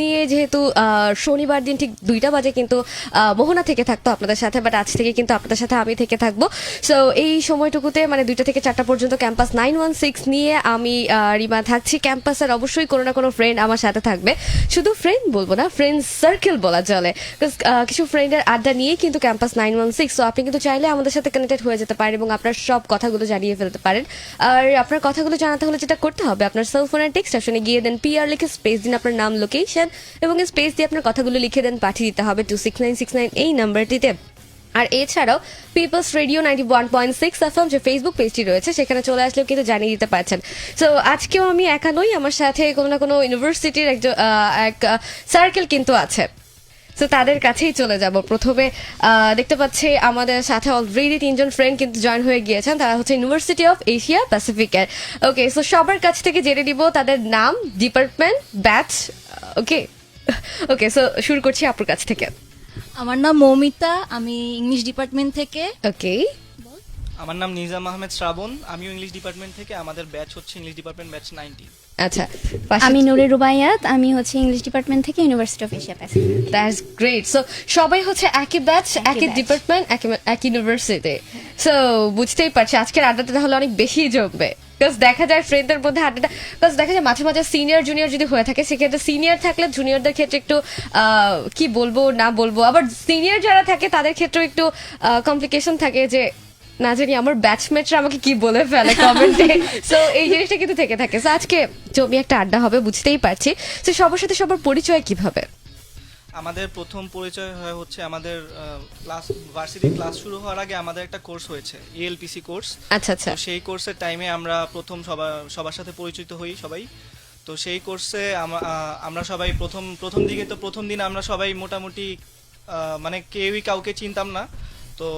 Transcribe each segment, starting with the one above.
নিয়ে যেহেতু শনিবার দিন ঠিক 2টা বাজে কিন্তু মোহনা থেকে থাকতো আপনাদের সাথে, বাট আজ থেকে কিন্তু আপনাদের সাথে আমি থেকে থাকবো। সো এই সময়টুকুতে মানে 2টা থেকে 4টা পর্যন্ত ক্যাম্পাস 916 নিয়ে আমি রিমা থাকছি। ক্যাম্পাসের অবশ্যই কোনো না কোনো ফ্রেন্ড আমার সাথে থাকবে, শুধু ফ্রেন্ড বলবো না, ফ্রেন্ড সার্কেল বলা চলে, কিছু ফ্রেন্ডের আড্ডা নিয়ে কিন্তু ক্যাম্পাস 916। সো আপনি কিন্তু চাইলে আমাদের সাথে কানেক্টেড হয়ে যেতে পারেন এবং আপনার সব কথাগুলো জানিয়ে ফেলতে পারেন। আর আপনার কথাগুলো জানাতে হলে যেটা করতে হবে, আপনার সেল ফোনের টেক্সট অপশনে গিয়ে দেন PR লিখে স্পেস দিন আপনার নাম, লোকেশন এবং স্পেস দিয়ে আপনার কথাগুলো লিখে দেন, পাঠিয়ে দিতে হবে 26969 এই নাম্বারটিতে। আর এছাড়াও পিপলস রেডিও 91.6 FM যে ফেসবুক পেজটি রয়েছে সেখানে চলে আসলেও কিন্তু জানিয়ে দিতে পারছেন। সো আজকেও আমি একা নই, আমার সাথে কোনো না কোনো ইউনিভার্সিটির এক সার্কেল কিন্তু আছে। তো তাদের কাছেই চলে যাব। প্রথমে দেখতে পাচ্ছি আমাদের সাথে অলরেডি 3জন ফ্রেন্ড কিন্তু জয়েন হয়ে গিয়েছেন, তারা হচ্ছে ইউনিভার্সিটি অফ এশিয়া প্যাসিফিকের। ওকে, সো সবার কাছ থেকে জেনে নিব তাদের নাম, department, batch. Okay okay, so শুরু করছি আপুর কাছ থেকে। আমার নাম মৌমিতা, আমি ইংলিশ ডিপার্টমেন্ট থেকে। ওকে, আমার নাম নিজাম আহমেদ শ্রাবণ, আমিও ইংলিশ ডিপার্টমেন্ট থেকে। আমাদের ব্যাচ হচ্ছে ইংলিশ ডিপার্টমেন্ট ব্যাচ 90। আচ্ছা, আমি নুরে রুবাইয়াত, আমি হচ্ছে ইংলিশ ডিপার্টমেন্ট থেকে university of Asia Pacific. That's great. So সবাই হচ্ছে একই ব্যাচ, একই batch। ডিপার্টমেন্ট, একই ইউনিভার্সিটি। সো বুঝতেই পারছি আজকের আড্ডাটা তাহলে অনেক বেশি জমবে। বিকজ দেখা যায় ফ্রেন্ডদের মধ্যে আড্ডাটা, বিকজ দেখা যায় মাঝে মাঝে সিনিয়র জুনিয়র যদি হয়ে থাকে সেক্ষেত্রে সিনিয়র থাকলে জুনিয়রদের ক্ষেত্রে একটু কি বলবো না বলবো, আবার সিনিয়র যারা থাকে তাদের ক্ষেত্রেও একটু কমপ্লিকেশন থাকে যে না জানি আমার ব্যাচমেটরা আমাকে কি বলে ফেলে কমেন্টে। সো এই জিনিসটা কিন্তু থেকে থাকে। সো আজকে জমি একটা আড্ডা হবে বুঝতেই পারছি। তো সবার সাথে সবার পরিচয় কিভাবে? আমাদের প্রথম পরিচয় হয় হচ্ছে আমাদের ক্লাস ভার্সিটি ক্লাস শুরু হওয়ার আগে আমাদের একটা কোর্স হয়েছে, ELPC কোর্স। আচ্ছা আচ্ছা, তো সেই কোর্সের টাইমে আমরা প্রথম সবার সাথে পরিচিত হই সবাই। তো সেই কোর্সে আমরা সবাই প্রথম দিকে তো প্রথম দিন আমরা সবাই মোটামুটি মানে কেউই কাউকে চিনতাম না। তো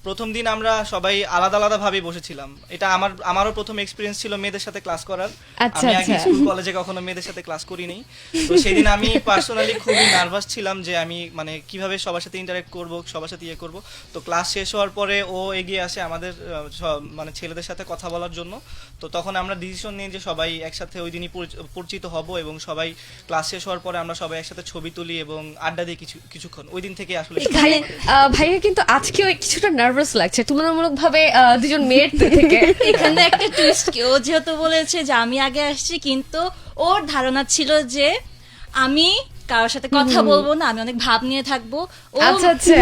প্রথম দিন আমরা সবাই আলাদা আলাদা ভাবে বসেছিলাম। এটা আমারও প্রথম এক্সপিরিয়েন্স ছিল মেয়েদের সাথে ক্লাস করার। আচ্ছা আমি আগে আচ্ছা, স্কুল কলেজে কখনো মেয়েদের সাথে ক্লাস করিনি। তো সেদিন আমি পার্সোনালি খুবই নার্ভাস ছিলাম যে আমি মানে কিভাবে সবার সাথে ইন্টারঅ্যাক্ট করব, সবার সাথে ইয়ে করব। তো ক্লাস শেষ হওয়ার পরে ও এগিয়ে আসে আমাদের মানে ছেলেদের সাথে কথা বলার জন্য। তো তখন আমরা ডিসিশন নিই যে সবাই একসাথে ওই দিনই পরিচিত হব এবং সবাই ক্লাস শেষ হওয়ার পরে আমরা সবাই একসাথে ছবি তুলি এবং আড্ডা দিই কিছুক্ষণ। ওই দিন থেকে আসলে ভাইয়া কিন্তু আজকেও কিছুটা নার্ভাস লাগছে তুলনামূলক ভাবে দুজন মেয়ের থেকে। এখানে একটা টুইস্ট কি, ও যেহেতু বলেছে যে আমি আগে আসছি, কিন্তু ওর ধারণা ছিল যে আমি কারোর সাথে কথা বলবো না, আমি অনেক ভাব নিয়ে থাকবো। ও আচ্ছা, আচ্ছা।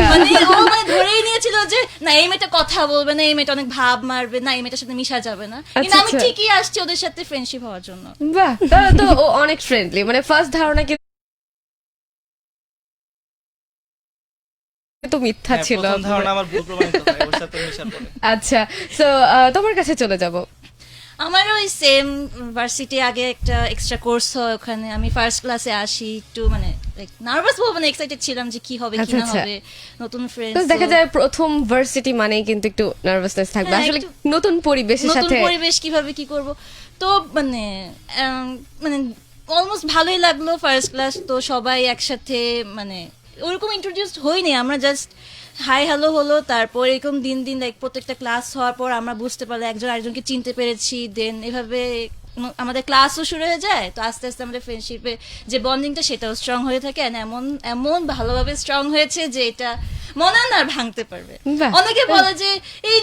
মানে ধরেই নিয়েছিল যে না এই মেয়েটা কথা বলবে না, এই মেয়েটা অনেক ভাব মারবে না, এই মেয়েটার সাথে মিশা যাবে না। কিন্তু আমি আচ্ছা। ঠিকই আসছি ওদের সাথে ফ্রেন্ডশিপ হওয়ার জন্য। বাহ, তাহলে তো ও অনেক ফ্রেন্ডলি, মানে ফার্স্ট ধারণা কিন্তু মিথ্যা হ্যাঁ, ছিল। প্রথম ধারণা আমার ভুল প্রমাণিত হয় ওর সাথে মেশার পরে। আচ্ছা, সো তোমার কাছে চলে যাব। আমার ওই সেম ভার্সিটি আগে একটা এক্সট্রা কোর্স হয়, ওখানে আমি ফার্স্ট ক্লাসে আসি, একটু মানে নার্ভাস বলবো না, এক্সাইটেড ছিলাম যে কি হবে কি আচ্ছা, না আচ্ছা। হবে, নতুন তো ফ্রেন্ডস। দেখা যায় প্রথম ভার্সিটি মানেই কিন্তু একটু নার্ভাসনেস থাকবে, হ্যাঁ, আসলে একটু নতুন পরিবেশের নতুন সাথে। পরিবেশ কিভাবে কি করব। তো মানে মানে অলমোস্ট ভালোই লাগলো ফার্স্ট ক্লাস। তো সবাই একসাথে মানে ওরকম ইন্ট্রোডিউসড হইনি, আমরা জাস্ট হাই হ্যালো হলো। তারপর এরকম দিন দিন লাইক প্রত্যেকটা ক্লাস হওয়ার পর আমরা বুঝতে পারলাম, একজন আরেকজনকে চিনতে পেরেছি। দেন এভাবে আমাদের ক্লাসও শুরু হয়ে যায়। তো আস্তে আস্তে আমাদের ফ্রেন্ডশিপে যে বন্ডিংটা সেটাও স্ট্রং হয়ে থাকে। এমন এমন ভালোভাবে স্ট্রং হয়েছে যে এটা মনে হয় না আর ভাঙতে পারবে। বাহ। অনেকে বলে যে এই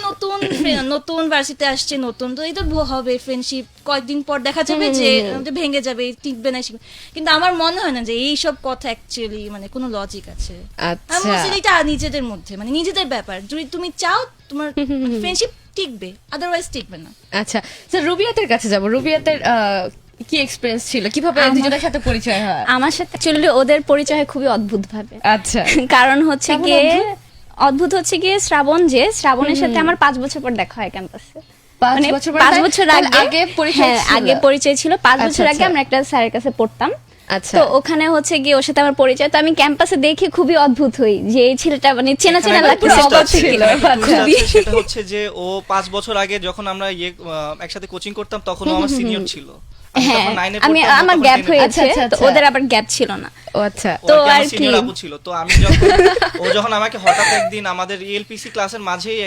নতুন ভার্সিটি আসছে, নতুন তো এই তো হবে ফ্রেন্ডশিপ, কয়েকদিন পর দেখা যাবে যে ভেঙে যাবে, টিকবে না। কিন্তু আমার মনে হয় না যে এইসব কথা অ্যাকচুয়ালি মানে কোনো লজিক আছে। আমি আচ্ছা, বলছি এটা নিজেদের মধ্যে, মানে নিজেদের ব্যাপার। যদি তুমি চাও তোমার ফ্রেন্ডশিপ টিকবে, আদারওয়াইজ টিকবে না। আচ্ছা, তো রুবিয়াতের কাছে যাব। রুবিয়াতের কি এক্সপেরিয়েন্স ছিল, কিভাবে দুজনের সাথে পরিচয় হয়? আমার সাথে অ্যাকচুয়ালি ওদের পরিচয় হয় খুবই অদ্ভুত ভাবে। আচ্ছা, কারণ হচ্ছে কেমন গিয়ে অদ্ভুত? অদ্ভুত হচ্ছে গিয়ে শ্রাবণের সাথে আমার 5 বছর পর দেখা হয় ক্যাম্পাসে। 5 মানে বছর 5 বছর আগে পরিচয় হ্যাঁ, ছিল? আগে পরিচয় ছিল। 5 আচ্ছা, বছর আগে আচ্ছা। আমরা একটা স্যারের কাছে পড়তাম। আচ্ছা, তো ওখানে হচ্ছে গিয়ে ওর সাথে আমার পরিচয়। তো আমি ক্যাম্পাসে দেখে খুবই অদ্ভুত হই যে এই ছেলেটা মানে চেনা চেনা এখানে একটা লাগতেছে। twist অবাক আছে, ছিল। এখানে একটা twist আচ্ছা। আছে, সেটা হচ্ছে যে ও 5 বছর আগে যখন আমরা একসাথে কোচিং করতাম তখন ও আমার সিনিয়র ছিল। হ্যাঁ যখন 9 এ আমি পড়তাম, ও আমার তখন গ্যাপ 10 এ হয়েছে, আচ্ছা, তো আচ্ছা। ওদের আবার গ্যাপ ছিল না। ও আচ্ছা ও তো আর কি আমার আর কি- senior আপু ছিল। তো আমি যখন ও যখন আমাকে হঠাৎ একদিন আমাদের ELPC ক্লাসের মাঝেই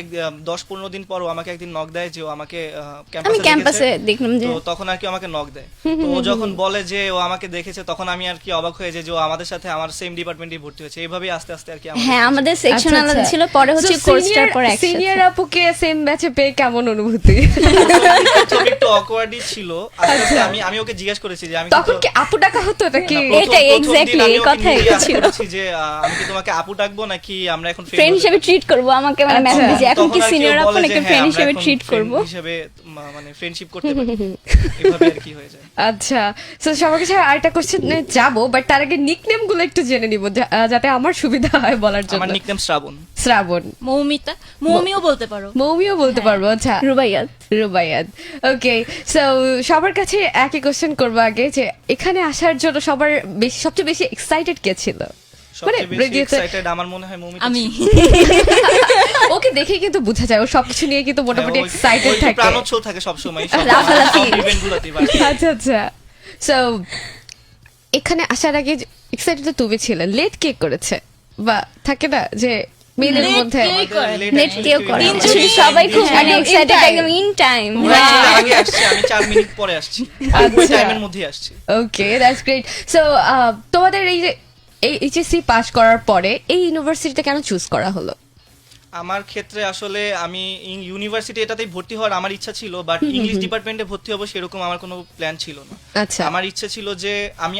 10-15 দিন পর ও আমাকে একদিন নক দেয় যে ও আমাকে আমি ক্যাম্পাসে ক্যাম্পাসে দেখলাম যে তো তখন আর কি আমাকে নক দেয়। তো ও যখন বলে যে ও আমাকে দেখেছে, তখন আমি আর কি অবাক হয়ে যাই যে ও আমাদের সাথে আমার সেম ডিপার্টমেন্টে ভর্তি হয়েছে। এইভাবেই আস্তে আস্তে আর কি হ্যাঁ আমাদের সেকশন আচ্ছা, আলাদা আচ্ছা। ছিল, পরে হচ্ছে So, কোর্সটার পরে সিনিয়র একসাথে। আপুকে সেম ব্যাচে পেয়ে কেমন অনুভূতি? প্রথমে একটু অকওয়ার্ডই ছিল। আস্তে আস্তে আমি ওকে জিজ্ঞেস করেছি যে আমি তখন কিন্তু কি আপু ডাকা হতো নাকি? না, প্রথম- এটাই, প্রথম দিন exactly, আমি এই ওকে কথাই নিজেই ask ছিল। করেছি যে আমি কি তোমাকে আপু ডাকবো নাকি আমরা এখন friend ফ্রেন্ড হতে হিসেবে পারি? ট্রিট করব, আমাকে মানে আচ্ছা। মেসেজ এখন তখন কি আর ও সিনিয়র আপু বলে নাকি যে, ফ্রেন্ড আমরা হিসেবে এখন ট্রিট friend করব। হিসেবে মানে ফ্রেন্ডশিপ করতে পারি। এভাবে আর কি হয়ে যায়। আচ্ছা, তো সবার কাছে আরেকটা কোশ্চেনে যাবো, বাট তার আগে নিকনেম গুলো একটু জেনে নিব যাতে আমার সুবিধা হয় বলার জন্য। আমার নিকনেম শ্রাবণ। শ্রাবণ, মৌমিতা, মৌমিও বলতে পারো। মৌমিও বলতে পারবো। আচ্ছা, রুবাইয়াত। রুবাইয়াত। ওকে, সো সবার কাছে একই কোশ্চেন করবো আগে, যে এখানে আসার জন্য সবচেয়ে বেশি এক্সাইটেড কে ছিল? সবচেয়ে বেশি রেডিওতে এক্সাইটেড আমার মনে হয় মৌমিতা আমি ছিল। ওকে দেখে কিন্তু বোঝা যায় ও সবকিছু নিয়ে কিন্তু মোটামুটি হ্যাঁ, ওই- এক্সাইটেড ওই তো থাকে। প্রাণোচ্ছল থাকে সবসময় সব লাফালাফি। ইভেন্টগুলোতে। আচ্ছা আচ্ছা, সো এখানে আসার আগে এক্সাইটেড তো তুমি ছিলে, লেট কে করেছে বা থাকে না যে মেয়েদের Late মধ্যে? কে করে? নেট কেউ করে না। তিনজনই সবাই খুব হ্যাঁ, মানে একদম in এক্সাইটেড, time. একদম ইন টাইম। ও actually আগে আসছে, আমি 4 মিনিট পরে আসছি। ওই আচ্ছা। টাইমের মধ্যেই আসছি। ওকে, দ্যাটস গ্রেট। সো তোমাদের এই যে এইচএসসি পাস করার পরে এই ইউনিভার্সিটিটা কেন চুজ করা হলো? আমার ক্ষেত্রে আসলে আমি ইউনিভার্সিটি এটাতেই ভর্তি হওয়ার আমার ইচ্ছা ছিল, বাট ইংলিশ ডিপার্টমেন্টে ভর্তি হবো সেরকম আমার কোনো প্ল্যান ছিল না। আচ্ছা, আমার ইচ্ছে ছিল যে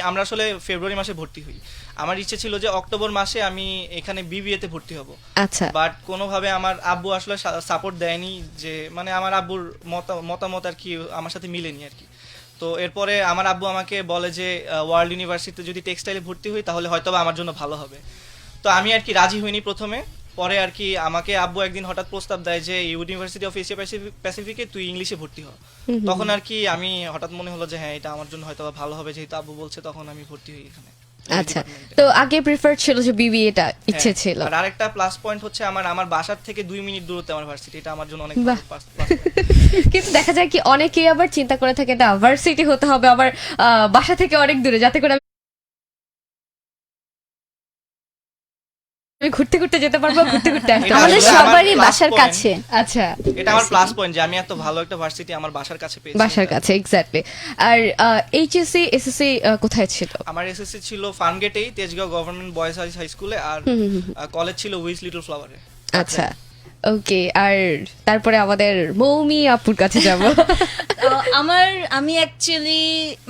আমরা আসলে ফেব্রুয়ারি মাসে ভর্তি হই। আমার ইচ্ছে ছিল যে অক্টোবর মাসে আমি এখানে বিবিএতে ভর্তি হব। আচ্ছা, বাট কোনোভাবে আমার আব্বু আসলে সাপোর্ট দেয়নি, যে মানে আমার আব্বুর মতামত আর কি আমার সাথে মিলেনি আর কি। তো এরপরে আমার আব্বু আমাকে বলে যে ওয়ার্ল্ড ইউনিভার্সিটিতে যদি টেক্সটাইলে ভর্তি হই তাহলে হয়তো আমার জন্য ভালো হবে। তো আমি আর কি রাজি হইনি প্রথমে। পরে আর কি আমাকে আব্বু একদিন হঠাৎ প্রস্তাব দেয় যে ইউনিভার্সিটি অফ এশিয়া প্যাসিফিকে তুই ইংলিশে ভর্তি হ। তখন আর কি আমি হঠাৎ মনে হলো যে হ্যাঁ এটা আমার জন্য হয়তো ভালো হবে, যেহেতু আব্বু বলছে, তখন আমি ভর্তি হই এখানে। আচ্ছা। তো আগে প্রিফার ছিল যে বিবিএটা ইচ্ছে হ্যাঁ, ছিল। আর আরেকটা প্লাস পয়েন্ট হচ্ছে আমার বাসার থেকে 2 মিনিট দূরত্বে আমার ভার্সিটি, এটা আমার জন্য অনেক বাহ। plus point। কিন্তু দেখা যায় কি অনেকেই আবার চিন্তা করে থাকে না ভার্সিটি হতে হবে আবার বাসা থেকে অনেক দূরে, যাতে করে আমি ঘুরতে ঘুরতে যেতে পারবো, ঘুরতে ঘুরতে আসতে এটা পারবো। আমাদের আসলে আমার সবারই plus বাসার point। কাছে। আচ্ছা, এটা আমার প্লাস পয়েন্ট যে আমি এত ভালো একটা ভার্সিটি আমার বাসার কাছে পেয়েছি। বাসার কাছে, এক্স্যাক্টলি। আর এইচএসসি এসএসসি কোথায় ছিল? আমার এসএসসি ছিল ফার্মগেটেই, তেজগাঁও গভর্নমেন্ট বয়েজ হাই স্কুলে, আর কলেজ ছিল উইজ লিটল ফ্লাওয়ারে। আচ্ছা, ওকে। আর তারপরে আমাদের মৌমি আপুর কাছে যাব। আমি অ্যাকচুয়ালি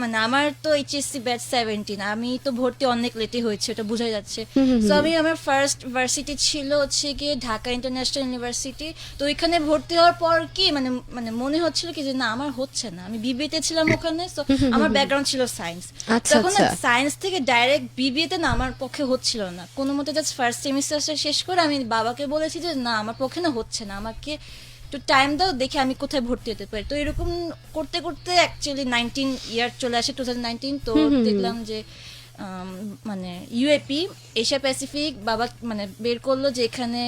মানে আমার তো এইচএসসি ব্যাচ 17, আমি তো ভর্তি অনেক লেটে হয়েছে, এটা বোঝা যাচ্ছে। তো আমার ফার্স্ট ভার্সিটি ছিল হচ্ছে গিয়ে ঢাকা ইন্টারন্যাশনাল ইউনিভার্সিটি। তো ওইখানে ভর্তি হওয়ার পর কি মানে মানে মনে হচ্ছিল কি যে না আমার হচ্ছে না, আমি বিবিএতে ছিলাম ওখানে, তো আমার ব্যাকগ্রাউন্ড ছিল সায়েন্স। আচ্ছা, তখন আচ্ছা। সায়েন্স থেকে ডাইরেক্ট বিবিএতে না আমার পক্ষে হচ্ছিল না, কোনো মতে জাস্ট ফার্স্ট সেমিস্টার শেষ করে আমি বাবাকে বলেছি যে না আমার পক্ষে না হচ্ছে না, আমাকে একটু টাইম দাও, দেখি আমি কোথায় ভর্তি হতে পারি। তো এরকম করতে করতে অ্যাকচুয়ালি 19 ইয়ার চলে আসে, 2019। তো দেখলাম যে মানে ইউএপি এশিয়া প্যাসিফিক বাবা মানে বের করলো যে এখানে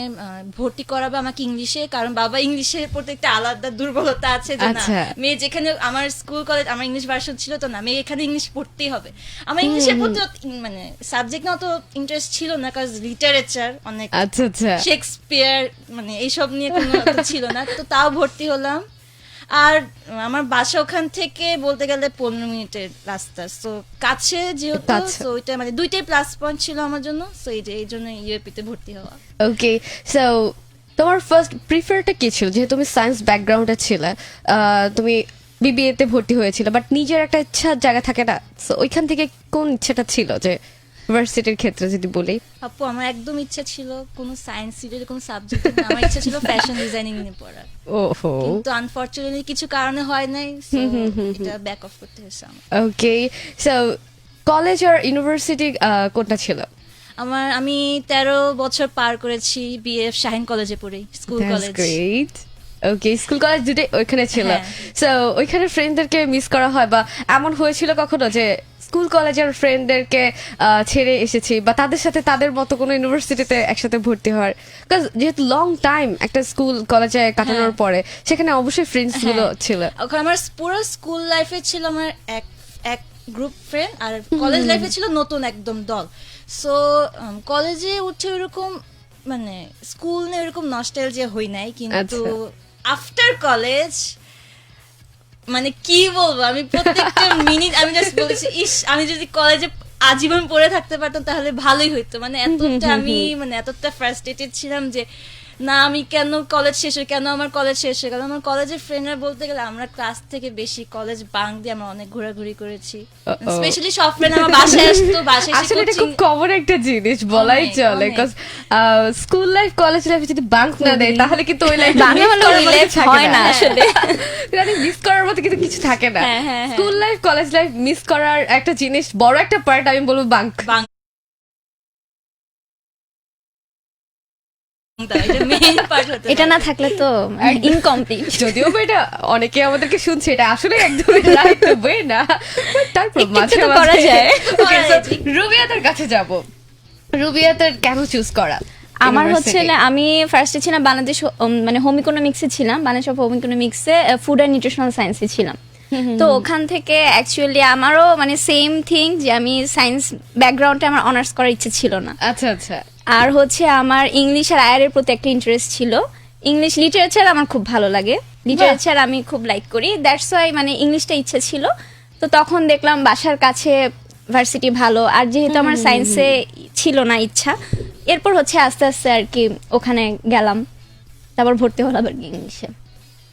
ভর্তি করাবে আমাকে ইংলিশে, কারণ বাবা ইংলিশের প্রতি একটা আলাদা দুর্বলতা আছে যে না আচ্ছা। মেয়ে যেখানে আমার স্কুল কলেজ আমার ইংলিশ ভার্সন ছিল, তো না মেয়ে এখানে ইংলিশ পড়তেই হবে। আমার ইংলিশের প্রতি মানে সাবজেক্ট না অত ইন্টারেস্ট ছিল না, কারণ লিটারেচার অনেক আচ্ছা আচ্ছা, শেক্সপিয়ার মানে এইসব নিয়ে কোনো অত ছিল না। তো তাও ভর্তি হলাম। আর আমার বাসা ওখান থেকে বলতে গেলে 15 মিনিটের রাস্তা, তো কাছে যেহেতু, কাছে। তো ওইটা মানে দুইটাই প্লাস পয়েন্ট ছিল আমার জন্য। তো এই জন্য ইউএপিতে ভর্তি হওয়া। ওকে। সো তোমার ফার্স্ট প্রিফারটা কি ছিল? যেহেতু তুমি সায়েন্স ব্যাকগ্রাউন্ডে ছিলে, তুমি বিবিএতে ভর্তি হয়েছিল, বাট নিজের একটা ইচ্ছার জায়গা থাকে না, সো ওইখান থেকে কোন ইচ্ছাটা ছিল যে ভার্সিটির ক্ষেত্রে যদি বলি? আপু আমার একদম ইচ্ছা ছিল কোনো সায়েন্স রিলেটেড কোনো সাবজেক্ট, আমার ইচ্ছা ছিল ফ্যাশন ডিজাইনিং নিয়ে পড়ার, ওহো, কিন্তু আনফরচুনেটলি কিছু কারণে হয় নাই, so এটা ব্যাক অফ করতে হয়েছে আমার। ওকে। সো কলেজ আর ইউনিভার্সিটি কোনটা ছিল? আমি 13 বছর পার করেছি বিএফ শাহিন কলেজে পড়ি, স্কুল কলেজ। গ্রেট। ওকে, স্কুল কলেজ দুটোই ওইখানে ছিল। হ্যাঁ। সো ওইখানে ফ্রেন্ডদেরকে মিস করা হয়, বা এমন হয়েছিল কখনো যে স্কুল কলেজের ফ্রেন্ডদেরকে ছেড়ে এসেছি, বা তাদের সাথে তাদের মতো কোনো ইউনিভার্সিটিতে একসাথে ভর্তি হওয়ার? বিকজ যেহেতু লং টাইম একটা স্কুল কলেজে কাটানোর পরে সেখানে অবশ্যই ফ্রেন্ডস গুলো ছিল। ওখানে আমার পুরো স্কুল লাইফে ছিল আমার এক এক গ্রুপ ফ্রেন্ড, আর কলেজ লাইফে ছিল নতুন একদম দল। সো কলেজে উঠে ওরকম মানে স্কুল নিয়ে ওরকম নস্টালজিয়া হই নাই, কিন্তু আফটার কলেজ মানে কি বলবো, আমি প্রত্যেকটা মিনিট আমি জাস্ট বলেছি ইস আমি যদি কলেজে আজীবন পড়ে থাকতে পারতাম তাহলে ভালোই হইতো। মানে এতটা আমি মানে এতটা ফ্রাস্ট্রেটেড ছিলাম যে না আমি কেন কলেজ শেষ হয়ে কেন আমার কলেজ শেষ হয়ে গেল। আমার কলেজের ফ্রেন্ডরা বলতে গেলে আমরা ক্লাস থেকে বেশি কলেজ বাঙ্ক দিয়ে আমরা অনেক ঘোরাঘুরি করেছি, স্পেশালি সব ফ্রেন্ড আমার বাসায় আসতো, বাসায় এসে আসলে এটা খুব coaching- কমন একটা জিনিস বলাই অনেক, চলে, অনেক। বিকজ স্কুল লাইফ কলেজ লাইফে যদি বাঙ্ক না দেয় তাহলে কিন্তু ওই লাইফ বাংলা হলো রিলেট হয় না আসলে। মিস করার মতো কিন্তু কিছু থাকে না। হ্যাঁ, হ্যাঁ, হ্যাঁ। School life college life miss করার একটা জিনিস, বড় একটা পার্ট আমি বলবো বাঙ্ক। বাঙ্ক এটা মেইন পার্ট হতে এটা না থাকলে তো ইনকমপ্লিট। যদিও বা এটা অনেকে আমাদেরকে শুনছে, এটা আসলে একদমই রাইট ওয়ে না, বাট তারপর একটু মাঝে তো মাঝে করা যায়। Okay, so রুবিয়াতের কাছে যাব। রুবিয়াতের কেন চুজ করা? আমার হচ্ছে University? আমি ফার্স্টে ছিলাম বাংলাদেশ মানে হোম ইকোনমিক্সে ছিলাম, বাংলাদেশ অফ হোম ইকোনমিক্সে ফুড অ্যান্ড নিউট্রিশনাল সায়েন্সে ছিলাম। তো ওখান থেকে অ্যাকচুয়ালি আমারও মানে সেম থিং যে আমি সায়েন্স ব্যাকগ্রাউন্ডে আমার অনার্স করার ইচ্ছে ছিল না। আচ্ছা আচ্ছা। আর হচ্ছে আমার ইংলিশ আর আয়ারের প্রতি একটা ইন্টারেস্ট ছিল। ইংলিশ লিটারেচার আমার খুব ভালো লাগে, লিটারেচার আমি খুব লাইক করি, দ্যাটস ওয়াই মানে ইংলিশটা ইচ্ছে ছিল। তো তখন দেখলাম বাসার কাছে ভার্সিটি ভালো, আর যেহেতু আমার সায়েন্সে ছিল না ইচ্ছা, এরপর হচ্ছে আস্তে আস্তে আর কি ওখানে গেলাম, তারপর ভর্তি হলাম আর কি ইংলিশে।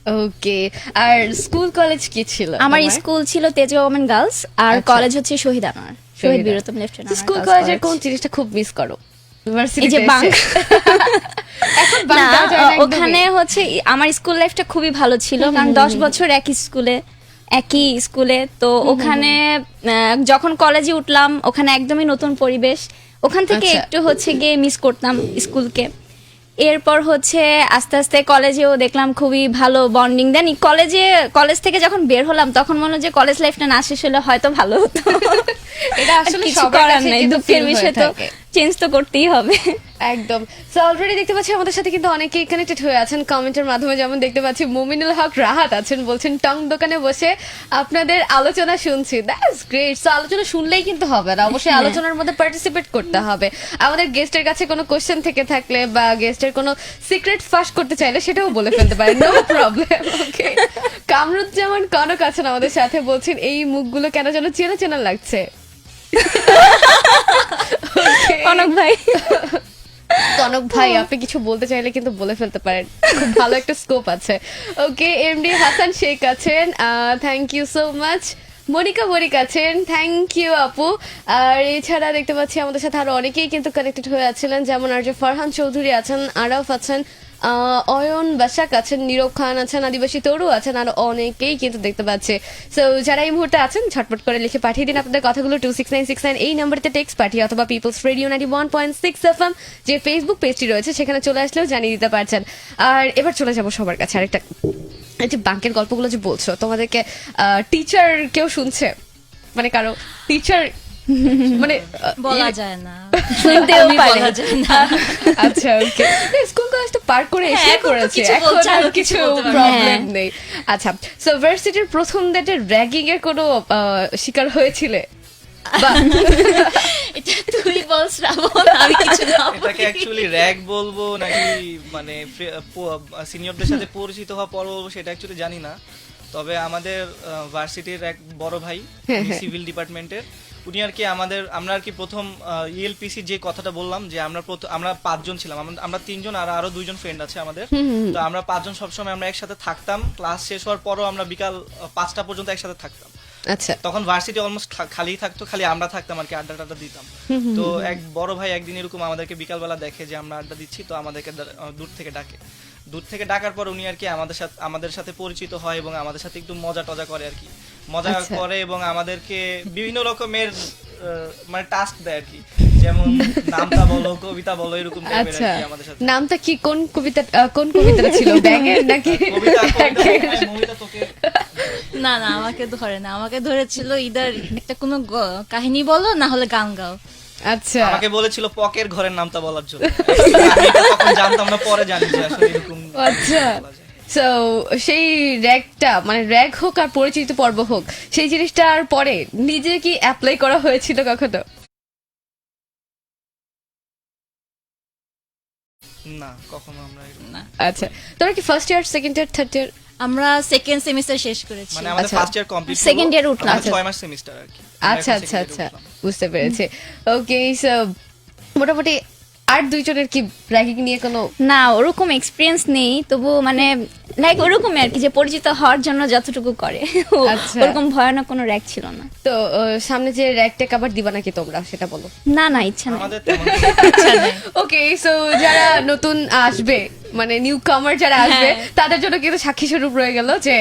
ওকে, আর স্কুল কলেজ কি ছিল? আমার স্কুল ছিল তেজগাঁও গভর্নমেন্ট গার্লস, আর আচ্ছা। কলেজ হচ্ছে শহীদ আনোয়ার, শহীদ বীরত্তম লেফটেন্যান্ট। স্কুল কলেজের কোন জিনিসটা খুব মিস করো? এই যে বাঙ্ক। এখন বাঙ্ক না, দেওয়া যায় না একদমই। ওখানে হচ্ছে আমার স্কুল লাইফটা খুবই ভালো ছিল, কারণ 10 বছর একই স্কুলে। তো ওখানে যখন কলেজে উঠলাম ওখানে একদমই নতুন পরিবেশ, ওখান থেকে আচ্ছা। একটু হচ্ছে গিয়ে মিস করতাম স্কুলকে। এরপর হচ্ছে আস্তে আস্তে কলেজেও দেখলাম খুবই ভালো বন্ডিং। দেন কলেজ থেকে যখন বের হলাম তখন মনে হলো যে কলেজ লাইফটা না শেষ হলে হয়তো ভালো হতো। এটা আসলে কিছু সবার করার কাছে নাই, কিন্তু দুঃখের feel হয়ে বিষয় তো থাকে। চেঞ্জ তো করতেই হবে। একদম। সো অলরেডি দেখতে পাচ্ছি আমাদের সাথে কিন্তু অনেকেই কানেক্টেড হয়ে আছেন কমেন্টের মাধ্যমে, যেমন দেখতে পাচ্ছি মুমিনুল হক রাহাত আছেন, বলছেন টং দোকানে বসে আপনাদের আলোচনা শুনছি। That's great. সো আলোচনা শুনলেই কিন্তু হবে না, অবশ্যই আলোচনার মধ্যে পার্টিসিপেট করতে হবে। আমাদের গেস্টের কাছে কোনো কোশ্চেন থেকে থাকলে বা গেস্টের কোনো সিক্রেট ফাঁস করতে চাইলে সেটাও বলে ফেলতে পারেন, নো প্রবলেম। ওকে, কামরুজ্জামান কনক আছেন আমাদের সাথে, বলছেন এই মুখগুলো কেন যেন চেনা চেনা লাগছে। Okay. কনক ভাই, কনক ভাই আপনি কিছু বলতে চাইলে কিন্তু বলে ফেলতে পারেন, খুব ভালো একটা স্কোপ আছে। ওকে, এমডি হাসান শেখ আছেন, thank you so much. Monika Borik আছেন, থ্যাংক ইউ আপু। আর এছাড়া দেখতে পাচ্ছি আমাদের সাথে আরো অনেকেই কিন্তু কানেক্টেড হয়ে আছিলেন, যেমন আর যে ফারহান চৌধুরী আছেন, আরাফ আছেন, অয়ন বাসাক আছেন, নীরব খান আছেন, আদিবাসী তরু আছেন, আর অনেকেই কিন্তু দেখতে পাচ্ছে। সো যারা এই মুহূর্তে আছেন ঝটপট করে লিখে পাঠিয়ে দিন আপনাদের কথাগুলো 26969 এই নাম্বারতে টেক্সট পাঠিয়ে, অথবা পিপলস রেডিও 91.6 FM যে ফেসবুক পেজটি রয়েছে সেখানে চলে আসলেও জানিয়ে দিতে পারছেন। আর এবার চলে যাব সবার কাছে আরেকটা, এই যে বাঙ্কের গল্পগুলো যে বলছো, তোমাদেরকে টিচার কেউ শুনছে, মানে কারো টিচার মানে বলা যায় না, শুনতেও আমি পারে। বলা যায় না। আচ্ছা ওকে, স্কুল কলেজ তো পার করে এসে হ্যাঁ, এখন তো করেছে, কিছু এখন বলছে, আর আরো কিছু কিছু বলতে পারবে। প্রবলেম হ্যাঁ। নেই। আচ্ছা, সো ভার্সিটির প্রথম ডেটে র্যাগিং এর কোনো শিকার হয়েছিলে? বা এটা তুই বল শ্রাবণ, আমি কিছু না বলি। এটাকে অ্যাকচুয়ালি র্যাগ বলবো নাকি মানে সিনিয়রদের সাথে পরিচিত হওয়া পর বলবো সেটা অ্যাকচুয়ালি জানি না। তবে আমাদের ভার্সিটির এক বড় ভাই সিভিল ডিপার্টমেন্টের, উনি আর কি আমরা আর কি প্রথম ইএলপিসি যে কথাটা বললাম যে আমরা 5 জন ছিলাম, আমরা 3 জন আর আরো 2 জন ফ্রেন্ড আছে আমাদের। তো আমরা 5 জন সবসময় আমরা একসাথে থাকতাম, ক্লাস শেষ হওয়ার পরও আমরা বিকাল 5টা পর্যন্ত একসাথে থাকতাম। আচ্ছা, তখন ভার্সিটি অলমোস্ট খালি থাকতো, খালি আমরা থাকতাম আর কি, আড্ডা টাড্ডা দিতাম। তো এক বড় ভাই একদিন এরকম আমাদেরকে বিকালবেলা দেখে যে আমরা আড্ডা দিচ্ছি, তো আমাদেরকে দূর থেকে ডাকার পর উনি আর কি আমাদের সাথে পরিচিত হয় এবং আমাদের সাথে একটু মজা টজা করে আর কি, মজা আচ্ছা। করে এবং আমাদেরকে বিভিন্ন রকমের মানে টাস্ক দেয় আর কি, যেমন নামটা বলো, কবিতা বলো, এরকম টাইপের আচ্ছা, আর কি আমাদের সাথে। নামটা কি, কোন কবিতাটা ছিল, ব্যাঙের নাকি? মমিতা তোকে না না, আমাকে ধরে না, আমাকে ধরেছিল ইদার একটা কোনো কাহিনী বলো না হলে গান গাও। আচ্ছা, আমাকে বলেছিল পকের ঘরের নামটা বলার জন্য। আমি এটা তখন জানতাম না, পরে জানি যে আসলে এরকম আচ্ছা। বলা যায়। সো সেই র্যাগটা মানে র্যাগ হোক আর পরিচিত পর্ব হোক সেই জিনিসটার পরে নিজে কি অ্যাপ্লাই করা হয়েছিল কখনো? না, কখনো আমরা না আচ্ছা, তোমরা কি first year, second year, third year? আমরা সেকেন্ড সেমিস্টার শেষ করেছি মানে আমাদের আচ্ছা। First year complete, Second year উঠলাম। 6 মাস সেমিস্টার আর কি। আচ্ছা আচ্ছা আচ্ছা, বুঝতে পেরেছি। ওকে, সো মোটামুটি আর দুইজনের কি র্যাগিং নিয়ে কোনো না ওরকম এক্সপিরিয়েন্স নেই, তবু মানে লাইক ওরকমই আর কি, যে পরিচিত হওয়ার জন্য যতটুকু করে আচ্ছা। ওরকম ভয়ানক কোনো র্যাক ছিল না। তো সামনে যে র্যাগটা আবার দিবা নাকি তোমরা সেটা বলো। না না, ইচ্ছা নেই। আমাদের তেমন ওকে, সো যারা নতুন আসবে মানে নিউ কামার যারা আসবে তাদের জন্য কিন্তু সাক্ষী স্বরূপ রয়ে গেল যে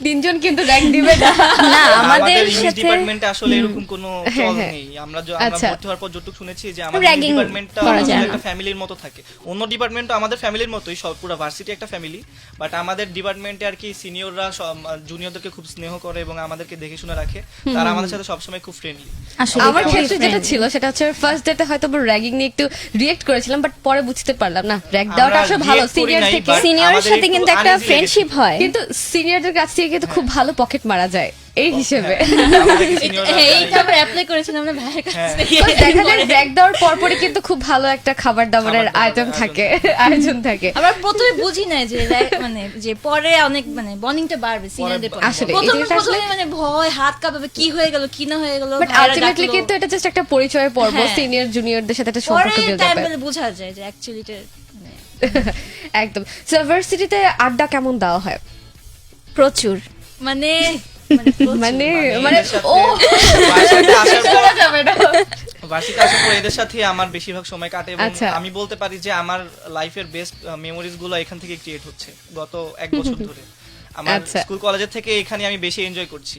তিনজন কিন্তু র্যাঙ্ক দিবে না। না আমাদের ইংলিশ সাথে ডিপার্টমেন্টে আসলে এরকম কোনো চল হ্যাঁ। নেই। আমরা আমরা আচ্ছা। ভর্তি হওয়ার পর যতটুকু শুনেছি যে আমাদের Ragging ডিপার্টমেন্টটা করা যায় একটা না। ফ্যামিলির মতো থাকে। অন্য ডিপার্টমেন্টও আমাদের ফ্যামিলির মতোই, সব পুরো ভার্সিটি একটা ফ্যামিলি, বাট আমাদের ডিপার্টমেন্টে আর কি সিনিয়ররা জুনিয়রদেরকে খুব স্নেহ করে এবং আমাদেরকে দেখে শুনে রাখে। তারা আমাদের সাথে সবসময় খুব ফ্রেন্ডলি। আসলে আমার খুবই ক্ষেত্রে যেটা friendly। ছিল সেটা হচ্ছে ফার্স্ট ডেতে হয়তো র্যাগিং নিয়ে একটু রিয়েক্ট করেছিলাম, বাট পরে বুঝতে পারলাম না র্যাগ দেওয়াটা আসলে ভালো react করি সিনিয়র নাই, থেকে। but সিনিয়রের আমাদের সাথে একটু কিন্তু একটা uneasy ফ্রেন্ডশিপ হয়। কিন্তু সিনিয়রদের কাছ থেকে কিন্তু খুব ভালো পকেট মারা যায় এই হিসেবে। আমাদেরকে seniorরা এইটা আমরা অ্যাপ্লাই করেছিলাম আমরা ভাইয়ের কাছ হ্যাঁ। থেকে। But দেখা যায় র্যাগ দেওয়ার পরপরই কিন্তু খুব ভালো একটা খাবার দাবারের খাবার দাবারের আইটেম আয়োজন থাকে, আয়োজন থাকে। আমরা প্রথমে বুঝি না যে মানে যে পরে অনেক মানে বন্ডিংটা বাড়বে সিনিয়রদের পরে। আসলে এই প্রথমে জিনিসটা আসলে- প্রথমে মানে ভয় হাত কাঁপাবে, কি হয়ে গেল কি না হয়ে গেল, বাট আলটিমেটলি কিন্তু এটা জাস্ট একটা পরিচয় পর্ব, হ্যাঁ। সিনিয়র জুনিয়রদের সাথে একটা পরে সম্পর্ক বিল্ড টাইম হবে। পেলে বোঝা যায় যে অ্যাকচুয়ালি এটা মানে একদম। সো ভার্সিটিতে আড্ডা কেমন দেওয়া হয়? প্রচুর। মানে প্রচুর। মানে মানে মানে এদের সাথে ও ভার্সিটিতে আসার পর শোনা যাবে না। ভার্সিটিতে আসার পর এদের সাথে আমার বেশিরভাগ সময় কাটে এবং আচ্ছা। আমি বলতে পারি যে আমার লাইফের বেস্ট মেমোরিজ গুলো এখান থেকে ক্রিয়েট হচ্ছে গত 1 বছর ধরে। আমার আচ্ছা। স্কুল কলেজের থেকে এখানে আমি বেশি এনজয় করছি।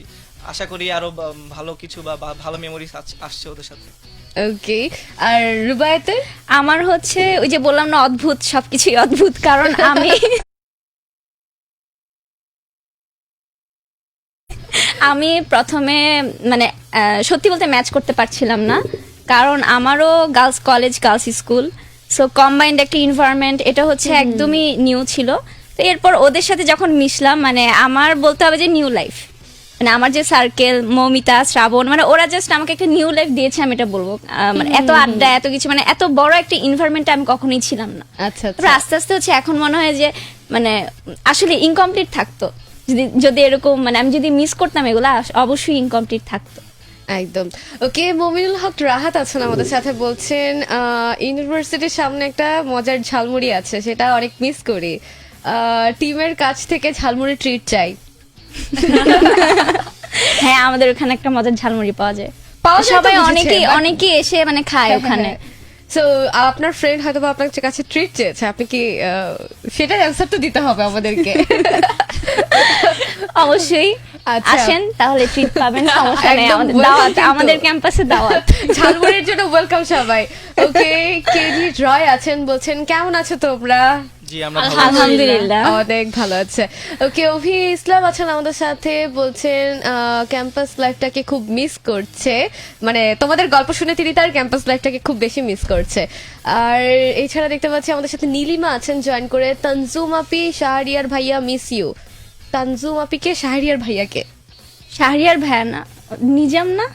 আশা করি আরো ভালো কিছু বা ভালো মেমোরিজ আসছে ওদের সাথে। ওকে, আর রুবায়েতে? আমার হচ্ছে ওই যে বললাম না অদ্ভুত, সবকিছুই অদ্ভুত, কারণ আমি প্রথমে মানে সত্যি বলতে ম্যাচ করতে পারছিলাম না, কারণ আমারও girls college girls school, so combined একটা এনভায়রনমেন্ট, এটা হচ্ছে একদমই নিউ ছিল। তো এরপর ওদের সাথে যখন মিশলাম মানে আমার বলতে হবে যে নিউ লাইফ, মানে আমার যে সার্কেল মৌমিতা শ্রাবণ মানে ওরা জাস্ট আমাকে একটা নিউ লাইফ দিয়েছে, আমি এটা বলবো। মানে এত আড্ডা এত কিছু মানে এত বড় একটা এনভায়রনমেন্টে আমি কখনোই ছিলাম না। আচ্ছা তারপর আস্তে আস্তে হচ্ছে এখন মনে হয় যে মানে আসলে ইনকমপ্লিট থাকতো যদি যদি এরকম মানে আমি যদি মিস করতাম এগুলো অবশ্যই ইনকমপ্লিট থাকতো। একদম। ওকে, মমিনুল হক রাহাত আছেন আমাদের সাথে, বলছেন ইউনিভার্সিটির সামনে একটা মজার ঝালমুড়ি আছে, সেটা অনেক মিস করি। টিমের কাছ থেকে ঝালমুড়ি ট্রিট চাই। হ্যাঁ আমাদের ওখানে একটা মজার ঝালমুড়ি পাওয়া যায়, পাওয়া যায় তো সবাই বুঝেছি, অনেকেই but- অনেকেই এসে মানে খায় ওখানে। সো আপনার ফ্রেন্ড হয়তো বা আপনার কাছে ট্রিট চেয়েছে, আপনি কি সেটার অ্যান্সার তো দিতে হবে আমাদেরকে। অবশ্যই আচ্ছা। আসেন তাহলে ট্রিট পাবেন, সমস্যা নেই। একদম আমাদের welcome দাওয়াত, কিন্তু। আমাদের ক্যাম্পাসে দাওয়াত। ঝালমুড়ির জন্য ওয়েলকাম সবাই। ওকে, কেজি রয় আছেন, বলছেন কেমন আছো তোমরা? জি আমরা ভালো আছি। আলহামদুলিল্লাহ। অনেক ভালো আছে। ওকে, অভি ইসলাম আছেন আমাদের সাথে, বলছেন ক্যাম্পাস লাইফটাকে খুব মিস করছে, মানে তোমাদের গল্প শুনে তিনি তার ক্যাম্পাস লাইফটাকে খুব বেশি মিস করছে। আর এছাড়া দেখতে পাচ্ছি আমাদের সাথে নীলিমা আছেন জয়েন করে, তানজুম আপি শাহরিয়ার ভাইয়া মিস ইউ। তানজুম আপিকে শাহরিয়ার ভাইয়াকে? শাহরিয়ার ভাইয়া না, নিজাম না,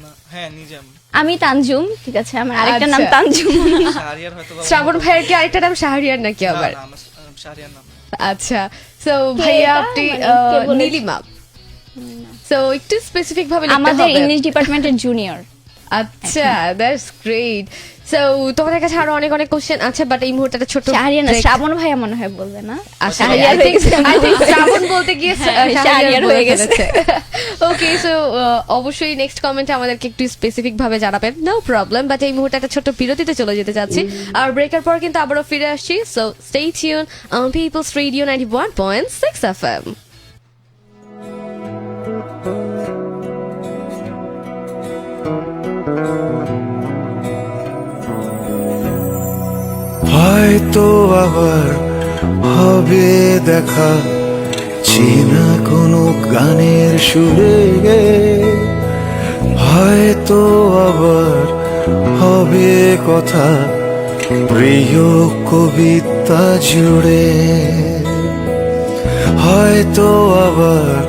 না, হ্যাঁ নিজাম। আমি তানজুম, ঠিক আছে আমার আরেকটা নাম আচ্ছা। তানজুম। শাহরিয়ার হয়তো বা শ্রাবণ ভাইয়ের কি আরেকটা নাম শাহরিয়ার নাকি না, আবার? না, আমার শাহরিয়ার নাম না। আচ্ছা, সো ভাইয়া এটা? আপনি মানে কে বলেছে? নীলিমা, সো একটু স্পেসিফিক ভাবে লিখতে আমাদের হবে। ইংলিশ ডিপার্টমেন্টের জুনিয়র। আচ্ছা, দ্যাটস গ্রেট। সো তোমাদের কাছে আরো অনেক অনেক কোশ্চেন আছে, বাট এই মুহূর্তে একটা ছোট শাহরিয়ার না, শ্রাবণ ভাইয়া মনে হয় বলবে না, শাহরিয়ার হয়ে গেছে। I think শ্রাবণ বলতে গিয়ে শাহরিয়ার শাহরিয়ার হয়ে হয়ে গেছে। গেছে। ওকে, সো অবশ্যই নেক্সট কমেন্টে আমাদেরকে একটু স্পেসিফিক ভাবে জানাবেন, নো প্রবলেম। বাট এই মুহূর্তে একটা ছোট বিরতিতে চলে যেতে যাচ্ছি, আর ব্রেকের পর কিন্তু আবারও ফিরে আসছি। So stay tune on People's Radio 91.6 FM. হয়তো আবার হবে দেখা চেনা কোনো গানের সুরে, হয়তো আবার হবে কথা প্রিয় কবিতা জুড়ে। হয়তো আবার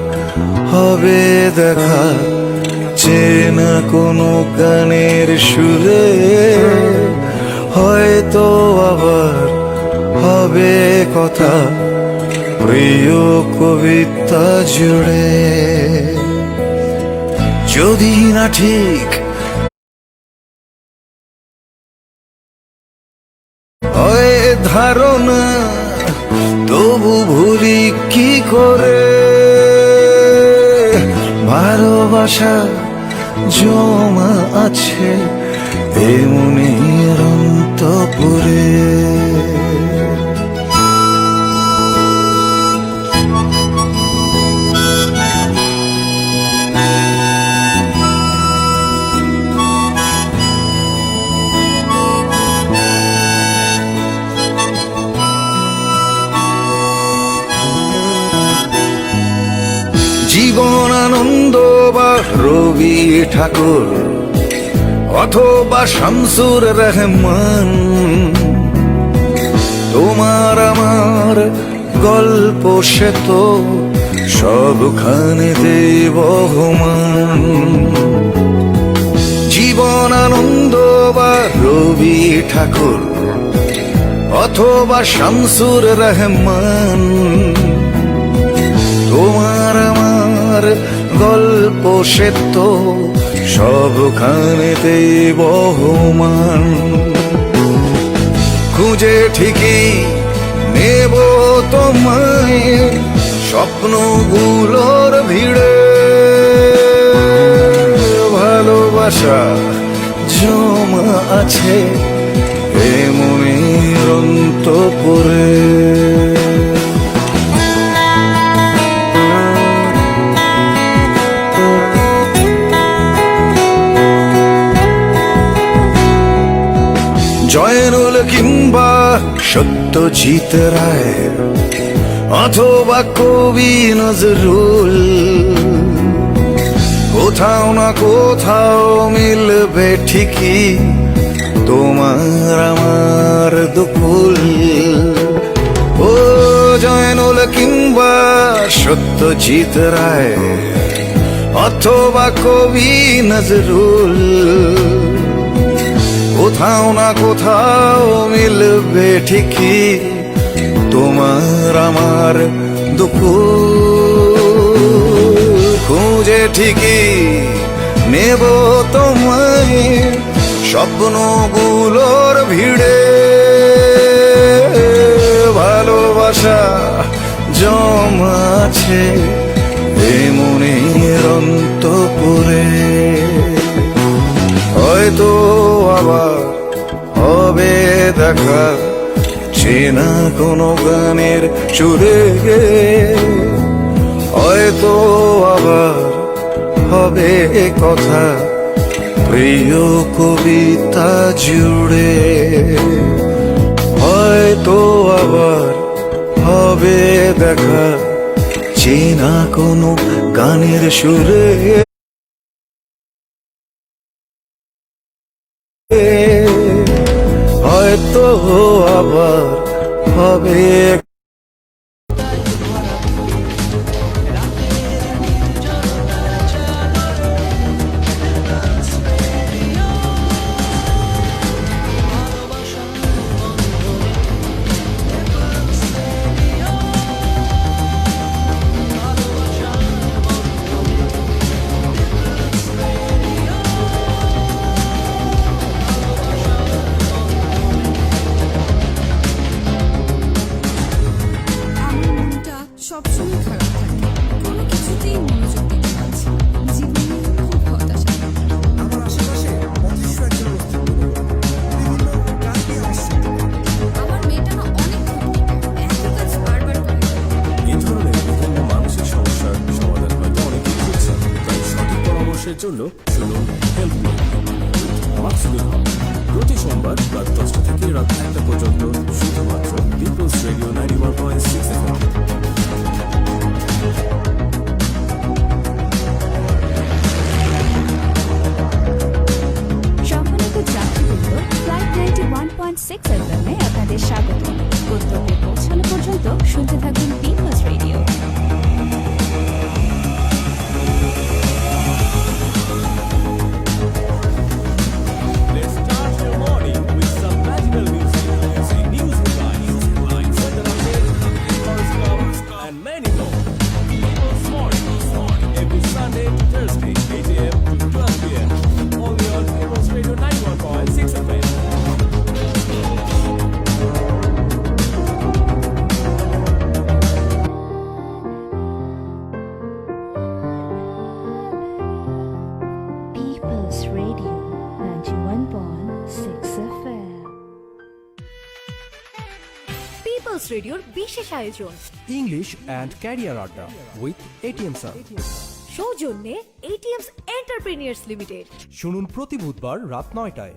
হবে দেখা চেনা কোনো গানের সুরে, হয়তো আবার হবে কথা প্রিয় কবিতা জুড়ে। যদি না ঠিক হয় ধারণা, তবু ভুলি কি করে ভালোবাসা জমা আছে এ মনের অন্তপুরে। জীবন আনন্দ বা রবি ঠাকুর অথবা শামসুর রহমান, তোমার আমার গল্প সে তো সবখানে বহমান। জীবন আনন্দ বা রবি ঠাকুর অথবা শামসুর রহমান, তোমার আমার গল্প সে তো সবখানেতে বহমান। খুঁজে ঠিকই নেব তোমায় স্বপ্নগুলোর ভিড়ে, ভালোবাসা জমা আছে এ মনের অন্তপুরে। জয়নুল কিংবা সত্যজিৎ রায় অথবা কবি নজরুল, কোথাও না কোথাও মিলবে ঠিকই তোমার আমার দুকুল। ও জয়নুল কিংবা সত্যজিৎ রায় অথবা কবি নজরুল, কোথাও না কোথাও মিলবে ঠিকই তোমার আমার দুকুল। খুঁজে ঠিকই নেব তোমায় স্বপ্নগুলোর ভিড়ে, ভালোবাসা জমা আছে এ মনের অন্তপুরে। হয়তো আবার হবে দেখা চেনা কোনো গানের সুরে, হয়তো আবার হবে কথা প্রিয় কবিতা জুড়ে, হয়তো আবার হবে দেখা চেনা কোনো গানের সুরে, হয়তো আবার হবে। সবসময় খারাপ থাকে, কোনো কিছুতেই মনোযোগ দিতে পারছি না, জীবনে খুব হতাশা। আমার আশেপাশে অদৃশ্য একজন অস্তিত্ব, বিভিন্ন কাজ নিয়ে আসছে। আমার মেয়েটা না অনেক ক্ষতিকর, একই কাজ বারবার করে। এই ধরনের বিভিন্ন মানসিক সমস্যার সমাধান হয়তো অনেকেই খুঁজছেন, তাই সঠিক পরামর্শের জন্য শুনুন হেল্প মি মাকসুদুল হক প্রতি সোমবার রাত 10টা থেকে রাত 1টা পর্যন্ত শুধুমাত্র পিপলস রেডিও 91.6 FM। সম্মানিত যাত্রীবৃন্দ, ফ্লাইট 91.6 FM আপনাদের স্বাগত। গন্তব্যে পৌঁছানো পর্যন্ত শুনতে থাকুন পিপলস রেডিও। পিপলস রেডিওর বিশেষ আয়োজন ইংলিশ অ্যান্ড ক্যারিয়ার আড্ডা উইথ এটিএম স্যার। সৌজন্যে এটিএমস এন্টারপ্রেনিয়ার্স লিমিটেড। শুনুন প্রতি বুধবার রাত 9টায়।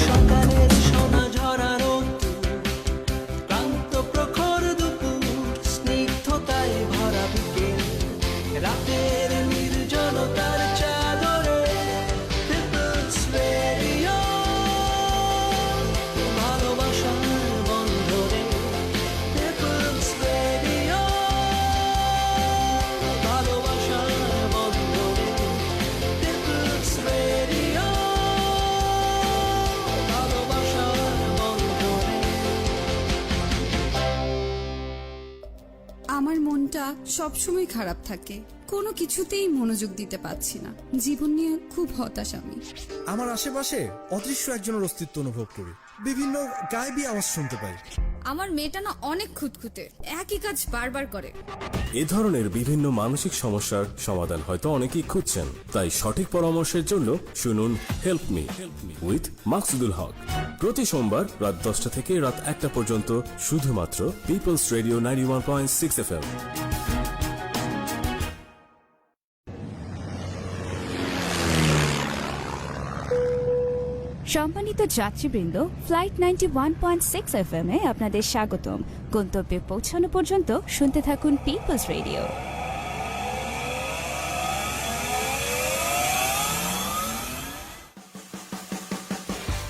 সকালের সোনা ঝরা রোদ্দুর, ক্লান্ত প্রখর দুপুর, স্নিগ্ধতায় ভরা বিকেল, রাতের নির্জনতার চাদরে পিপলস রেডিও, ভালোবাসার বন্ধনে পিপলস রেডিও, ভালোবাসার বন্ধনে পিপলস রেডিও, ভালোবাসার বন্ধনে। আমার মনটা সবসময় খারাপ থাকে, কোনো কিছুতেই মনোযোগ দিতে পারছি না। জীবন নিয়ে খুব হতাশ আমি। আমার আশেপাশে অদৃশ্য একজনের অস্তিত্ব অনুভব করি, বিভিন্ন গায়েবী আওয়াজ শুনতে পাই। আমার মেয়েটা না অনেক খুঁতখুঁতে, একই কাজ বারবার করে। এ ধরনের বিভিন্ন মানসিক সমস্যার সমাধান হয়তো অনেকেই খুঁজছেন, তাই সঠিক পরামর্শের জন্য শুনুন হেল্প মি উইথ মাকসুদুল হক প্রতি সোমবার রাত 10টা থেকে রাত 1টা পর্যন্ত শুধুমাত্র পিপলস রেডিও 91.6 FM। সম্মানিত যাত্রীবৃন্দ, ফ্লাইট 91.6 FM এ আপনাদের স্বাগতম। গন্তব্যে পৌঁছানো পর্যন্ত শুনতে থাকুন people's radio.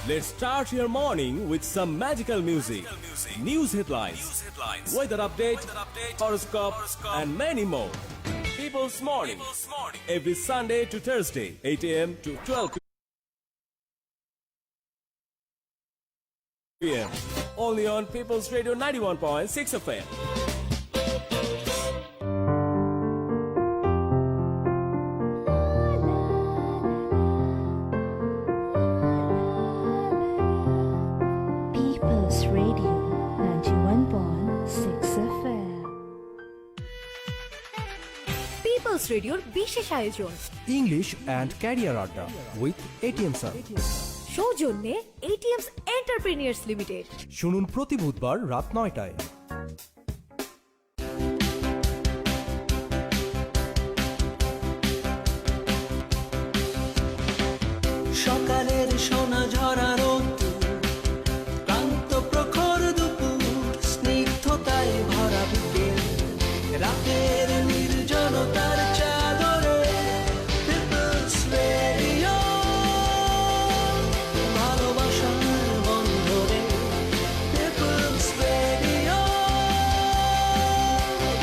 Let's start your morning with some magical music. News headlines, weather update, horoscope, and many more. People's Morning, every Sunday to Thursday, 8 a.m. to 12 p.m. Only on People's Radio 91.6 FM. People's Radio 91.6 FM। পিপলস রেডিওর বিশেষ আয়োজন English and career আড্ডা with ATM sir. সৌজন্যে ATMs entrepreneurs limited. শুনুন প্রতি বুধবার রাত 9টায়। সকালের সোনা ঝরা রোদ্দুর, ক্লান্ত প্রখর দুপুর, স্নিগ্ধতায় ভরা বিকেল, রাতের নির্জনতার চাদরে পিপলস রেডিও, ভালোবাসার বন্ধনে পিপলস রেডিও,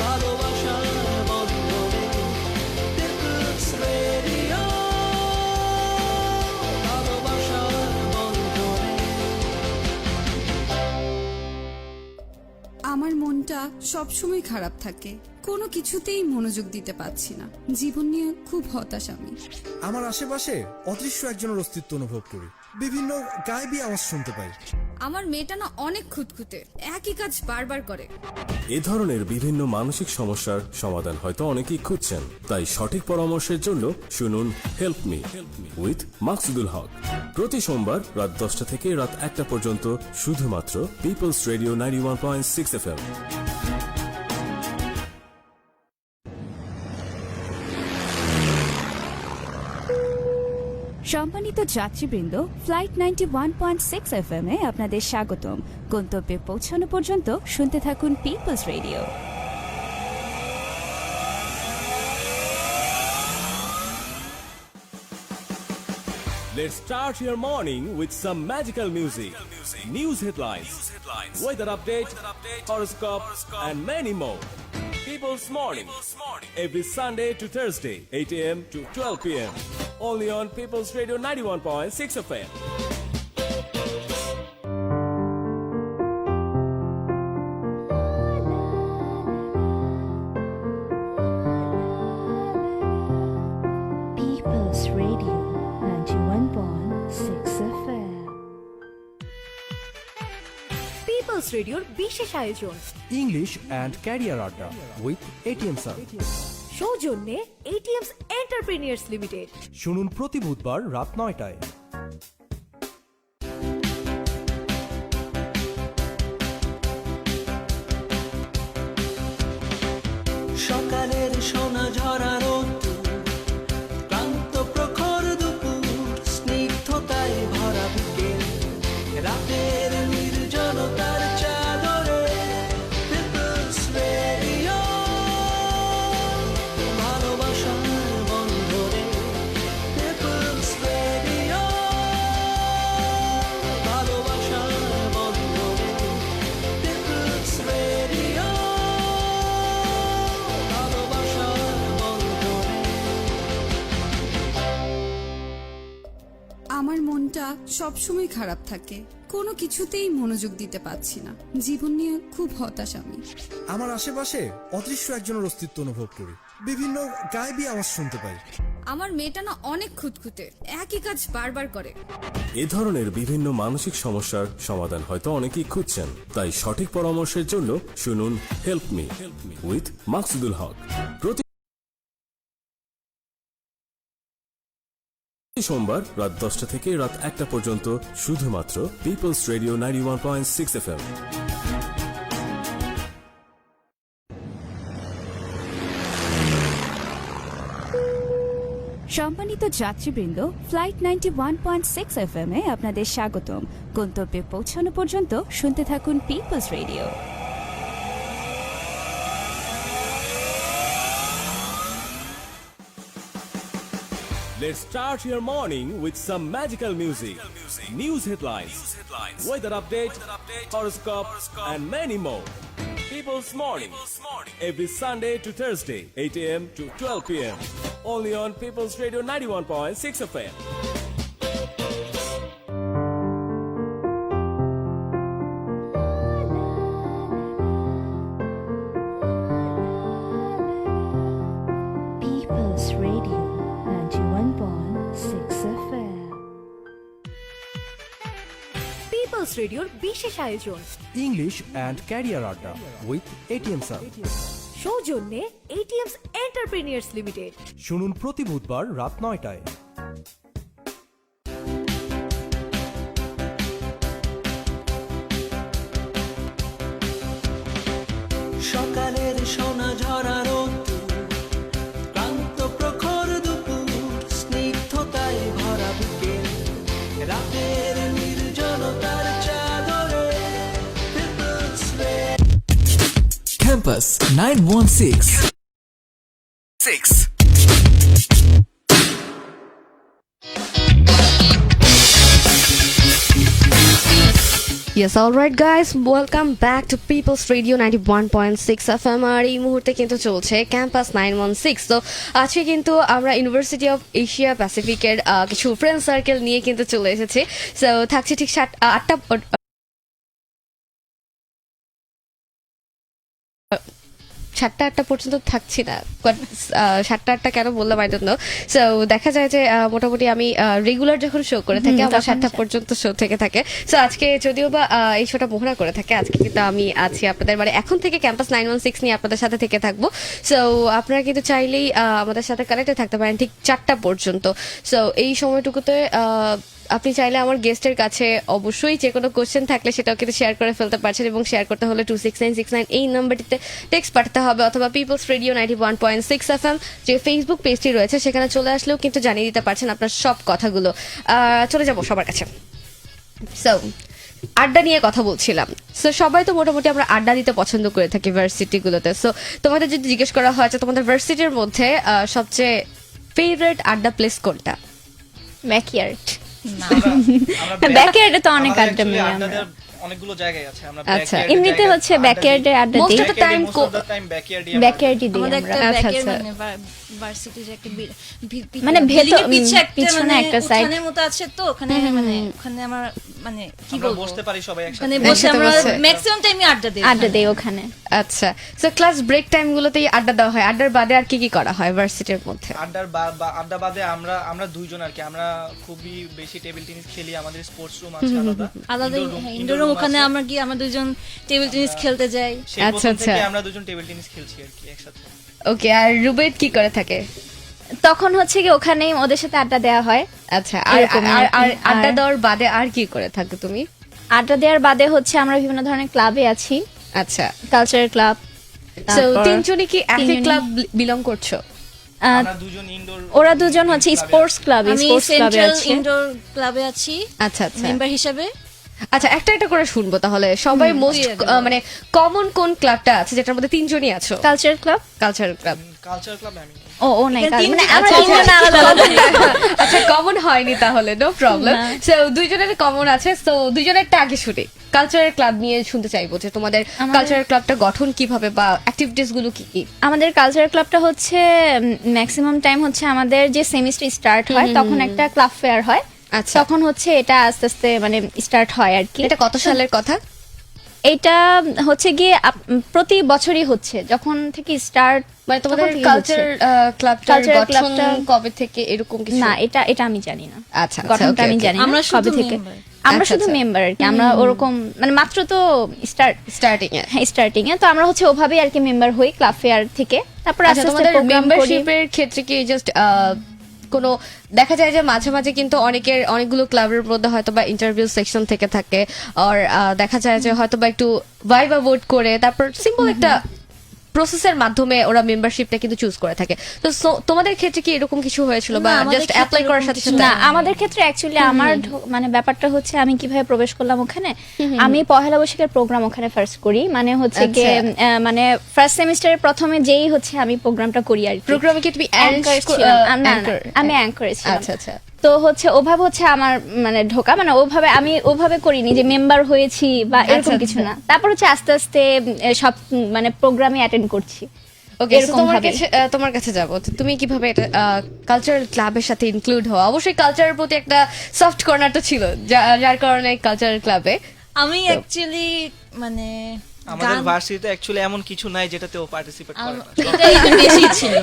ভালোবাসার বন্ধনে পিপলস রেডিও, ভালোবাসার বন্ধনে। আমার মনটা সবসময় খারাপ থাকে, কোনো কিছুতেই মনোযোগ দিতে পারছি না। জীবন নিয়ে খুব হতাশ আমি। আমার আশেপাশে অদৃশ্য একজনের অস্তিত্ব অনুভব করি, বিভিন্ন গায়েবী আওয়াজ শুনতে পাই। আমার মেয়েটা না অনেক খুঁতখুঁতে, একই কাজ বারবার করে। এ ধরনের বিভিন্ন মানসিক সমস্যার সমাধান হয়তো অনেকেই খুঁজছেন, তাই সঠিক পরামর্শের জন্য শুনুন হেল্প মি উইথ মাকসুদুল হক প্রতি সোমবার রাত 10টা থেকে রাত 1টা পর্যন্ত শুধুমাত্র পিপলস রেডিও 91.6 FM। সম্মানিত যাত্রীবৃন্দ, ফ্লাইট 91.6 FM এ আপনাদের স্বাগতম। গন্তব্যে পৌঁছানো পর্যন্ত শুনতে থাকুন people's radio. Let's start your morning with some magical music. News headlines, weather update, horoscope, and many more. People's Morning, every Sunday to Thursday, 8 a.m. to 12 p.m. Only on People's Radio 91.6 FM. People's Radio 91.6 FM। পিপলস রেডিওর বিশেষ আয়োজন English and career আড্ডা with ATM sir. সৌজন্যে ATMs entrepreneurs limited. শুনুন প্রতি বুধবার রাত 9টায়। সকালের সোনা ঝরা রোদ্দুর, ক্লান্ত প্রখর দুপুর, স্নিগ্ধতায় ভরা বিকেল, রাতের নির্জনতার চাদরে পিপলস রেডিও, ভালোবাসার বন্ধনে পিপলস রেডিও, ভালোবাসার বন্ধনে পিপলস রেডিও, ভালোবাসার বন্ধনে। আমার মনটা সবসময় খারাপ থাকে, কোনো কিছুতেই মনোযোগ দিতে পারছি না। জীবন নিয়ে খুব হতাশ আমি। আমার আশেপাশে অদৃশ্য একজনের অস্তিত্ব অনুভব করি, বিভিন্ন গায়েবী আওয়াজ শুনতে পাই। আমার মেয়েটা না অনেক খুঁতখুঁতে, একই কাজ বারবার করে। এ ধরনের বিভিন্ন মানসিক সমস্যার সমাধান হয়তো অনেকেই খুঁজছেন, তাই সঠিক পরামর্শের জন্য শুনুন হেল্প মি উইথ মাকসুদুল হক প্রতি সোমবার রাত 10টা থেকে রাত 1টা পর্যন্ত শুধুমাত্র পিপলস রেডিও 91.6 FM। সম্মানিত যাত্রীবৃন্দ, ফ্লাইট 91.6 FM এ আপনাদের স্বাগতম। গন্তব্যে পৌঁছানো পর্যন্ত শুনতে থাকুন people's radio. Let's start your morning with some magical music. News headlines, weather update, horoscope, and many more. People's Morning, every Sunday to Thursday, 8 a.m. to 12 p.m. Only on People's Radio 91.6 FM. People's Radio 91.6 FM। পিপলস রেডিওর বিশেষ আয়োজন English and career আড্ডা with ATM sir. সৌজন্যে ATMs entrepreneurs limited. শুনুন প্রতি বুধবার রাত 9টায়। সকালের সোনা ঝরা রোদ্দুর, ক্লান্ত প্রখর দুপুর, স্নিগ্ধতায় ভরা বিকেল, রাতের নির্জনতার চাদরে people's Campus 916. Yes, alright guys, welcome back to People's Radio 91.6 FM। আর এই মুহূর্তে কিন্তু চলছে ক্যাম্পাস 916। তো আজকে কিন্তু আমরা ইউনিভার্সিটি অফ এশিয়া প্যাসিফিকের কিছু ফ্রেন্ড সার্কেল নিয়ে কিন্তু চলে এসেছি। সো থাকছে ঠিক 8টা সাতটা আটটা পর্যন্ত থাকছি না, সাতটা আটটা কেন বললাম আই ডোন্ট নো। সো দেখা যায় যে মোটামুটি আমি রেগুলার যখন শো করে থাকি আমার 7টা পর্যন্ত শো থেকে থাকে। সো আজকে যদিও বা এই শোটা মোহনা করে থাকে, আজকে কিন্তু আমি আছি আপনাদের মানে এখন থেকে ক্যাম্পাস 916 নিয়ে আপনাদের সাথে থেকে থাকবো। সো আপনারা কিন্তু চাইলেই আমাদের সাথে কানেক্টে থাকতে পারেন ঠিক 4টা পর্যন্ত। সো এই সময়টুকুতে আপনি চাইলে আমার গেস্টের কাছে অবশ্যই যে কোনো কোশ্চেন থাকলে সেটাও কিন্তু শেয়ার করে ফেলতে পারছেন, এবং শেয়ার করতে হলে 26969 এই নাম্বারটিতে টেক্সট পাঠাতে হবে, অথবা পিপলস রেডিও 91.6 FM যে ফেসবুক পেজটি রয়েছে সেখানে চলে আসলেও কিন্তু জানিয়ে দিতে পারছেন আপনার সব কথাগুলো। চলে যাব সবার কাছে। সো আড্ডা নিয়ে কথা বলছিলাম। সো সবাই তো মোটামুটি আমরা আড্ডা দিতে পছন্দ করে থাকি ভার্সিটিগুলোতে। সো তোমাদের যদি জিজ্ঞেস করা হয় যে তোমাদের ভার্সিটির মধ্যে সবচেয়ে ফেভারিট আড্ডা প্লেস কোনটা? ব্যাকইয়ার্ড। আমরা ব্যাকইয়ার্ডে তো অনেক আড্ডা actually দিই আড্ডা আমরা। দেওয়ার অনেকগুলো জায়গায় আছে, আমরা আচ্ছা, backyard-এ এমনিতে জায়গায় হচ্ছে আড্ডা ব্যাকইয়ার্ডে আড্ডা Most দিই। of the time ব্যাকইয়ার্ডই দিই আমাদের আমরা। একটা আচ্ছা, ব্যাকের আচ্ছা। মানে ভার্সিটির একটা মানে building এর ভেতর- পিছে একটা পিছনে মানে একটা side। উঠানের মতো আছে, তো ওখানে মানে ওখানে আমার মানে কি আমরা বলবো বসতে পারি সবাই একসাথে মানে বসে একসাথে আমরা বসে। ম্যাক্সিমাম টাইমে আড্ডা দিই আড্ডা দেই ওখানে। আচ্ছা, সো ক্লাস ব্রেক টাইম গুলোতেই আড্ডা দেওয়া হয়, আড্ডার বাদে আর কি কি করা হয় ভার্সিটির মধ্যে? আড্ডা বাদে আমরা দুইজন আর কি, আমরা খুবই বেশি টেবিল টেনিস খেলি, আমাদের স্পোর্টস রুম আছে আলাদা আলাদা indoor ইনডোর রুম, ওখানে আছে। আমরা গিয়ে আমরা দুজন টেবিল টেনিস খেলতে যাই। সেই আচ্ছা, প্রথম থেকে আচ্ছা। আমরা দুজন টেবিল টেনিস খেলছি আর কি একসাথে। ওকে, আর রুবেদ কি করে থাকে? তখন হচ্ছে কি ওখানেই ওদের সাথে আড্ডা দেওয়া হয়। আচ্ছা, আর এরকম আর আর আর- আড্ডা দেওয়ার বাদে আর কি করে থাকো তুমি? আড্ডা দেওয়ার বাদে হচ্ছে আমরা বিভিন্ন ধরনের ক্লাবে আছি, আচ্ছা, কালচারাল ক্লাব। সো তিনজনই কি একই ক্লাব বিলং করছো? আমরা দুজন ইনডোর, ওরা দুজন হচ্ছে স্পোর্টস ক্লাবে, আমি স্পোর্টস ক্লাবে সেন্ট্রাল আছে। ইনডোর ক্লাবে আছি আচ্ছা আচ্ছা মেম্বার হিসেবে। আচ্ছা, একটা একটা করে শুনবো তাহলে। সবাই মোস্ট মানে কমন কোন ক্লাবটা আছে যেটার মধ্যে তিনজনই আছো? Cultural club. Cultural club. Culture club আমি নেই। ও নাই, এখানে মানে তিনজন আমরা আছে, তিনজন আলাদা আলাদা। আচ্ছা, কমন হয়নি তাহলে, নো প্রবলেম। সো দুইজনের কমন আছে, সো দুইজনেরটা আগে শুনি। কালচারাল ক্লাব নিয়ে শুনতে চাইবো যে তোমাদের কালচারাল ক্লাবটা গঠন কিভাবে বা অ্যাক্টিভিটিস গুলো কি কি? আমাদের কালচারাল ক্লাবটা হচ্ছে ম্যাক্সিমাম টাইম হচ্ছে আমাদের যে সেমিস্টার স্টার্ট হয় তখন একটা ক্লাব ফেয়ার হয়। আচ্ছা, তখন হচ্ছে এটা আস্তে আস্তে মানে স্টার্ট হয় আর কি। এটা কত সালের কথা? এটা হচ্ছে গিয়ে প্রতি বছরই হচ্ছে, যখন থেকে স্টার্ট মানে তোমাদের তখন থেকেই কালচার ক্লাবটার Cultural গঠন clubটা- কবে থেকে এরকম কিছু? না, এটা আমি জানি না। আচ্ছা, গঠনটা আমি জানি না আমরা শুধু কবে থেকে। member। আমরা আচ্ছা, শুধু আচ্ছা। মেম্বার আর কি, আমরা ওরকম মানে মাত্র তো স্টার্টিং এ। স্টার্টিং এ তো আমরা হচ্ছে ওভাবেই আর কি মেম্বার হই ক্লাব ফেয়ার থেকে। তারপর আচ্ছা, আস্তে আস্তে তোমাদের প্রোগ্রাম করি। মেম্বারশিপের ক্ষেত্রে কি জাস্ট কোনো দেখা যায় যে মাঝে মাঝে কিন্তু অনেকগুলো ক্লাবের মধ্যে হয়তো বা ইন্টারভিউ সেকশন থেকে থাকে, আর দেখা যায় যে হয়তো বা একটু ভাইবা ভোট করে তারপর সিম্পল একটা প্রসেসের মাধ্যমে ওরা মেম্বারশিপটা কিন্তু চুজ করে থাকে। তো তোমাদের ক্ষেত্রে কি এরকম কিছু হয়েছিল বা না, আমাদের জাস্ট ক্ষেত্রে অ্যাপ্লাই করার এরকম সাথে কিছু সাথে? না, আমাদের ক্ষেত্রে অ্যাকচুয়ালি আমার মানে ব্যাপারটা হচ্ছে আমি কিভাবে প্রবেশ করলাম ওখানে। আমি পহেলা বৈশাখের প্রোগ্রাম ওখানে ফার্স্ট করি, মানে হচ্ছে আচ্ছা। গিয়ে মানে ফার্স্ট সেমিস্টারের প্রথমে যেই হচ্ছে আমি প্রোগ্রামটা করি আর কি। প্রোগ্রামে কি তুমি Anchor ছিলাম। না, না, আমি অ্যাঙ্কর ছিলাম। আচ্ছা আচ্ছা। তো হচ্ছে ওভাবে হচ্ছে আমার মানে ঢোকা, মানে ওভাবে আমি ওভাবে করিনি যে মেম্বার হয়েছি বা এরকম আচ্ছা, কিছু আচ্ছা। না। তারপর হচ্ছে আস্তে আস্তে সব মানে প্রোগ্রামে অ্যাটেন্ড করছি। ওকে, এরকম তোমার ভাবে। কাছে তোমার কাছে যাবো, তো তুমি কিভাবে এটা কালচারাল ক্লাবের সাথে ইনক্লুড হওয়া? অবশ্যই কালচারের প্রতি একটা সফট কর্নার তো ছিল, যার কারণে কালচারাল ক্লাবে। আমি অ্যাকচুয়ালি মানে আমাদের গান- ভার্সিটিতে অ্যাকচুয়ালি এমন কিছু নাই যেটাতে ও পার্টিসিপেট করে না। এটা বেশি ছিল,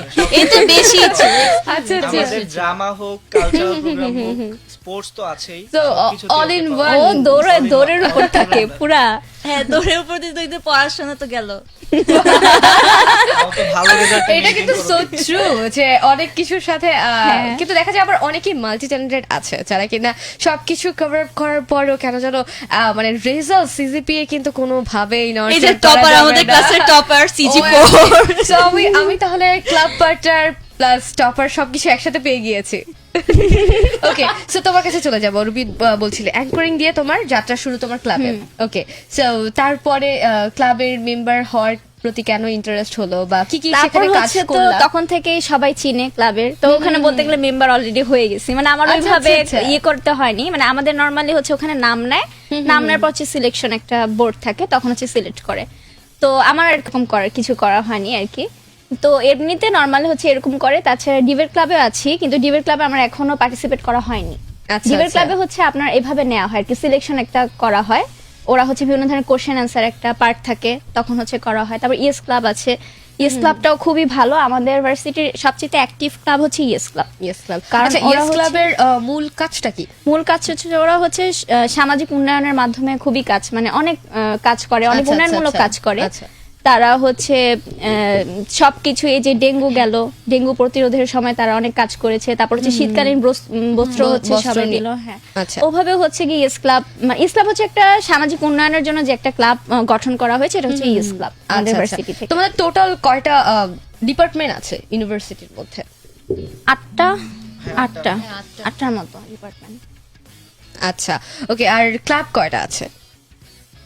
এটা বেশি ছিল। আচ্ছা আচ্ছা। আমাদের ড্রামা হোক, কালচারাল প্রোগ্রাম হোক, স্পোর্টস তো আছেই। So, সবকিছুতেই all in ওকে one. পাওয়া ও যায়। দৌড়ের উপর থাকে পুরা। হ্যাঁ, দৌড়ের উপর দিয়ে তো পড়াশোনা তো গেল। তাও তো ভালো রেজাল্ট এটা কিন্তু সো ট্রু যে অনেক কিছুর সাথে কিন্তু দেখা যায় আবার অনেকেই মাল্টি ট্যালেন্টেড আছে যারা কিনা সবকিছু কভার আপ করার পরেও কেন যেন মানে রেজাল্ট সিজিপিএ কিন্তু কোনো ভাবেই নয়। এই যে টপার, আমাদের ক্লাসের টপার সিজি4। সো আমি তাহলে ক্লাব পার্টার প্লাস টপার সবকিছু একসাথে পেয়ে গিয়েছি। ওকে, সো তোমার কাছে চলে যাবো। রুবি বলছিলে অ্যাঙ্করিং দিয়ে তোমার যাত্রা শুরু তোমার ক্লাবে। ওকে, সো তারপরে ক্লাবের মেম্বার হওয়ার প্রতি কেন ইন্টারেস্ট হলো বা কি কি তারপর সেখানে কাজ হচ্ছে তো করলা? তখন থেকেই সবাই চিনে ক্লাবের, তো ওখানে বলতে গেলে মেম্বার অলরেডি হয়ে গেছি, মানে আমার আচ্ছা, ওইভাবে আচ্ছা, আচ্ছা। ইয়ে করতে হয়নি। মানে আমাদের নর্মালি হচ্ছে ওখানে নাম নেয়, নাম নেওয়ার পর হচ্ছে সিলেকশন একটা বোর্ড থাকে, তখন হচ্ছে সিলেক্ট করে। তো আমার এরকম কিছু করা হয়নি আর কি। তো এমনিতে নর্মালি হচ্ছে এরকম করে। তাছাড়া ডিবেট ক্লাবে আছি, কিন্তু ডিবেট ক্লাবে আমার এখনো পার্টিসিপেট করা হয়নি। আচ্ছা, ডিবেট আচ্ছা। ক্লাবে হচ্ছে আপনার এভাবে নেওয়া হয় আর কি, সিলেকশন একটা করা হয়, ওরা হচ্ছে বিভিন্ন ধরনের কোশ্চেন অ্যান্সার একটা পার্ট থাকে, তখন হচ্ছে করা হয়। তারপর ইয়েস ক্লাব আছে, ইয়েস ক্লাবটাও খুবই ভালো। আমাদের ভার্সিটির সবচেয়ে অ্যাক্টিভ ক্লাব হচ্ছে ইয়েস ক্লাব। Yes club. কারণ আচ্ছা, ওরা ইয়েস হচ্ছে- ক্লাবের মূল কাজটা কি? মূল কাজ হচ্ছে যে ওরা হচ্ছে সামাজিক উন্নয়নের মাধ্যমে খুবই কাজ, মানে অনেক কাজ করে, অনেক আচ্ছা, উন্নয়নমূলক আচ্ছা, কাজ করে। আচ্ছা। তারা হচ্ছে সবকিছু, এই যে ডেঙ্গু গেল, ডেঙ্গু প্রতিরোধের সময় তারা অনেক কাজ করেছে। তারপর হচ্ছে শীতকালীন বস্ত্র হচ্ছে বস্ত্র সবাই নিয়ে। দিল। হ্যাঁ, আচ্ছা। ওভাবে হচ্ছে কি ইয়েস ক্লাব হচ্ছে একটা সামাজিক উন্নয়নের জন্য যে একটা ক্লাব গঠন করা হয়েছে, এটা হচ্ছে ইয়েস ক্লাব আমাদের আচ্ছা, আচ্ছা। ভার্সিটি থেকে। তোমাদের টোটাল কয়টা ডিপার্টমেন্ট আছে ইউনিভার্সিটির মধ্যে? আটটার মতো ডিপার্টমেন্ট। আচ্ছা, ওকে। আর ক্লাব কয়টা আছে?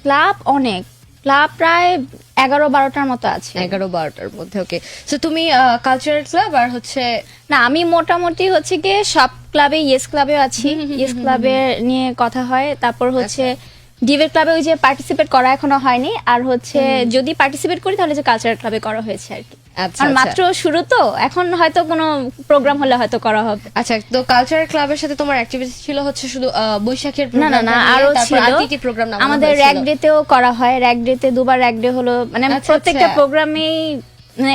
ক্লাব অনেক, ক্লাব প্রায় 11-12টার মতো আছে। 11-12টার মধ্যে। ওকে, সো তুমি কালচারাল ক্লাব আর হচ্ছে না, আমি মোটামুটি হচ্ছে গিয়ে সব ক্লাবে, ইয়েস ক্লাবেও আছি, ইয়েস ক্লাবে নিয়ে কথা হয়। তারপর হচ্ছে ডিবেট ক্লাবে ওই যে পার্টিসিপেট করা এখনো হয়নি, আর হচ্ছে যদি পার্টিসিপেট করি তাহলে যে কালচারাল ক্লাবে করা হয়েছে আর কি। আচ্ছা, আর আচ্ছা। মাত্র শুরু তো, এখন হয়তো কোনো প্রোগ্রাম হলে হয়তো করা হবে। আচ্ছা, তো কালচারাল ক্লাবের সাথে তোমার অ্যাক্টিভিটি ছিল হচ্ছে শুধু বৈশাখের না না না, আরো ছিল কি প্রোগ্রাম আমাদের র্যাক ডেতেও করা হয়, র্যাক ডেতে 2 বার র্যাক ডে হলো, মানে আচ্ছা, প্রত্যেকটা আচ্ছা। প্রোগ্রামেই মানে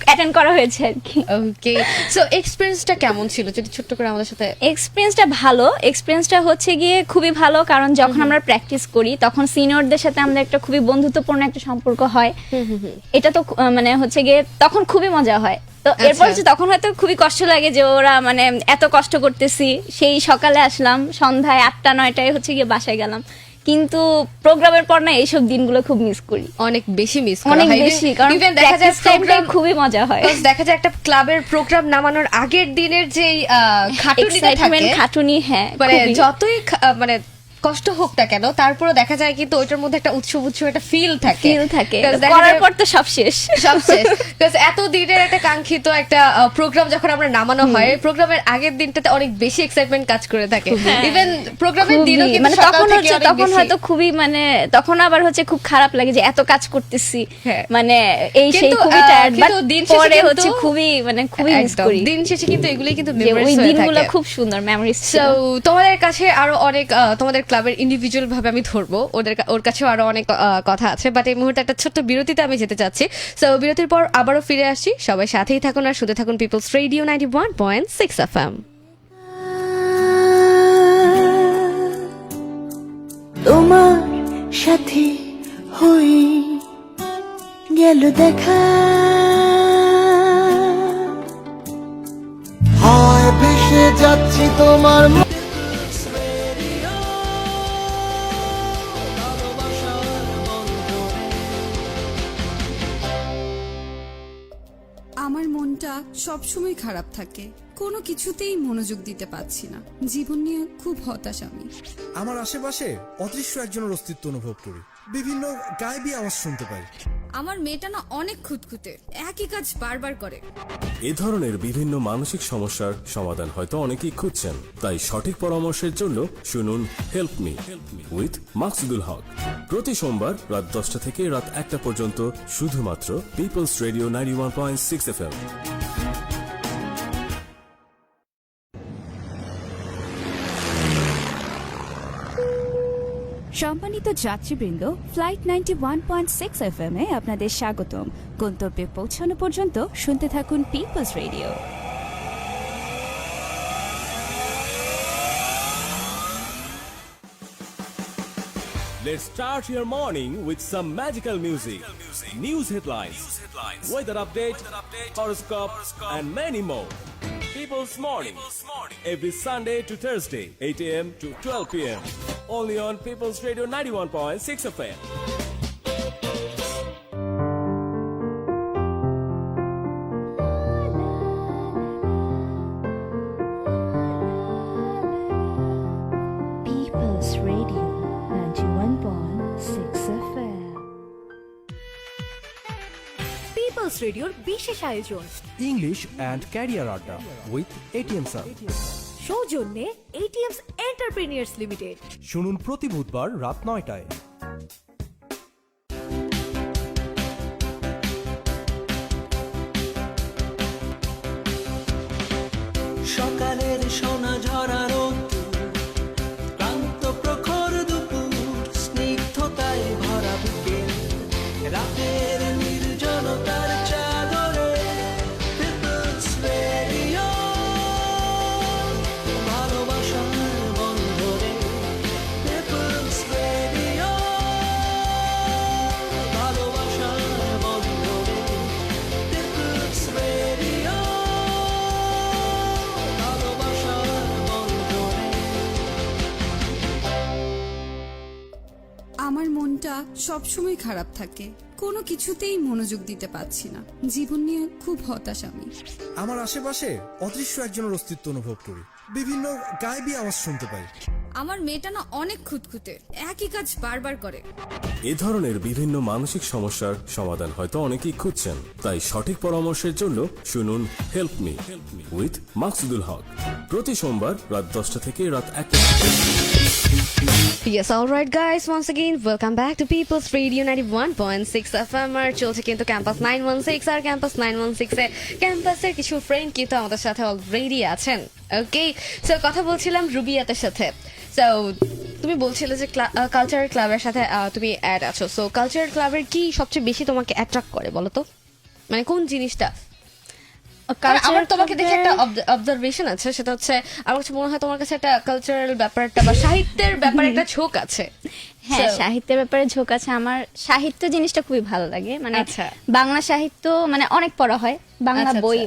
অ্যাটেন্ড করা হয়েছে আর কি। ওকে, সো এক্সপেরিয়েন্সটা কেমন ছিল যদি ছোট্ট করে আমাদের সাথে? এক্সপিরিয়েন্সটা ভালো, এক্সপিরিয়েন্সটা হচ্ছে গিয়ে খুবই ভালো, কারণ যখন আমরা প্র্যাকটিস করি তখন সিনিয়রদের সাথে আমাদের একটা খুবই বন্ধুত্বপূর্ণ একটা সম্পর্ক হয়। এটা তো মানে হচ্ছে গিয়ে তখন খুবই মজা হয়। তো এরপর আচ্ছা। তখন হয়তো খুবই কষ্ট লাগে যে ওরা মানে এত কষ্ট করতেছি, সেই সকালে আসলাম, সন্ধ্যায় 8টা-9টায় হচ্ছে গিয়ে বাসায় গেলাম, কিন্তু প্রোগ্রামের পর না এইসব দিনগুলো খুব মিস করি, অনেক বেশি মিস করা অনেক হয়। বেশি, কারণ Even দেখা যায় practice time টাই প্রোগ্রাম খুবই মজা হয়। দেখা যায় একটা ক্লাবের প্রোগ্রাম নামানোর আগের দিনের যে খাটুনিটা Excitement, থাকে, খাটুনি, হ্যাঁ মানে খুবই। যতই মানে কষ্ট হোক না কেন, তারপরে দেখা যায় কিন্তু ওইটার মধ্যে একটা উৎসব একটা ফিল থাকে। ফিল থাকে, Because দেখা করার যায়- পর তো সব শেষ। সব শেষ। Because এত দিনের একটা কাঙ্ক্ষিত একটা প্রোগ্রাম যখন আমরা নামানো হয়, প্রোগ্রামের আগের দিনটাতে অনেক বেশি এক্সাইটমেন্ট কাজ করে থাকে। ইভেন প্রোগ্রামের দিনও খুবই, কিন্তু মানে সকাল তখন থেকে হচ্ছে অনেক তখন বেশি। হয়তো খুবই মানে তখন আবার হচ্ছে খুব খারাপ লাগে যে এত কাজ করতেছি, হ্যাঁ। মানে এই সেই কিন্তু, খুবই টায়ার্ড, বাট কিন্তু দিন শেষে পরে কিন্তু- হচ্ছে খুবই মানে খুবই মিস একদম, করি দিন শেষে কিন্তু এগুলোই কিন্তু যে মেমোরিজ ওই হয়ে দিনগুলো থাকে। খুব সুন্দর মেমোরিজ। সো তোমাদের কাছে আরো অনেক তোমাদের ক্লাবের ইন্ডিভিজুয়াল ভাবে আমি ধরবো, ওর কাছেও আরো অনেক কথা আছে, বাট এই মুহূর্তে একটা ছোট্ট বিরতিতে আমি যেতে চাচ্ছি। সো বিরতির পর আবারও ফিরে আসছি, সবাই সাথেই থাকুন আর শুনতে থাকুন পিপলস রেডিও 91.6 FM। তোমার সাথে হই গেল দেখা, হয় ভেসে যাচ্ছি তোমার আমার মনটা সবসময় খারাপ থাকে, কোনো কিছুতেই মনোযোগ দিতে পারছি না। জীবন নিয়ে খুব হতাশ আমি। আমার আশেপাশে অদৃশ্য একজনের অস্তিত্ব অনুভব করি, বিভিন্ন গায়েবী আওয়াজ শুনতে পাই। আমার মেয়েটা না অনেক খুঁতখুঁতে, একই কাজ বারবার করে। এ ধরনের বিভিন্ন মানসিক সমস্যার সমাধান হয়তো অনেকেই খুঁজছেন, তাই সঠিক পরামর্শের জন্য শুনুন হেল্প মি উইথ মাকসুদুল হক, প্রতি সোমবার রাত 10টা থেকে রাত 1টা পর্যন্ত, শুধুমাত্র পিপলস রেডিও 91.6 FM। সম্মানিত যাত্রীবৃন্দ, ফ্লাইট 91.6 FM এ আপনাদের স্বাগতম। গন্তব্যে পৌঁছানো পর্যন্ত শুনতে থাকুন people's radio. Let's start your morning with some magical music. News headlines, weather update, horoscope, and many more. People's Morning, every Sunday to Thursday, 8 a.m. to 12 p.m. Only on People's Radio 91.6 FM. People's Radio 91.6 FM। পিপলস রেডিওর বিশেষ আয়োজন English and career আড্ডা with ATM sir, সৌজন্যে ATMs entrepreneurs limited. শুনুন প্রতি বুধবার রাত 9টায়। সকালের সোনা ঝরা রোদ্দুর, ক্লান্ত প্রখর দুপুর, স্নিগ্ধতায় ভরা বিকেল, রাতের নির্জনতার চাদরে পিপলস রেডিও, ভালোবাসার বন্ধরে পিপলস রেডিও, ভালোবাসার বন্ধরে পিপলস রেডিও, আমার মনটা সবসময় খারাপ থাকে, কোনো কিছুতেই মনোযোগ দিতে পারছি না। জীবন নিয়ে খুব হতাশ আমি। আমার আশেপাশে অদৃশ্য একজনের অস্তিত্ব অনুভব করি, বিভিন্ন গায়েবী আওয়াজ শুনতে পাই। আমার মেয়েটা না অনেক খুঁতখুঁতে, একই কাজ বারবার করে। এ ধরনের বিভিন্ন মানসিক সমস্যার সমাধান হয়তো অনেকেই খুঁজছেন, তাই সঠিক পরামর্শের জন্য শুনুন হেল্প মি উইথ মাকসুদুল হক, প্রতি সোমবার রাত 10টা থেকে রাত 1টা। Yes, all right, guys. Once again, welcome back to People's Radio 91.6 FM. আর চলছে কিন্তু ক্যাম্পাস 916 আর ক্যাম্পাস 916 এ ক্যাম্পাসের কিছু ফ্রেন্ড কিন্তু আমাদের সাথে অলরেডি আছেন। ওকে, সো কথা বলছিলাম রুবিয়াতের সাথে। সো তুমি বলছিলে যে কালচারাল ক্লাবের সাথে তুমি অ্যাড আছো। সো কালচারাল ক্লাবের কি সবচেয়ে বেশি তোমাকে অ্যাট্রাক্ট করে বলো তো? মানে কোন জিনিসটা? আমার তোমাকে দেখে একটা অবজারভেশন আছে, সেটা হচ্ছে আমার কাছে মনে হয় তোমার কাছে একটা কালচারাল ব্যাপারটা বা সাহিত্যের ব্যাপারে একটা ঝোঁক আছে। হ্যাঁ, সাহিত্যের ব্যাপারে ঝোঁক আছে। আমার সাহিত্য জিনিসটা খুবই ভালো লাগে। মানে আচ্ছা। বাংলা সাহিত্য মানে অনেক পড়া হয়, বাংলা আচ্ছা, বই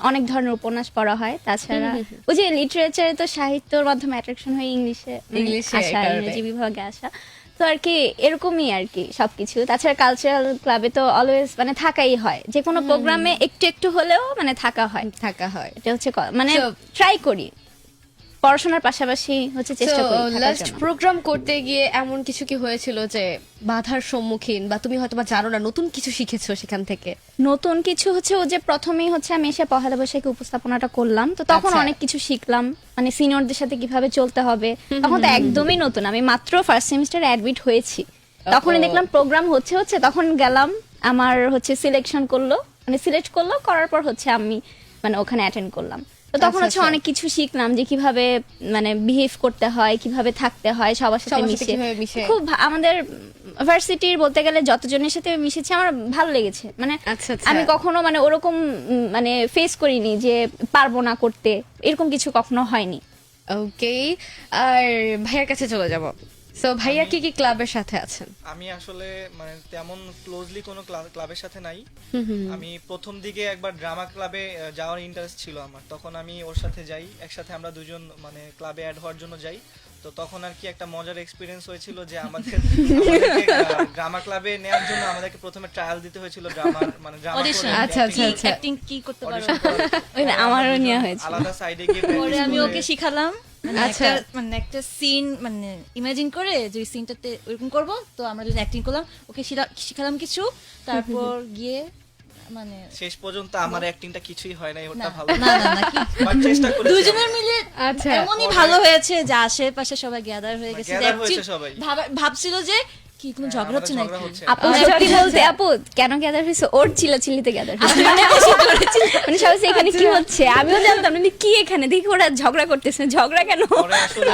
অনেক ধরনের উপন্যাস পড়া হয়। তাছাড়া ওই যে লিটারেচারে তো সাহিত্যর মাধ্যমে অ্যাট্রাকশন হয় ইংলিশে আসা, ইংরেজি বিভাগে আসা। তো আর কি এরকমই আর কি সবকিছু। তাছাড়া কালচারাল ক্লাবে তো অলওয়েজ মানে থাকাই হয়, যে কোনো প্রোগ্রামে একটু একটু হলেও মানে থাকা হয়। এটা হচ্ছে মানে ট্রাই করি, পড়াশোনার পাশাপাশি হচ্ছে চেষ্টা করি থাকার লাস্ট জন্য। প্রোগ্রাম করতে গিয়ে এমন কিছু কি হয়েছিল যে বাধার সম্মুখীন, বা তুমি হয়তো বা জানো না, নতুন কিছু শিখেছো সেখান থেকে? নতুন কিছু হচ্ছে ও যে প্রথমেই হচ্ছে আমি এসে পহেলা বৈশাখে উপস্থাপনাটা করলাম, তো তখন আচ্ছা। অনেক কিছু শিখলাম, মানে সিনিয়রদের সাথে কিভাবে চলতে হবে। তখন তো একদমই নতুন, আমি মাত্র ফার্স্ট সেমিস্টারে অ্যাডমিট হয়েছি। তখনই দেখলাম প্রোগ্রাম হচ্ছে, তখন গেলাম, আমার হচ্ছে সিলেকশন করলো, মানে সিলেক্ট করলো, করার পর হচ্ছে আমি মানে ওখানে অ্যাটেন্ড করলাম। তো তখন হচ্ছে অনেক কিছু শিখলাম, যে কিভাবে মানে বিহেভ করতে হয়, কিভাবে থাকতে হয় সবার সাথে মিশে। খুব আমাদের ভার্সিটির বলতে গেলে যতজনের সাথে মিশেছি আমার ভালো লেগেছে। মানে আমি কখনো মানে ওরকম মানে ফেস করিনি যে পারবো না করতে, এরকম কিছু কখনো হয়নি। ওকে, আর ভাইয়ার কাছে চলে যাব। সো ভাইয়া কি কি ক্লাবের সাথে আছেন? আমি আসলে মানে তেমন ক্লোজলি কোনো ক্লাবের সাথে নাই। আমি প্রথম দিকে একবার ড্রামা ক্লাবে যাওয়ার ইন্টারেস্ট ছিল আমার, তখন আমি ওর সাথে যাই, একসাথে আমরা দুজন মানে ক্লাবে অ্যাড হওয়ার জন্য যাই। তো তখন আর কি একটা মজার এক্সপিরিয়েন্স হয়েছিল যে আমাদেরকে ড্রামা ক্লাবে নেওয়ার জন্য আমাদেরকে প্রথমে ট্রায়াল দিতে হয়েছিল, ড্রামার মানে ড্রামা অ্যাক্টিং কি করতে পারো ওই না আমারও নেওয়া হয়েছে, আলাদা সাইডে গিয়ে পরে আমি ওকে শিখালাম। মানে একটা সিন মানে ইমাজিন করে যে সিনটাতে ওরকম করব, তো আমরা যদি অ্যাক্টিং করলাম, ওকে শিখালাম কিছু, তারপর গিয়ে মানে শেষ পর্যন্ত আমার অ্যাক্টিংটা কিছুই হয় নাই, ওটা ভালো না কি বাট চেষ্টা করেছি দুজনের মিলে এমনই ভালো হয়েছে যে আশেপাশে সবাই গ্যাদার হয়ে গেছে, ভাবছিল যে কি কোনো ঝগড়া হচ্ছে না। আপু সত্যি বলতে, আপু কেন গ্যাদার হয়েছে, ওর চিল্লাচিল্লিতে গ্যাদার হয়েছে, মানে সবাই এখানে কি হচ্ছে আমিও জানতাম না, কি এখানে দেখি ওরা ঝগড়া করতেছে, ঝগড়া কেন?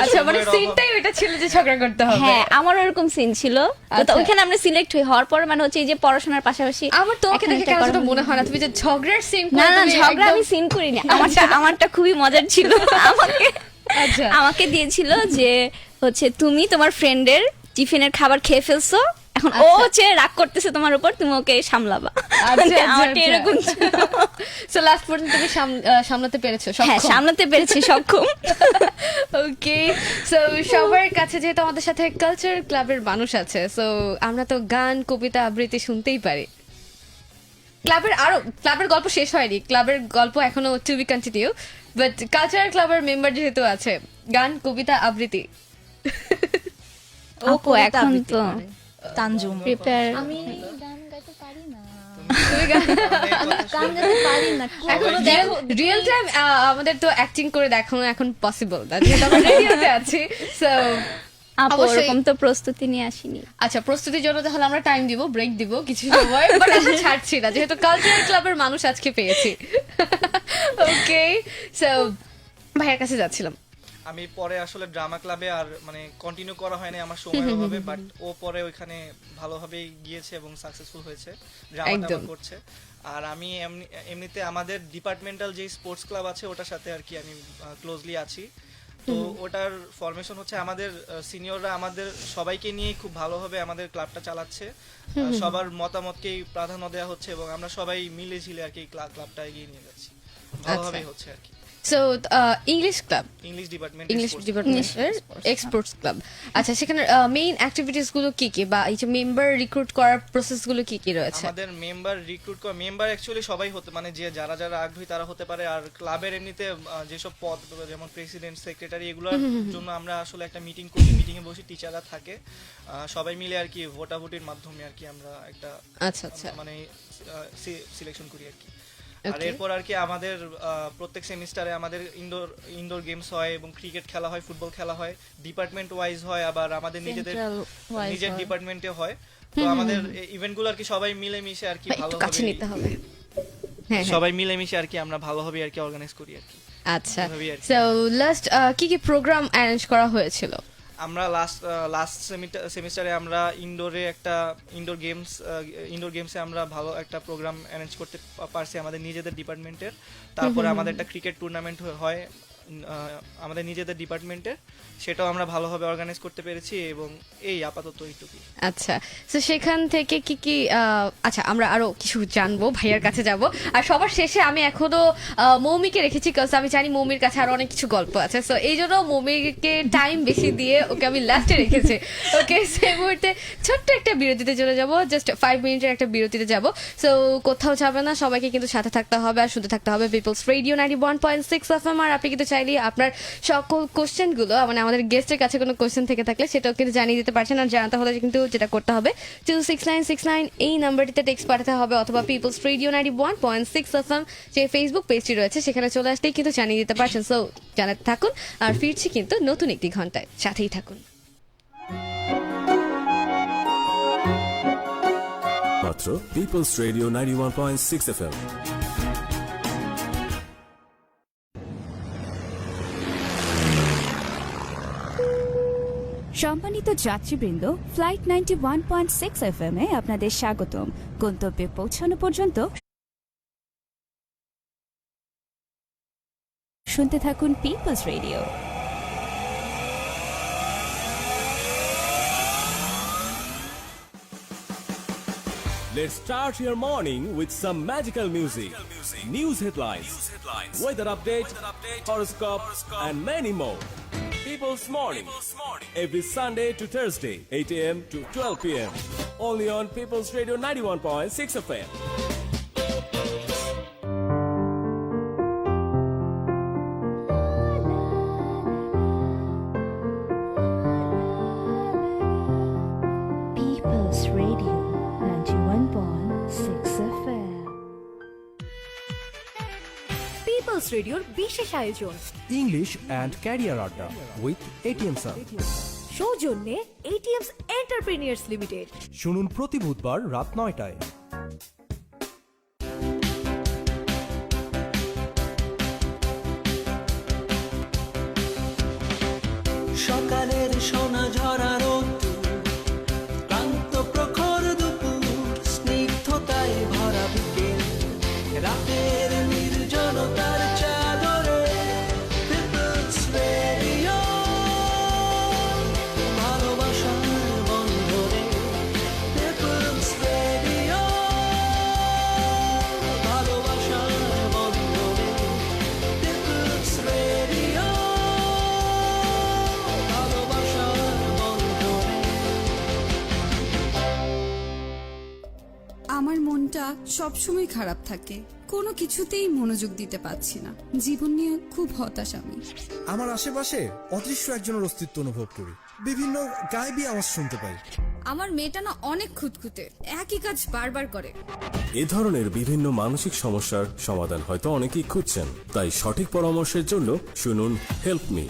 আচ্ছা, মানে সিনটাই ওটা ছিল যে ঝগড়া করতে হবে। হ্যাঁ, আমার এরকম সিন ছিল। তো ওইখানে আমরা সিলেক্ট হওয়ার পর মানে হচ্ছে এই যে পড়াশোনার পাশাপাশি আমার তোমাকে দেখে কেন যেন মনে হয় না তুমি যে ঝগড়ার সিন না না ঝগড়া আমি সিন করিনি। আমারটা খুবই মজার ছিল। আমাকে দিয়েছিল যে হচ্ছে তুমি তোমার ফ্রেন্ডের টিফিনের খাবার খেয়ে ফেলছো, এখন ও হচ্ছে রাগ করতেছে তোমার উপর, তুমি ওকে সামলাবা। আমারটা এরকম ছিল। সো লাস্ট পর্যন্ত তুমি সামলাতে পেরেছো? হ্যাঁ, সামলাতে পেরেছি সক্ষম। ওকে, সো সবার কাছে যেহেতু আমাদের সাথে কালচারাল ক্লাবের মানুষ আছে, সো আমরা তো গান, কবিতা, আবৃত্তি শুনতেই পারি। ক্লাবের গল্প শেষ হয়নি, ক্লাবের গল্প এখনো to be continue, but cultural ক্লাবের মেম্বার যেহেতু আছে, গান, কবিতা, আবৃত্তি। ওকো এখন তো তানজুম প্রিপেয়ার। আমি গান গাইতে পারি না, গান গাইতে পারি না। রিয়েল টাইম আমাদের তো অ্যাক্টিং করে দেখানো এখন পসিবল না, যেহেতু আমরা রেডিওতে আছি। সো অবশ্যই তো প্রস্তুতি নিয়ে আসিনি। আচ্ছা, প্রস্তুতির জন্য তাহলে আমরা টাইম দিব, ব্রেক দিব কিছু সময়, বাট আমরা ছাড়ছি না যেহেতু কালচারাল ক্লাবের মানুষ আজকে পেয়েছি। ওকে, সো ভাইয়ের কাছে যাচ্ছিলাম। আমি পরে আসলে ড্রামা ক্লাবে আর মানে কন্টিনিউ করা হয়নি আমার সময়ের অভাবে, বাট ও পরে ওইখানে ভালোভাবে গিয়েছে এবং সাকসেসফুল হয়েছে, ড্রামাটা করছে। আর আমি এমনিতে আমাদের ডিপার্টমেন্টাল যে স্পোর্টস ক্লাব আছে ওটার সাথে আর কি আমি ক্লোজলি আছি। তো ওটার ফরমেশন হচ্ছে আমাদের সিনিয়ররা আমাদের সবাইকে নিয়ে খুব ভালোভাবে আমাদের ক্লাবটা চালাচ্ছে, সবার মতামতকেই প্রাধান্য দেওয়া হচ্ছে এবং আমরা সবাই মিলে ঝিলে আর কি ক্লাবটা এগিয়ে নিয়ে যাচ্ছি, ভালোভাবেই হচ্ছে আর কি। সো ইংলিশ ক্লাব, ইংলিশ ডিপার্টমেন্টের এক্সপোর্টস ক্লাব। আচ্ছা, সেখানে মেইন অ্যাক্টিভিটিস গুলো কি কি, বা এই যে মেম্বার রিক্রুট করার প্রসেস গুলো কি কি রয়েছে? আমাদের মেম্বার রিক্রুট করা, মেম্বার অ্যাকচুয়ালি সবাই হতে মানে যে যারা আগ্রহী তারা হতে পারে। আর ক্লাবের এমনিতে যেসব পদ যেমন প্রেসিডেন্ট, সেক্রেটারি, এগুলোর জন্য আমরা আসলে একটা মিটিং করি, মিটিং এ বসে টিচাররা থাকে, সবাই মিলে আর কি ভোটাভুটির মাধ্যমে আর কি আমরা একটা মানে সিলেকশন করি আর কি। আর Okay. এরপর আর কি আমাদের প্রত্যেক সেমিস্টারে আমাদের ইনডোর গেমস হয় এবং ক্রিকেট খেলা হয়, ফুটবল খেলা হয়, ডিপার্টমেন্ট ওয়াইজ হয়, আবার আমাদের নিজেদের Central wise নিজের হয়। ডিপার্টমেন্টে হয়। তো আমাদের ইভেন্টগুলো আর কি সবাই মিলেমিশে আর কি একটু ভালো কাছে নিতে হবে। হ্যাঁ, সবাই মিলেমিশে আর কি আমরা ভালোভাবে আর কি অর্গানাইজ করি আর কি। আচ্ছা। এভাবেই আর কি। সো লাস্ট কি প্রোগ্রাম অ্যারেঞ্জ করা হয়েছিল? আমরা লাস্ট সেমিস্টারে আমরা ইনডোর গেমসে আমরা ভালো একটা প্রোগ্রাম অ্যারেঞ্জ করতে পারছি আমাদের নিজেদের ডিপার্টমেন্টের। তারপরে আমাদের একটা ক্রিকেট টুর্নামেন্ট হয় আমাদের নিজেদের ডিপার্টমেন্টের, সেটাও আমরা ভালোভাবে অর্গানাইজ করতে পেরেছি এবং এই আপাতত এইটুকুই। আচ্ছা, তো সেখান থেকে কি আচ্ছা আমরা আরো কিছু জানবো, ভাইয়ার কাছে যাব। আর সবার শেষে আমি এখনো মৌমিকে রেখেছি, কারণ আমি জানি মৌমির কাছে আরো অনেক কিছু গল্প আছে। সো এই জন্য মৌমিকে টাইম বেশি দিয়ে ওকে আমি লাস্টে রেখেছি। ওকে, সেই মুহূর্তে ছোট্ট একটা বিরতিতে চলে যাব, জাস্ট 5 মিনিটের একটা বিরতিতে যাব। সো কোথাও যাবে না, সবাইকে কিন্তু সাথে থাকতে হবে আর শুনতে থাকতে হবে পিপলস রেডিও 91.6 FM। আর আপনি কিন্তু চাইলে আপনার সকল কোশ্চেনগুলো মানে আমাদের গেস্টের কাছে কোনো কোশ্চেন থেকে থাকলে সেটাও কিন্তু জানিয়ে দিতে পারছেন। আর জানাতে হলে কিন্তু যেটা করতে হবে 26969 এই নাম্বারটিতে টেক্সট পাঠাতে হবে, অথবা পিপলস রেডিও 91.6 FM যে ফেসবুক পেজটি রয়েছে সেখানে চলে আসলেই কিন্তু জানিয়ে দিতে পারছেন। সো জানাতে থাকুন, আর ফিরছি কিন্তু নতুন একটি ঘন্টায়, সাথেই থাকুন। মাত্র পিপলস রেডিও 91.6 FM। সম্মানিত যাত্রীবৃন্দ, ফ্লাইট 91.6 FM এ আপনাদের স্বাগতম। গন্তব্যে পৌঁছানো পর্যন্ত শুনতে থাকুন people's radio. Let's start your morning with some magical music. News headlines, weather update, horoscope, and many more. People's Morning. Every Sunday to Thursday, 8 a.m. to 12 p.m. Only on People's Radio 91.6 FM. People's Radio 91.6 FM। পিপলস রেডিওর বিশেষ আয়োজন English and career আড্ডা with ATM sir. সৌজন্যে ATMs entrepreneurs limited. শুনুন প্রতি বুধবার রাত 9টায়। সকালের সোনা ঝরা রোদ্দুর, ক্লান্ত প্রখর দুপুর, স্নিগ্ধতায় ভরা বিকেল, রাতের নির্জনতার চাদরে পিপলস রেডিও, ভালোবাসার বন্ধনে পিপলস রেডিও, ভালোবাসার বন্ধনে পিপলস রেডিও, আমার মনটা সবসময় খারাপ থাকে, কোনো কিছুতেই মনোযোগ দিতে পারছি না। জীবন নিয়ে খুব হতাশ আমি। আমার আশেপাশে অদৃশ্য একজনের অস্তিত্ব অনুভব করি, বিভিন্ন গায়েবী আওয়াজ শুনতে পাই। আমার মেয়েটা না অনেক খুঁতখুঁতে, একই কাজ বারবার করে। এ ধরনের বিভিন্ন মানসিক সমস্যার সমাধান হয়তো অনেকেই খুঁজছেন, তাই সঠিক পরামর্শের জন্য শুনুন হেল্প মি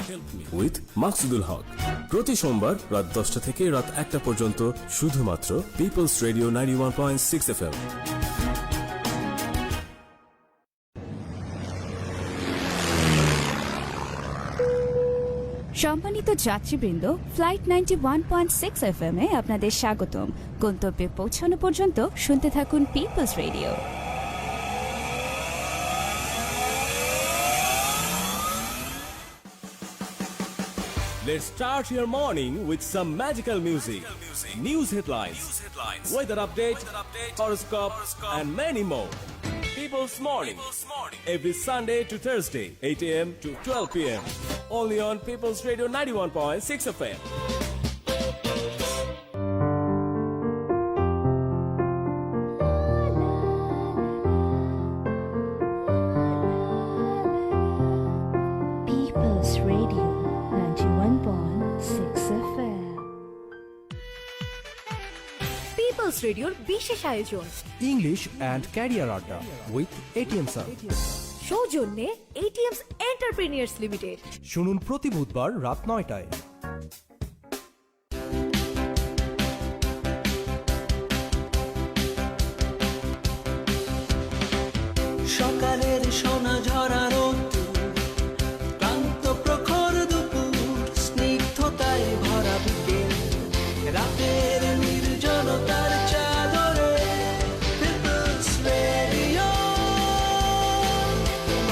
উইথ মাকসুদুল হক প্রতি সোমবার রাত 10টা থেকে রাত 1টা পর্যন্ত শুধুমাত্র পিপলস রেডিও 91.6 FM। সম্মানিত যাত্রীবৃন্দ, ফ্লাইট 91.6 FM এ আপনাদের স্বাগতম। গন্তব্যে পৌঁছানো পর্যন্ত শুনতে থাকুন people's radio. Let's start your morning with some magical music. News headlines, weather update, horoscope, and many more. People's Morning. Every Sunday to Thursday, 8 a.m. to 12 p.m. Only on People's Radio 91.6 FM. People's Radio 91.6 FM। পিপলস রেডিওর বিশেষ আয়োজন English and career আড্ডা with ATM sir. সৌজন্যে ATMs entrepreneurs limited. শুনুন প্রতি বুধবার রাত 9টায়। সকালের সোনা ঝরা রোদ্দুর, ক্লান্ত প্রখর দুপুর, স্নিগ্ধতায় ভরা বিকেল, রাতের নির্জনতার চাদরে পিপলস রেডিও,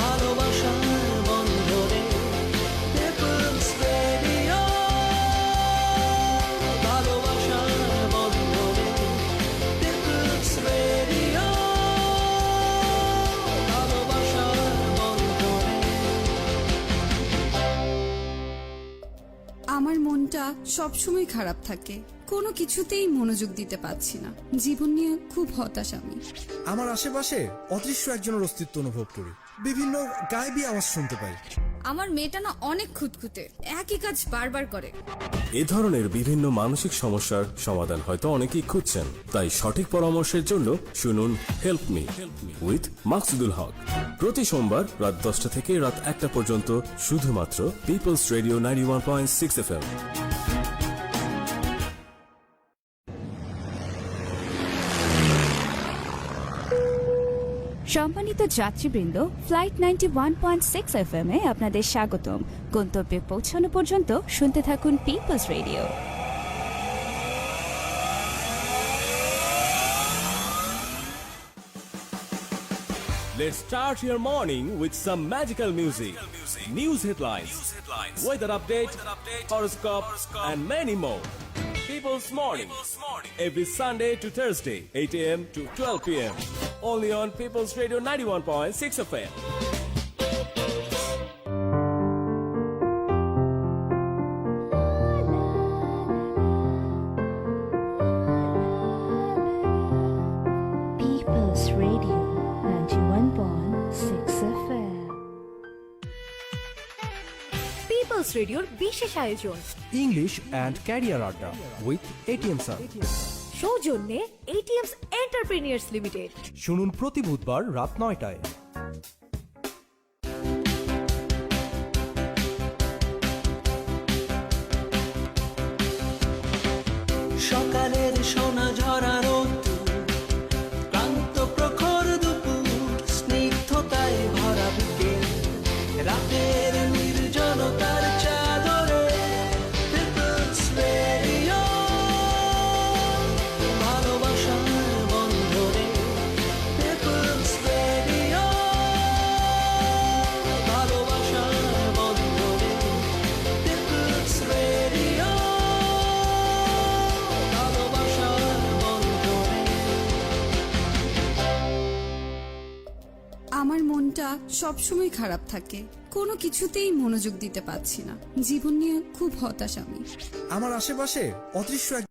ভালোবাসার বন্ধনে পিপলস রেডিও, ভালোবাসার বন্ধনে পিপলস রেডিও, আমার মনটা সবসময় খারাপ থাকে, কোনো কিছুতেই মনোযোগ দিতে পারছি না। জীবন নিয়ে খুব হতাশ আমি। আমার আশেপাশে অদৃশ্য একজনের অস্তিত্ব অনুভব করি, বিভিন্ন গায়েবী আওয়াজ শুনতে পাই। আমার মেয়েটা না অনেক খুঁতখুঁতে, একই কাজ বারবার করে। এ ধরনের বিভিন্ন মানসিক সমস্যার সমাধান হয়তো অনেকেই খুঁজছেন, তাই সঠিক পরামর্শের জন্য শুনুন হেল্প মি উইথ মাকসুদুল হক প্রতি সোমবার রাত 10টা থেকে রাত 1টা পর্যন্ত শুধুমাত্র পিপলস রেডিও 91.6 FM। সম্মানিত যাত্রীবৃন্দ, ফ্লাইট 91.6 FM এ আপনাদের স্বাগতম। গন্তব্যে পৌঁছানো পর্যন্ত শুনতে থাকুন people's radio. Let's start your morning with some magical music. News headlines, weather update, horoscope, and many more. People's Morning, every Sunday to Thursday, 8 a.m. to 12 p.m. Only on People's Radio 91.6 FM. People's Radio 91.6 FM। পিপলস রেডিওর বিশেষ আয়োজন English and career আড্ডা with ATM sir. সৌজন্যে ATMs entrepreneurs limited. শুনুন প্রতি বুধবার রাত 9টায়। সকালের সোনা ঝরা রোদ্দুর, ক্লান্ত প্রখর দুপুর, স্নিগ্ধতায় ভরা বিকেল, রাতের নির্জনতার চাদরে পিপলস রেডিও, ভালোবাসার বন্ধনে পিপলস রেডিও, ভালোবাসার বন্ধনে পিপলস রেডিও, ভালোবাসার বন্ধনে। আমার মনটা সবসময় খারাপ থাকে, কোনো কিছুতেই মনোযোগ দিতে পারছি না। জীবন নিয়ে খুব হতাশ আমি। আমার আশেপাশে অদৃশ্য এক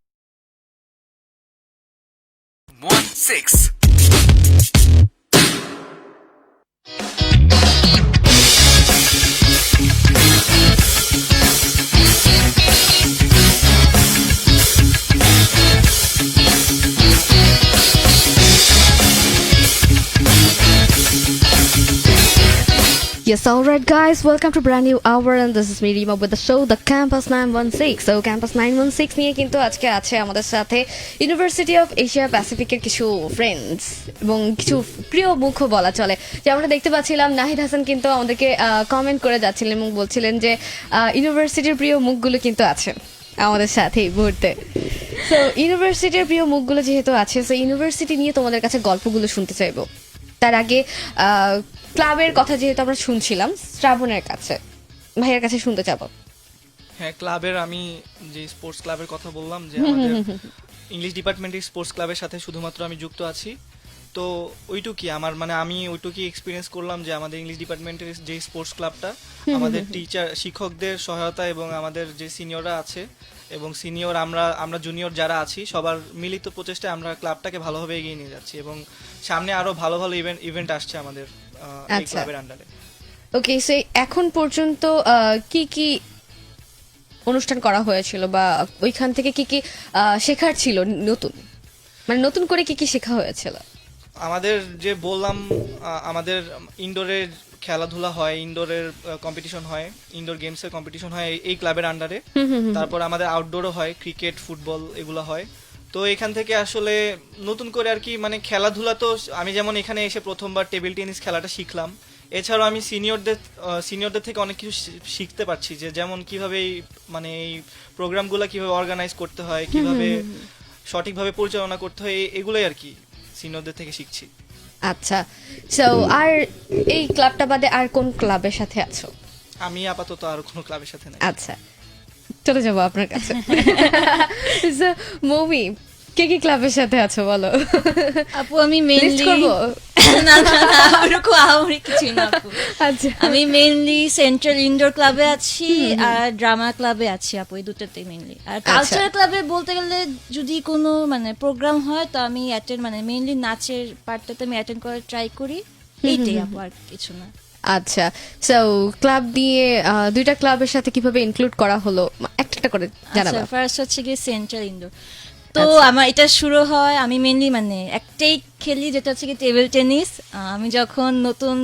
Yes, alright guys, welcome to brand new hour and this is me Rima with the show The Campus 916. So Campus 916 নিয়ে কিন্তু আজকে আছে আমাদের সাথে ইউনিভার্সিটি অফ এশিয়া প্যাসিফিকের কিছু ফ্রেন্ডস এবং কিছু প্রিয় মুখ বলা চলে। যে আমরা দেখতে পাচ্ছিলাম নাহিদ হাসান কিন্তু আমাদেরকে কমেন্ট করে যাচ্ছিলেন এবং বলছিলেন যে ইউনিভার্সিটির প্রিয় মুখগুলো কিন্তু আছে আমাদের সাথে এই মুহূর্তে। সো ইউনিভার্সিটির প্রিয় মুখগুলো যেহেতু আছে, সো ইউনিভার্সিটি নিয়ে তোমাদের কাছে গল্পগুলো শুনতে চাইবো। তার আগে ক্লাবের কথা যেহেতু আমরা শুনছিলাম, শ্রাবণের কাছে ভাইয়ের কাছে শুনতে চাবো। হ্যাঁ, ক্লাবের আমি যে স্পোর্টস ক্লাবের কথা বললাম যে আমাদের ইংলিশ ডিপার্টমেন্টের স্পোর্টস ক্লাবের সাথে শুধুমাত্র আমি যুক্ত আছি, তো ওইটুকুই আমার মানে আমি ওইটুকুই এক্সপিরিয়েন্স করলাম যে আমাদের ইংলিশ ডিপার্টমেন্টের যে স্পোর্টস ক্লাবটা আমাদের টিচার শিক্ষকদের সহায়তা এবং আমাদের যে সিনিয়ররা আছে এবং সিনিয়র আমরা জুনিয়র যারা আছি সবার মিলিত প্রচেষ্টায় আমরা ক্লাবটাকে ভালোভাবে এগিয়ে নিয়ে যাচ্ছি এবং সামনে আরো ভালো ভালো ইভেন্ট আসছে আমাদের এই ক্লাবের আন্ডারে। ওকে, সো এখন পর্যন্ত কি কি অনুষ্ঠান করা হয়েছিল বা ওইখান থেকে কি কি শেখার ছিল নতুন? মানে নতুন করে কি কি শেখা হয়েছিল? আমাদের যে বললাম আমাদের ইনডোরের খেলাধুলা হয়, ইনডোরের কম্পিটিশন হয়, ইনডোর গেমসের কম্পিটিশন হয় এই ক্লাবের আন্ডারে। তারপর আমাদের আউটডোরও হয়, ক্রিকেট, ফুটবল এগুলো হয়। তো এখান থেকে আসলে নতুন করে আর কি মানে খেলাধুলা, তো আমি যেমন এখানে এসে প্রথমবার টেবিল টেনিস খেলাটা শিখলাম, এছাড়াও আমি সিনিয়রদের থেকে অনেক কিছু শিখতে পারছি, যে যেমন কিভাবে মানে এই প্রোগ্রামগুলো কিভাবে অর্গানাইজ করতে হয়, কিভাবে সঠিকভাবে পরিচালনা করতে হয়, এগুলোই আর কি সিনিয়রদের থেকে শিখছি। আচ্ছা, সো আর এই ক্লাবটা বাদে আর কোন ক্লাবের সাথে আছো? আমি আপাতত আর কোনো ক্লাবের সাথে নাই। আচ্ছা, চলে যাবো আপনার কাছে। So, মৌমি, কে কি ক্লাবের সাথে আছো বলো? আপু আমি List মেইনলি করবো? না ওরকম আহামরি কিছুই না আপু। আচ্ছা, আমি মেইনলি সেন্ট্রাল ইনডোর ক্লাবে আছি আর ড্রামা ক্লাবে আছি আপু, এই দুটোতেই মেইনলি। আর কালচারাল ক্লাবে বলতে গেলে যদি কোনো মানে প্রোগ্রাম হয় তো আমি অ্যাটেন্ড, মানে মেইনলি নাচের পার্টটাতে আমি অ্যাটেন্ড করার ট্রাই করি, এইটাই আপু, আর কিছু না। আচ্ছা, সো ক্লাব দিয়ে দুইটা ক্লাবের সাথে কিভাবে ইনক্লুড করা হলো একটা করে জানাবা। আচ্ছা, ফার্স্ট হচ্ছে গিয়ে সেন্ট্রাল ইনডোর। তো আমার এটা শুরু হয়, আমি মেইনলি মানে একটাই খেলি, যেটা হচ্ছে কি টেবিল টেনিস। আমি যখন নতুন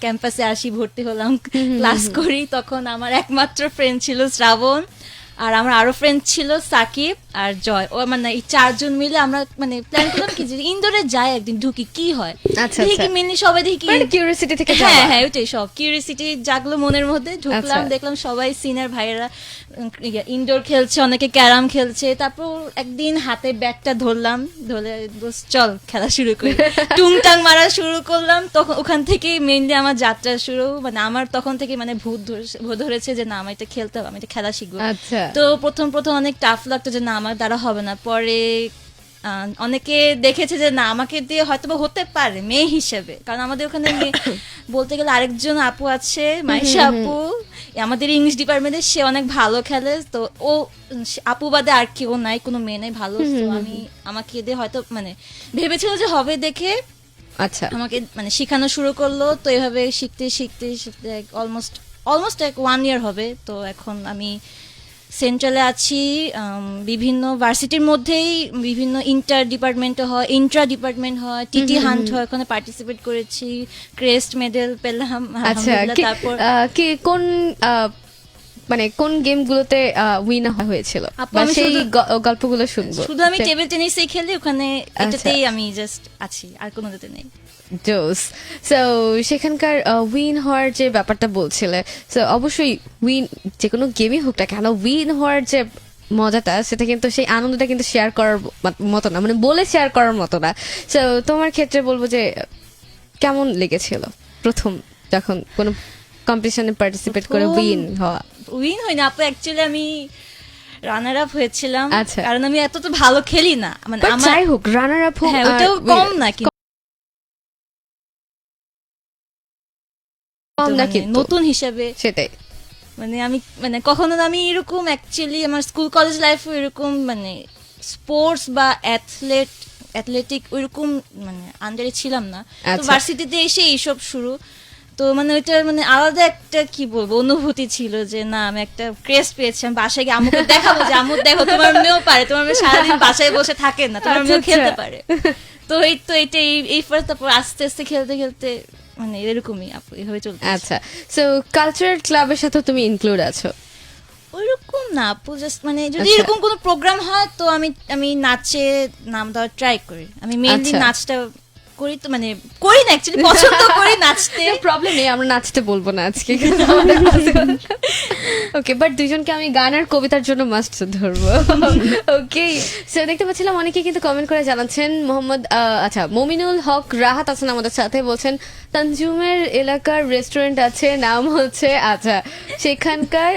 ক্যাম্পাসে আসি, ভর্তি হলাম, ক্লাস করি, তখন আমার একমাত্র ফ্রেন্ড ছিল শ্রাবণ, আর আমার আরো ফ্রেন্ড ছিল সাকিব আর জয়। ও মানে এই চারজন মিলে আমরা মানে প্ল্যান করলাম কি যে ইনডোরে যাই একদিন, ঢুকি কি হয়। আচ্ছা, দেখি মেনলি সবাই দেখি কিউরিওসিটি থেকে হ্যাঁ যাওয়া। হ্যাঁ ওইটাই, সব কিউরিওসিটি জাগলো মনের মধ্যে, ঢুকলাম, আচ্ছা। দেখলাম সবাই সিনিয়র ভাইয়েরা ইনডোর খেলছে, অনেকে ক্যারাম খেলছে। তারপর একদিন হাতে ব্যাটটা ধরলাম, ধরে চল খেলা শুরু করি, টুংটাং মারা শুরু করলাম। তখন ওখান থেকে মেইনলি আমার যাত্রা শুরু, মানে আমার তখন থেকে মানে ভূত ধরেছে যে না আমার এটা খেলতে হবে, আমি এটা খেলা শিখবো। আচ্ছা, তো প্রথম অনেক টাফ লাগতো যে না আমার দ্বারা হবে না। পরে অনেকে দেখেছে যে না আমাকে দিয়ে হয়তো বা হতে পারে মেয়ে হিসেবে, কারণ আমাদের ওখানে বলতে গেলে আরেকজন আপু আছে, মাইশা আপু, আমাদের ইংলিশ ডিপার্টমেন্টে, সে অনেক ভালো খেলে। তো ও আপু বাদে আর কেউ নাই, কোনো মেয়ে নাই ভালো। তো আমাকে দিয়ে হয়তো মানে ভেবেছিল যে হবে দেখে, আচ্ছা, আমাকে মানে শেখানো শুরু করলো। তো এভাবে শিখতে শিখতে শিখতে অলমোস্ট 1 ইয়ার হবে। তো এখন আমি সেন্ট্রালে আছি, বিভিন্ন ভার্সিটির মধ্যেই বিভিন্ন ইন্টার ডিপার্টমেন্টে হয়, ইন্ট্রা ডিপার্টমেন্ট হয়, টিটি হান্ট হয়, ওখানে পার্টিসিপেট করেছি, ক্রেস্ট মেডেল পেলাম আচ্ছা। আলহামদুলিল্লাহ। তারপর কি কোন মানে কোন গেমগুলোতে উইন হয়েছিল, আপু, বা আমি সেই শুধু- গল্পগুলো শুনবো। শুধু আমি টেবিল টেনিসই খেলি ওখানে, এটাতেই আমি জাস্ট আছি, আর কোনোটাতে নেই। জোস। সো সেখানকার উইন হওয়ার যে ব্যাপারটা বলছিলে, সো অবশ্যই উইন যে কোনো গেমই হোক না কেন, উইন হওয়ার যে মজাটা, সেটা কিন্তু সেই আনন্দটা কিন্তু শেয়ার করার মতো না, মানে বলে শেয়ার করার মতো না। সো তোমার ক্ষেত্রে বলবো যে কেমন লেগেছিল প্রথম যখন কোনো কম্পিটিশনে পার্টিসিপেট করে উইন হওয়া? উইন হয়নি আপু, অ্যাকচুয়ালি আমি রানার আপ হয়েছিলাম, আচ্ছা। কারণ আমি এত তো ভালো খেলি না, মানে But আমার যাই হোক, রানার আপ হোক, হ্যাঁ ওটাও কম না, কিন্তু কম না মানে কিন্তু নতুন হিসেবে সেটাই। মানে আমি মানে কখনো আমি এরকম অ্যাকচুয়ালি আমার স্কুল কলেজ লাইফে এরকম মানে স্পোর্টস বা অ্যাথলেটিক ওইরকম মানে আন্ডারে ছিলাম না। তো আচ্ছা। ভার্সিটিতে এসে এইসব শুরু, তো মানে ওইটা মানে আলাদা একটা কি বলবো অনুভূতি ছিল যে না আমি একটা ক্রেস্ট পেয়েছি। আমি বাসায় গিয়ে আম্মুকে দেখাবো যে আম্মু দেখো তোমার মেয়েও পারে, তোমার মেয়ে সারাদিন বাসায় বসে থাকে না, তোমার মেয়েও খেলতে পারে। তো এটা এই ফার্স্ট, তারপর আস্তে আস্তে খেলতে খেলতে মানে এরকমই আপু এভাবে চলছে। আচ্ছা, সো কালচারাল ক্লাবের সাথে তুমি ইনক্লুড আছো? ওইরকম না আপু, জাস্ট মানে যদি আচ্ছা। এরকম কোনো প্রোগ্রাম হয় তো আমি নাচে নাম দেওয়ার ট্রাই করি। আমি মেইনলি আচ্ছা। নাচটা করি, তো মানে করি না অ্যাকচুয়ালি, পছন্দ করি নাচতে। প্রবলেম নেই, আমরা নাচতে বলবো না আজকে। ওকে, বাট দুইজনকে আমি গান আর কবিতার জন্য মাস্ট ধরবো। ওকে, সো দেখতে পাচ্ছিলাম অনেকে কিন্তু কমেন্ট করে জানাচ্ছেন। মোহাম্মদ আচ্ছা মমিনুল হক রাহাত আছেন আমাদের সাথে, বলছেন তানজুমের এলাকার রেস্টুরেন্ট আছে, নাম হচ্ছে আচ্ছা সেখানকার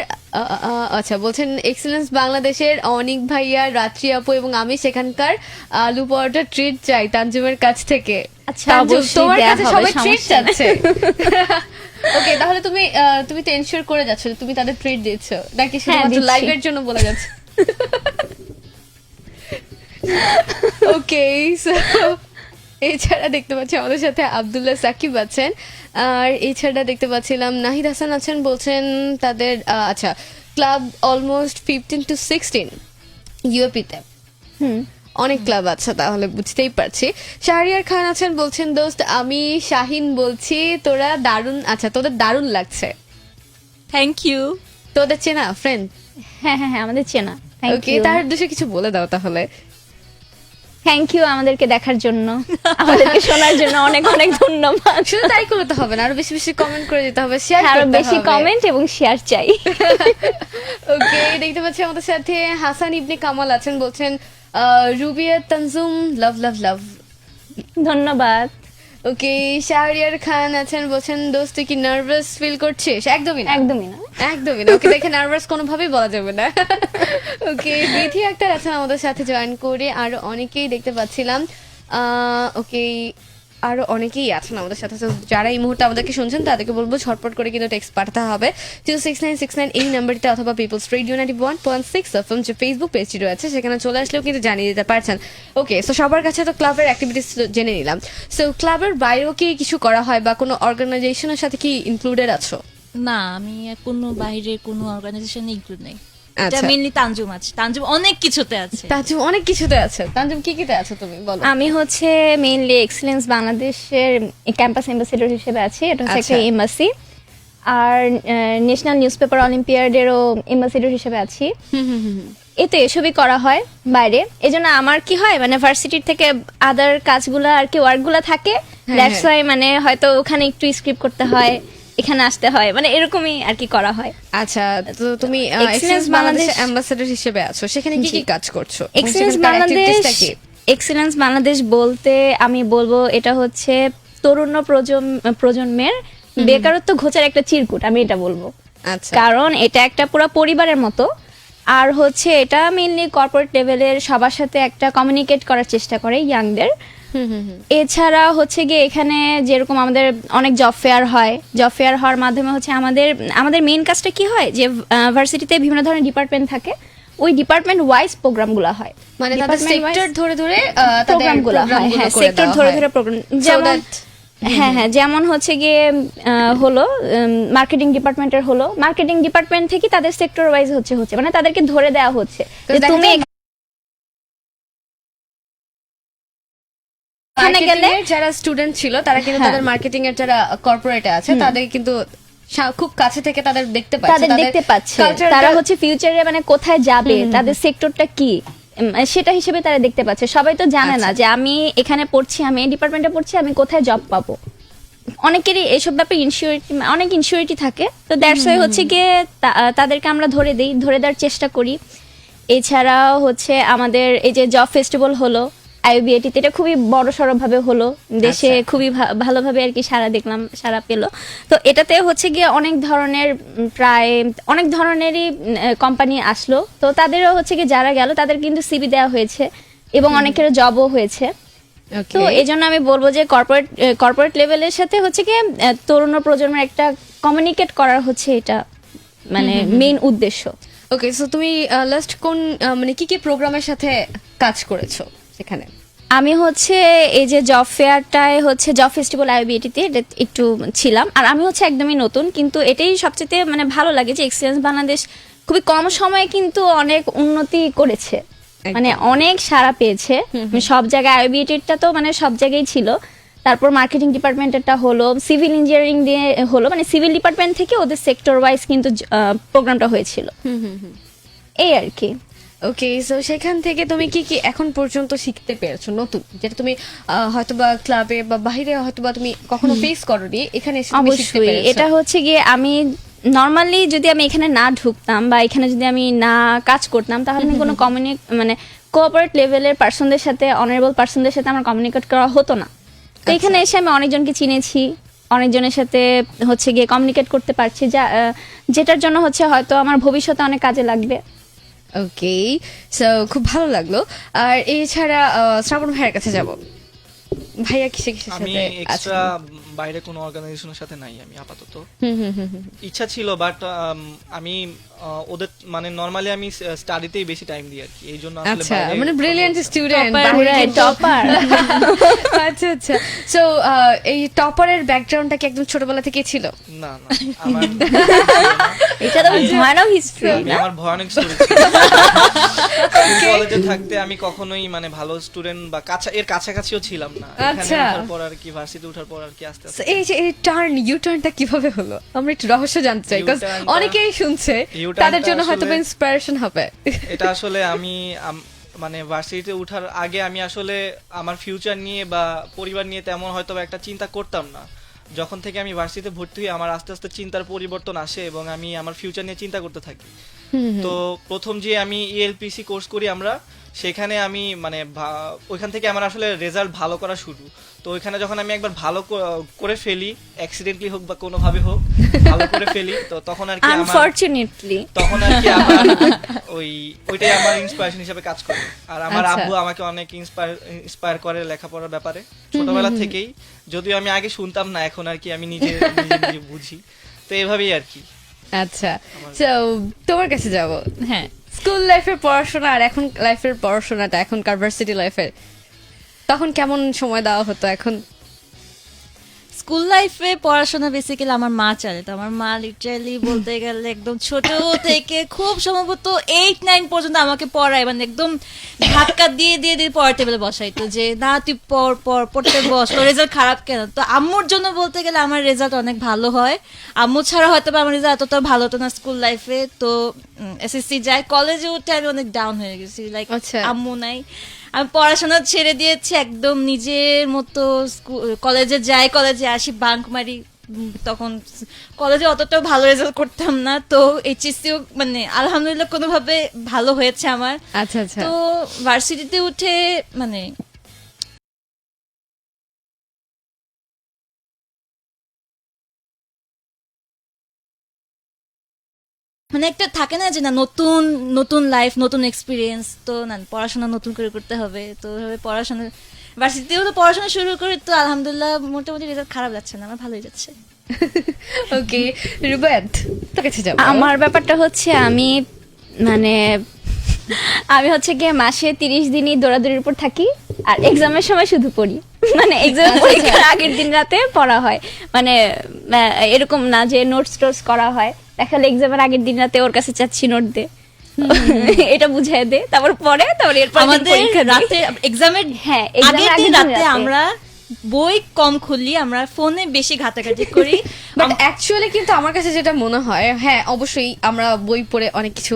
আচ্ছা বলছেন এক্সেলেন্স বাংলাদেশের অনিক ভাইয়া, রাত্রি আপু এবং আমি সেখানকার আলু পরোটা ট্রিট চাই তানজুমের কাছ থেকে। আচ্ছা, তানজুম, অবশ্যই তোমার দেয়া কাছে হবে, সবাই ট্রিট সমস্যা নেই। চাচ্ছে। ওকে, তাহলে তুমি তো এনশিওর করে যাচ্ছ যে তুমি তাদের ট্রিট দিচ্ছ, নাকি শুধুমাত্র দিচ্ছি। লাইভের জন্য বলে যাচ্ছে? ওকে, সো এছাড়া দেখতে পাচ্ছি আমাদের সাথে আব্দুল্লাহ সাকিব আছেন, আর এছাড়া দেখতে পাচ্ছিলাম নাহিদ হাসান আছেন, বলছেন তাদের আচ্ছা ক্লাব অলমোস্ট 15 to 16 ইউএপিতে। অনেক ক্লাব আছে, তাহলে বুঝতেই পারছি। শাহরিয়ার খান আছেন, বলছেন দোস্ত আমি শাহিন বলছি, তোরা দারুণ, আচ্ছা তোদের দারুণ লাগছে। Thank you. তোদের চেনা ফ্রেন্ড? হ্যাঁ হ্যাঁ হ্যাঁ, আমাদের চেনা। Thank okay, you. তার উদ্দেশ্যে কিছু বলে দাও তাহলে। থ্যাংক ইউ আমাদেরকে দেখার জন্য, আমাদেরকে শোনার জন্য অনেক অনেক ধন্যবাদ। শুধু তাই করতে হবে না, আরো বেশি বেশি কমেন্ট করে দিতে হবে, শেয়ার আরো করতে বেশি হবে। কমেন্ট এবং শেয়ার চাই। ওকে, দেখতে পাচ্ছি আমাদের সাথে হাসান ইবনে কামাল আছেন, বলছেন রুবিয়া তানজুম লাভ লাভ লাভ। ধন্যবাদ। ওকে, শাহরিয়ার খান আছেন, বলছেন দোস্ত তুই কি নার্ভাস ফিল করছিস? একদমই না, একদমই না। একদমই না। ওকে দেখে নার্ভাস কোনোভাবেই বলা যাবে না। ওকে, বিথি আক্তার আছেন আমাদের সাথে জয়েন করে, আরো অনেকেই দেখতে পাচ্ছিলাম। ওকে, আরো অনেকেই আছেন আমাদের সাথে। তো যারা এই মুহূর্তে আমাদেরকে শুনছেন তাদেরকে বলবো ঝটপট করে কিন্তু টেক্সট পাঠাতে হবে 26969 এই নাম্বারটিতে, অথবা পিপলস রেডিও 91.6 এফএম যে ফেসবুক পেজটি রয়েছে সেখানে চলে আসলেও কিন্তু জানিয়ে দিতে পারছেন। ওকে, সো সবার কাছে তো ক্লাবের অ্যাক্টিভিটিস জেনে নিলাম। সো ক্লাবের বাইরেও কি কিছু করা হয় বা কোনো অর্গানাইজেশনের সাথে কি ইনক্লুডেড আছো? না, আমি কোনো বাইরে কোনো অর্গানাইজেশনে ইনক্লুড নেই। এটা আচ্ছা, মেইনলি তানজুম আছে, তানজুম অনেক কিছুতে আছে। তানজুম অনেক কিছুতে আছে। তানজুম কি কিতে আছো তুমি বলো? আমি হচ্ছে মেইনলি এক্সেলেন্স বাংলাদেশের ক্যাম্পাস এম্বাসেডর হিসেবে আছি, এটা হচ্ছে একটা আচ্ছা। এম্বাসি। আর ন্যাশনাল নিউজ পেপার অলিম্পিয়াডেরও এম্বাসেডর হিসেবে আছি। এতে এসবই করা হয় বাইরে। এজন্য আমার কি হয়, মানে ভার্সিটির থেকে আদার কাজগুলা আর কি ওয়ার্কগুলা থাকে, দ্যাটস ওয়াই মানে হয়তো ওখানে একটু স্ক্রিপ্ট করতে হয়, এখানে আসতে হয়, মানে এরকমই আর কি করা হয়। আচ্ছা, তো তুমি Excellence excellence Bangladesh Bangladesh- ambassador হিসেবে আছো, সেখানে কি কি জি। কাজ করছো? এক্সেলেন্স সেখানকার বাংলাদেশ, activities টা কি? এক্সেলেন্স বাংলাদেশ বলতে আমি বলবো এটা হচ্ছে তরুণ প্রজন্মের বেকারত্ব ঘোচার একটা চিরকুট, আমি এটা বলবো। আচ্ছা, কারণ এটা একটা পুরো পরিবারের মতো। আর হচ্ছে এটা মেইনলি কর্পোরেট লেভেলের সবার সাথে একটা কমিউনিকেট করার চেষ্টা করে ইয়াংদের। এছাড়া হচ্ছে গিয়ে এখানে যেরকম আমাদের অনেক জব ফেয়ার হয়, জব ফেয়ার হওয়ার মাধ্যমে হচ্ছে আমাদের মেইন কাজটা কি হয়, যে ভার্সিটিতে বিভিন্ন ধরনের ডিপার্টমেন্ট থাকে, ওই ডিপার্টমেন্ট ওয়াইজ প্রোগ্রামগুলো হয়, মানে তাদের সেক্টর ধরে ধরে প্রোগ্রামগুলো হয়। হ্যাঁ, সেক্টর ধরে ধরে প্রোগ্রাম, যেমন হ্যাঁ হ্যাঁ, যেমন হচ্ছে গিয়ে হলো মার্কেটিং ডিপার্টমেন্টের হলো, মার্কেটিং ডিপার্টমেন্ট থেকে তাদের সেক্টর ওয়াইজ হচ্ছে মানে তাদেরকে ধরে দেওয়া হচ্ছে যে তুমি এখানে গেলে যারা স্টুডেন্ট ছিল তারা কিন্তু হ্যাঁ। তাদের মার্কেটিং এর যারা কর্পোরেটে আছে তাদের কিন্তু খুব কাছে থেকে তাদের দেখতে পাচ্ছে, তাদের দেখতে পাচ্ছে, তারা হচ্ছে ফিউচারে মানে কোথায় যাবে, তাদের সেক্টরটা কি সেটা হিসেবে তারা দেখতে পাচ্ছে। সবাই তো জানে না যে আমি এখানে পড়ছি, আমি এই ডিপার্টমেন্টে পড়ছি, আমি কোথায় জব পাবো। অনেকেরই এইসব ব্যাপারে অনেক ইনসিউরিটি থাকে, তো দ্যাটস ওয়াই হচ্ছে গিয়ে তাদেরকে আমরা ধরে দেওয়ার চেষ্টা করি। এছাড়াও হচ্ছে আমাদের এই যে জব ফেস্টিভ্যাল হলো আইবিএটিতে, এটা খুবই বড় সড়ভাবে হলো দেশে, খুবই ভালোভাবে আর কি সারা পেলো। তো এটাতে হচ্ছে গিয়ে অনেক ধরনের প্রায় অনেক ধরনেরই কোম্পানি আসলো, তো তাদেরও হচ্ছে গিয়ে যারা গেল তাদের কিন্তু সিভি দেওয়া হয়েছে এবং অনেকের জবও হয়েছে। তো এই জন্য আমি বলবো যে কর্পোরেট লেভেলের সাথে হচ্ছে গিয়ে তরুণ প্রজন্মের একটা কমিউনিকেট করার হচ্ছে এটা মানে মেইন উদ্দেশ্য। ওকে, সো তুমি লাস্ট কোন মানে কি কি প্রোগ্রামের সাথে কাজ করেছো সেখানে? আমি হচ্ছে এই যে জব ফেয়ারটায় হচ্ছে জব ফেস্টিভ্যাল আইবিএটিতে একটু ছিলাম, আর আমি হচ্ছে একদমই নতুন, কিন্তু এটাই সবচেয়ে মানে ভালো লাগে যে এক্সেলেন্স বাংলাদেশ খুবই কম সময়ে কিন্তু অনেক উন্নতি করেছে, মানে অনেক সাড়া পেয়েছে সব জায়গায়। আইবিএটিটা তো মানে সব জায়গায় ছিল, তারপর মার্কেটিং ডিপার্টমেন্টেরটা হলো, সিভিল ইঞ্জিনিয়ারিং দিয়ে হলো, মানে সিভিল ডিপার্টমেন্ট থেকে ওদের সেক্টর ওয়াইজ কিন্তু প্রোগ্রামটা হয়েছিল, এই আর কি। ওকে, সো সেখান থেকে তুমি কি কি এখন পর্যন্ত শিখতে পেরেছো নতুন, যেটা তুমি হয়তোবা ক্লাবে বা বাইরে হয়তোবা তুমি কখনো ফেস করোনি, এখানে এসে তুমি শিখতে অবশ্যই পেরেছো? এটা হচ্ছে গিয়ে আমি নর্মালি যদি আমি এখানে না ঢুকতাম বা এখানে যদি আমি না কাজ করতাম, তাহলে আমি কোনো মানে কোঅপারেট লেভেলের পার্সনদের সাথে, অনারেবল পার্সনদের সাথে আমার কমিউনিকেট করা হতো না। তো এখানে এসে আমি অনেকজনকে চিনেছি, অনেকজনের সাথে হচ্ছে গিয়ে কমিউনিকেট করতে পারছি, যেটার জন্য হচ্ছে হয়তো আমার ভবিষ্যতে অনেক কাজে লাগবে। ওকে, সো খুব ভালো লাগলো। আর এছাড়া শ্রাবণ ভাইয়ের কাছে যাব, ভাইয়া কিসে কিসের আমি সাথে এক্সট্রা বাইরে কোনো অর্গানাইজেশনের সাথে নাই আমি আপাতত। হুম হুম হুম হুম। ইচ্ছা ছিল বাট আমি ওদের মানে নরমালি আমি স্টাডিতেই বেশি টাইম দিই আর কি, এই জন্য আসলে আচ্ছা, বাইরে মানে ব্রিলিয়ান্ট স্টুডেন্ট, টপার। আচ্ছা আচ্ছা। সো এই টপারের ব্যাকগ্রাউন্ডটা কি একদম ছোটবেলা থেকেই ছিল? না না, আমার এটা তো ভয়ানক হিস্ট্রি। আমি আমার ভয়ানক স্টুডেন্ট কলেজে থাকতে আমি কখনোই মানে ভালো স্টুডেন্ট বা এর কাছাকাছিও ছিলাম না। এখানে আচ্ছা। ওঠার পর আর কি, ভার্সিটি ওঠার পর আর কি আস্তে So, আস্তে এই যে এই ইউ টার্নটা কিভাবে হলো, আমরা একটু রহস্য জানতে চাই, কারণ U-turn-টা- অনেকেই শুনছে, U-turn-টা তাদের জন্য হয়তো আসলে- ইন্সপিরেশন হবে। এটা আসলে আমি মানে ভার্সিটিতে ওঠার আগে আমি আসলে আমার ফিউচার নিয়ে বা পরিবার নিয়ে তেমন হয়তো বা একটা চিন্তা করতাম না। যখন থেকে আমি ভার্সিটিতে ভর্তি হই আমার আস্তে আস্তে চিন্তার পরিবর্তন আসে এবং আমি আমার ফিউচার নিয়ে চিন্তা করতে থাকি। তো প্রথম যে আমি ELPC কোর্স করি আমরা, সেখানে আমি মানে ওইখান থেকে আমার আসলে রেজাল্ট ভালো করা শুরু। তো ওইখানে যখন আমি একবার ভালো করে ফেলি, অ্যাক্সিডেন্টলি হোক বা কোনোভাবে হোক ভালো করে ফেলি, তো তখন আর কি আনফরচুনেটলি তখন আর কি আমার ওইটাই আমার ইন্সপিরেশন হিসেবে কাজ করে। আর আমার আচ্ছা। আব্বু আমাকে অনেক ইন্সপায়ার করে লেখাপড়ার ব্যাপারে ছোটবেলা থেকেই, যদিও আমি আগে শুনতাম না, এখন আর কি আমি নিজে নিজে বুঝি। তো এভাবেই আর কি। আচ্ছা, সো তোমার কাছে যাব। হ্যাঁ, স্কুল লাইফের পড়াশোনা আর এখন লাইফের পড়াশোনাটা, এখনকার ভার্সিটি লাইফের, তখন কেমন সময় দেওয়া হতো? এখন স্কুল লাইফে পড়াশোনা বেসিক্যালি আমার মা চালাতো। আমার মা লিটারালি বলতে গেলে একদম ছোট থেকে খুব সম্ভবত 8-9 পর্যন্ত আমাকে পড়ায়, মানে একদম ধাক্কা দিয়ে দিয়ে দিয়ে পড়ার টেবিলে বসাইতো যে না তুই পড়তে বস, তোর রেজাল্ট খারাপ কেন। তো আম্মুর জন্য বলতে গেলে আমার রেজাল্ট অনেক ভালো হয়, আম্মু ছাড়া হয়তো বা আমার রেজাল্ট এতটা ভালো হতো না স্কুল লাইফে। তো এসএসসি যাই, কলেজে উঠে আমি অনেক ডাউন হয়ে গেছি, লাইক আচ্ছা। আম্মু নাই, আমি পড়াশোনা ছেড়ে দিয়েছি একদম নিজের মতো। কলেজে যাই, কলেজে আসি, বাঙ্ক মারি। তখন কলেজে অতটাও ভালো রেজাল্ট করতাম না, তো এইচএসসিও মানে আলহামদুলিল্লাহ কোনোভাবে ভালো হয়েছে আমার। আচ্ছা আচ্ছা। তো ভার্সিটিতে উঠে মানে মানে একটা থাকে না যে না নতুন নতুন লাইফ, নতুন এক্সপিরিয়েন্স, তো না পড়াশোনা নতুন করে করতে হবে। তো ওইভাবে পড়াশোনা ভার্সিটিতেও তো পড়াশোনা শুরু করি, তো আলহামদুলিল্লাহ মোটামুটি রেজাল্ট খারাপ যাচ্ছে না, আমার ভালোই যাচ্ছে। ওকে, রুবাত তোর কাছে যাব। আমার ব্যাপারটা হচ্ছে আমি মানে আমি হচ্ছে গিয়ে মাসে 30 দিনই দৌড়াদৌড়ির উপর থাকি, আর এক্সামের সময় শুধু পড়ি। মানে এক্সামের পরীক্ষার আগের দিন রাতে পড়া হয়, মানে এরকম না যে নোটস টোটস করা হয়, দেখালে এক্সামের আগের দিন রাতে ওর কাছে চাচ্ছি নোট দে, এটা বুঝিয়ে দে, তারপর পরে তারপর এরপর আমাদের রাতে এক্সামের হ্যাঁ আগের দিন রাতে আমরা বই কম খুলি, আমরা ফোনে বেশি ঘাটাঘাটি করি। বাট অ্যাকচুয়ালি কিন্তু আমার কাছে যেটা মনে হয়, হ্যাঁ অবশ্যই আমরা বই পড়ে অনেক কিছু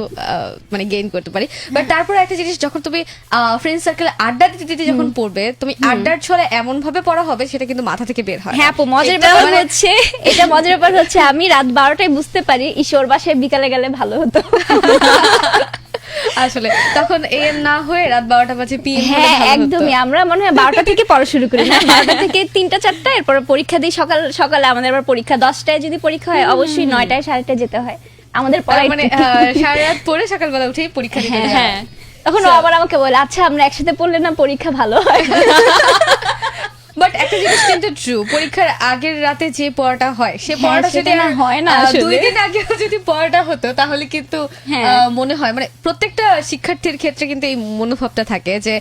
মানে গেইন করতে পারি, বাট তারপরে একটা জিনিস, যখন তুমি ফ্রেন্ড সার্কেলে আড্ডা দিতে দিতে যখন পড়বে, তুমি আড্ডার ছলে এমন ভাবে পড়া হবে সেটা কিন্তু মাথা থেকে বের হয়। হ্যাঁ আপু, মজার ব্যাপার হচ্ছে এটা, মজার ব্যাপার হচ্ছে আমি রাত 12টায় বুঝতে পারি ঈশ্বর বাসায় বিকালে গেলে ভালো হতো। আসলে তখন এম না হয়ে রাত 12টা বাজে PM। হ্যাঁ একদমই, আমরা মনে হয় 12টা থেকে পড়া শুরু করি না, 12টা থেকে 3টা 4টা, এরপর পরীক্ষা দিই সকালে আমাদের আবার পরীক্ষা 10টায়, যদি পরীক্ষা হয় অবশ্যই 9টায় 9:30 যেতে হয় আমাদের পড়ায়, মানে সারা রাত পড়ে সকালবেলা উঠেই পরীক্ষা দিতে হয়। হ্যাঁ তখন ও আবার আমাকে বলে আচ্ছা আমরা একসাথে পড়লে না পরীক্ষা ভালো হয়। বাট একটা জিনিস কিন্তু ট্রু, পরীক্ষার আগের রাতে যে পড়াটা হয় সে পড়াটা সেটা যদি না হয় না 2 দিন আগে যদি পড়াটা হতো তাহলে কিন্তু মনে হয়, মানে প্রত্যেকটা শিক্ষার্থীর ক্ষেত্রে কিন্তু এই মনোভাবটা থাকে যে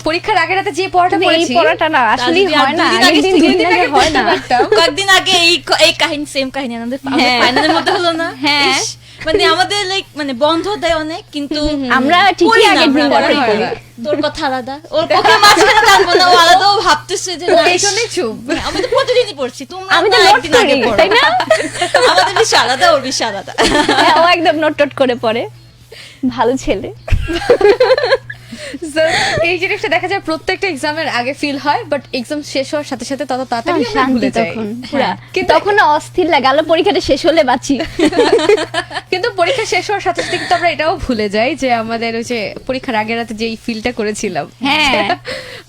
পরীক্ষার আগের রাতে যে পড়াটা এই পড়েছি পড়াটা না আসলে হয় না, একদিন দুই দিন আগে হয় না, কয়েকদিন আগে এই কাহিনী, সেম কাহিনী আমাদের ফাইনালের মধ্যে হলো না। হ্যাঁ মানে আমাদের লাইক মানে বন্ধ দেয় অনেক, কিন্তু আমরা ঠিকই আগের দিন পড়াই করি। তোর কথা আলাদা, ওর কথা মাঝখানে টানবো না, ও আলাদা, ও ভাবতেছে যে না এইজন্যই চুপ। আমি তো প্রতিদিনই পড়ছি, তোমরা আমি তো না নোট একদিন করি আগে পড়ো। তাই না? আমাদের বিষয় আলাদা, ওর বিষয় আলাদা। ও একদম নোট টোট করে পড়ে, ভালো ছেলে। So, এই জিনিসটা দেখা যায় প্রত্যেকটা এক্সামের আগে ফিল হয়, বাট এক্সাম শেষ হওয়ার সাথে সাথে তত তাড়াতাড়ি আমরা শান্তি ভুলে যাই। তখন পুরা, কিন্তু তখন না অস্থির লাগে, আলো পরীক্ষাটা শেষ হলে বাঁচি। কিন্তু পরীক্ষা শেষ হওয়ার সাথে সাথে কিন্তু আমরা এটাও ভুলে যাই যে আমাদের ওই যে পরীক্ষার আগের রাতে যে ফিলটা করেছিলাম। হ্যাঁ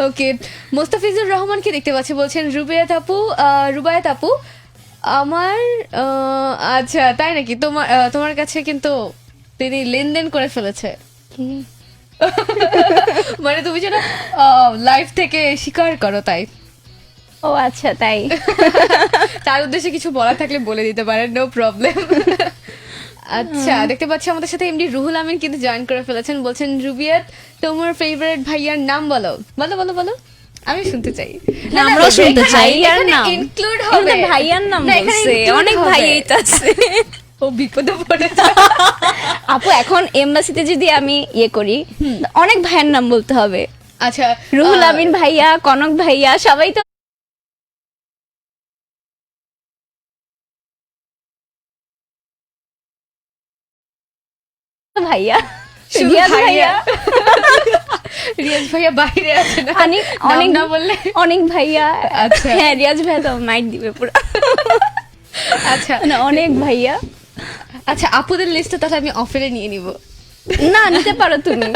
ওকে, মোস্তাফিজুর রহমানকে দেখতে পাচ্ছি, বলছেন রুবায়াত আপু আমার আচ্ছা তাই নাকি, তোমার কাছে কিন্তু তিনি লেনদেন করে ফেলেছে, মানে তুমি যেন লাইফ থেকে স্বীকার করো তাই। ও আচ্ছা, তাই। তার উদ্দেশ্যে কিছু বলার থাকলে বলে দিতে পারেন, নো প্রবলেম। আচ্ছা, দেখতে পাচ্ছি আমাদের সাথে এমডি রুহুল আমিন কিন্তু জয়েন করে ফেলেছেন। বলছেন রুবিয়াত তোমার ফেভারিট ভাইয়ার নাম বলো। বলো বলো বলো, আমি শুনতে চাই। না, আমরাও শুনতে চাই। ভাইয়ার নাম ইনক্লুড এটা হবে, ভাইয়ার নাম না, এখানে বলছে, include অনেক হবে। ভাইয়াই তো আছে। ও বিপদে পড়েছে। আপু এখন এমবাসিতে যদি আমি করি, অনেক ভাইয়ের নাম বলতে হবে। আচ্ছা, রুহুল আমিন ভাইয়া, কনক ভাইয়া, সবাই তো ভাইয়া। শুধু রিয়াজ ভাইয়া। ভাইয়া, রিয়াজ ভাইয়া বাইরে আছে না, অনেক অনেক না বললে। অনেক ভাইয়া। আচ্ছা। হ্যাঁ, রিয়াজ ভাইয়া তো মাইট দিবে পুরো। আচ্ছা মানে অনেক ভাইয়া। আচ্ছা, আপুদের লিস্টটা তাহলে আমি অফারে নিয়ে নিব। না, নিতে পারো তুমি।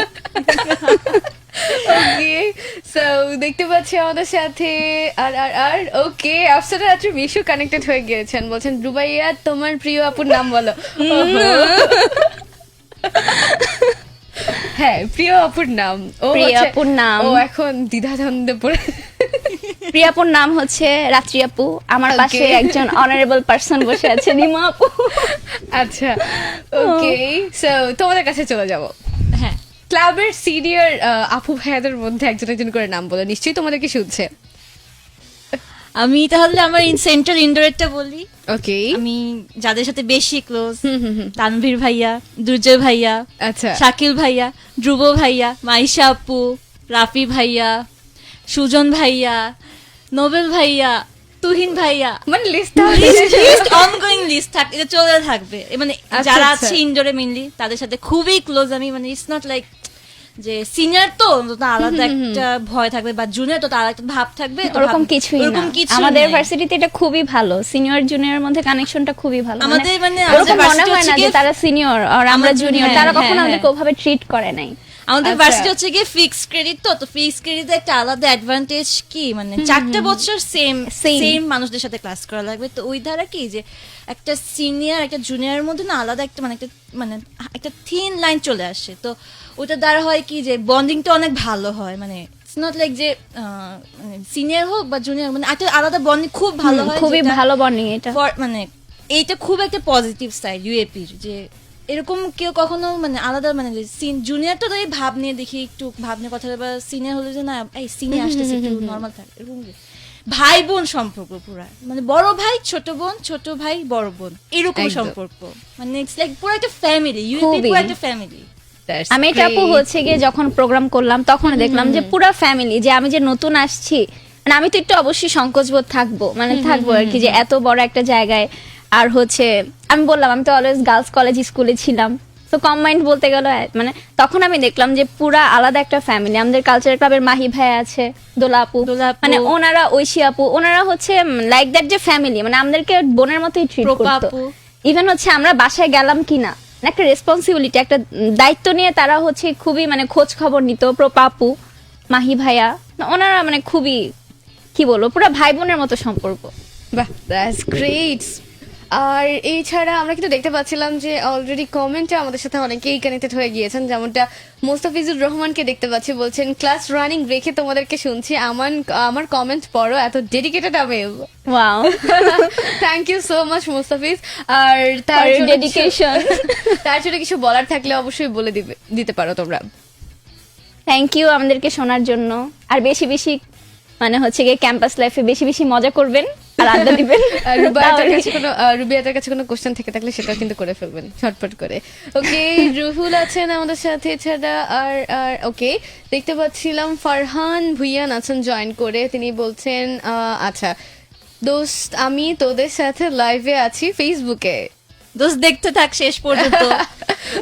ওকে, সো দেখতে পাচ্ছি আমাদের সাথে আর আর আর ওকে, আফসার রাত্রি বিশু কানেক্টেড হয়ে গিয়েছেন। বলছেন রুবাইয়া তোমার প্রিয় আপুর নাম বলো। হ্যাঁ, প্রিয় আপুর নাম। ও প্রিয় হচ্ছে- আপুর নাম। ও এখন দ্বিধাদ্বন্দ্বে পড়ে। প্রিয়াপুর নাম হচ্ছে রাত্রি আপু। আমার Okay. পাশে একজন অনারেবল পার্সন বসে আছে, রিমা আপু। আচ্ছা, ওকে, সো তোমাদের কাছে চলে যাব। হ্যাঁ, ক্লাবের সিনিয়র আপু ভাইয়াদের মধ্যে একজন একজন করে নাম বলো, নিশ্চয়ই তোমাদেরকে শুনছে। আমি তাহলে আমার সেন্ট্রাল ইন্ডোরেটটা বলি। ওকে, আমি যাদের সাথে বেশি ক্লোজ, তানভীর ভাইয়া, দুর্জয় ভাইয়া, আচ্ছা, শাকিল ভাইয়া, ধ্রুব ভাইয়া, মাইশা আপু, রাফি ভাইয়া, সুজন ভাইয়া, নোবেল ভাইয়া, তুহিন ভাইয়া, মানে লিস্ট অনগোয়িং লিস্ট থাকে, এটা চলে থাকবে। মানে আচ্ছা, যারা আচ্ছা। আছে ইনডোরে মেইনলি তাদের সাথে খুবই ক্লোজ আমি। মানে ইটস নট লাইক যে সিনিয়র তো আলাদা একটা ভয় থাকবে, বা জুনিয়র তো তার একটা ভাব থাকবে, তো ওরকম ভাব- কিছুই না। ওরকম কিছু আমাদের নেই। ভার্সিটিতে এটা খুবই ভালো, সিনিয়র জুনিয়রের মধ্যে কানেকশনটা খুবই ভালো। আমাদের মানে ওরকম আমাদের মনে ভার্সিটি হয় না হচ্ছে যে গিয়ে- তারা সিনিয়র আর আমরা আমাদের- জুনিয়র, হ্যাঁ, তারা হ্যাঁ, কখনো আমাদেরকে হ্যাঁ। ওভাবে ট্রিট করে নাই। আমাদের আচ্ছা। ভার্সিটি হচ্ছে গিয়ে ফিক্স ক্রেডিট, তো ফিক্স ক্রেডিটে একটা আলাদা অ্যাডভান্টেজ কি, মানে 4 বছর সেম মানুষদের সাথে ক্লাস করা লাগবে। তো ওই ধারা কি যে একটা সিনিয়র একটা জুনিয়রের মধ্যে না আলাদা একটা মানে একটা থিন লাইন চলে আসে। তো ওইটা দ্বারা হয় কি যে বন্ডিংটা অনেক ভালো হয়। মানে ইটস নট লাইক যে সিনিয়র হোক বা জুনিয়র, মানে একটা আলাদা বন্ডিং খুব ভালো হয়, খুবই যেটা ভালো বন্ডিং এটা। মানে এইটা খুব একটা পজিটিভ সাইড ইউএপির, যে এরকম কেউ কখনো মানে আলাদা মানে জুনিয়র তো এই ভাব নিয়ে দেখি একটু ভাব নিয়ে কথা বলে, বা সিনিয়র হলে যে না এই সিনিয়র আসতেছে একটু নর্মাল থাকে, এরকম ভাই বোন সম্পর্ক পুরা, মানে বড় ভাই ছোট বোন, ছোট ভাই বড় বোন, এরকম একদম। সম্পর্ক। মানে ইটস লাইক পুরো একটা ফ্যামিলি, ইউএপি খুবই। পুরো একটা ফ্যামিলি। আমি এটা আপু হচ্ছে গিয়ে যখন প্রোগ্রাম করলাম তখন দেখলাম যে পুরা ফ্যামিলি, যে আমি যে নতুন আসছি, মানে আমি তো একটু অবশ্যই সংকোচবোধ থাকবো, মানে থাকবো আর কি, যে এত বড় একটা জায়গায়। আর হচ্ছে আমি বললাম আমি তো অলওয়েজ গার্লস কলেজ স্কুলে ছিলাম, তো কম্বাইন্ড বলতে গেলে মানে তখন আমি দেখলাম যে পুরা আলাদা একটা ফ্যামিলি। আমাদের কালচারাল ক্লাবের মাহি ভাই আছে, দোলা আপু, মানে ওনারা, ঐশী আপু, ওনারা হচ্ছে লাইক দ্যাট যে ফ্যামিলি, মানে আমাদেরকে বোনের মতোই ট্রিট প্রপা করতো। আপু। ইভেন হচ্ছে আমরা বাসায় গেলাম কিনা, একটা রেসপন্সিবিলিটি, একটা দায়িত্ব নিয়ে তারা হচ্ছে খুবই মানে খোঁজ খবর নিত। প্রপাপু, মাহি ভাইয়া, ওনারা মানে খুবই কি বলবো, পুরো ভাই বোনের মতো সম্পর্ক। বাহ, দ্যাটস গ্রেট। আর এছাড়া আমরা কিন্তু দেখতে পাচ্ছিলাম যে অলরেডি কমেন্টে আমাদের সাথে অনেকেই কানেক্টেড হয়ে গিয়েছেন, যেমনটা মোস্তাফিজুর রহমানকে দেখতে পাচ্ছি। বলছেন ক্লাস রানিং রেখে তোমাদেরকে শুনছি, আমার কমেন্ট পড়ো, এত ডেডিকেটেড আমি। Wow, thank you so much Mostafiz. আর তার For your জন্য dedication. তার জন্য কিছু বলার থাকলে অবশ্যই বলে দিতে পারো তোমরা। থ্যাংক ইউ আমাদেরকে শোনার জন্য। আর বেশি বেশি মানে হচ্ছে গিয়ে ক্যাম্পাস লাইফে বেশি বেশি মজা করবেন আর আড্ডা দিবেন। রুবিয়াতের কাছে কোনো কোশ্চেন থেকে থাকলে সেটাও কিন্তু করে ফেলবেন ঝটপট করে। ওকে, রুহুল আছেন আমাদের সাথে, এছাড়া আর আর ওকে দেখতে পাচ্ছিলাম ফারহান ভুইয়ান আছেন জয়েন করে। তিনি বলছেন আচ্ছা দোস্ত আমি তোদের সাথে লাইভে আছি ফেসবুকে, দোস্ত দেখতে থাক শেষ পর্যন্ত।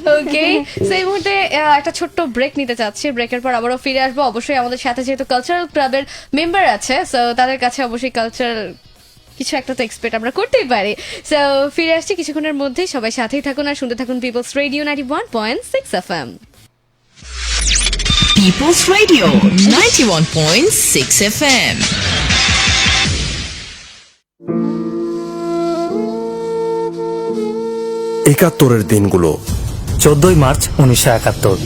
ওকে, সেই মুহূর্তে একটা ছোট্ট ব্রেক নিতে চাচ্ছি। ব্রেকের পর আবারও ফিরে আসবো। অবশ্যই আমাদের সাথে যেহেতু কালচারাল ক্লাবের মেম্বার আছে, সো তাদের কাছে অবশ্যই কালচারাল কিছু একটা তো এক্সপেক্ট আমরা করতেই পারি। সো ফিরে আসছি কিছুক্ষণের মধ্যেই, সবাই সাথেই থাকুন আর শুনতে থাকুন people's Radio 91.6 FM। People's Radio 91.6 FM. একাত্তরের দিনগুলো। 14 মার্চ 1971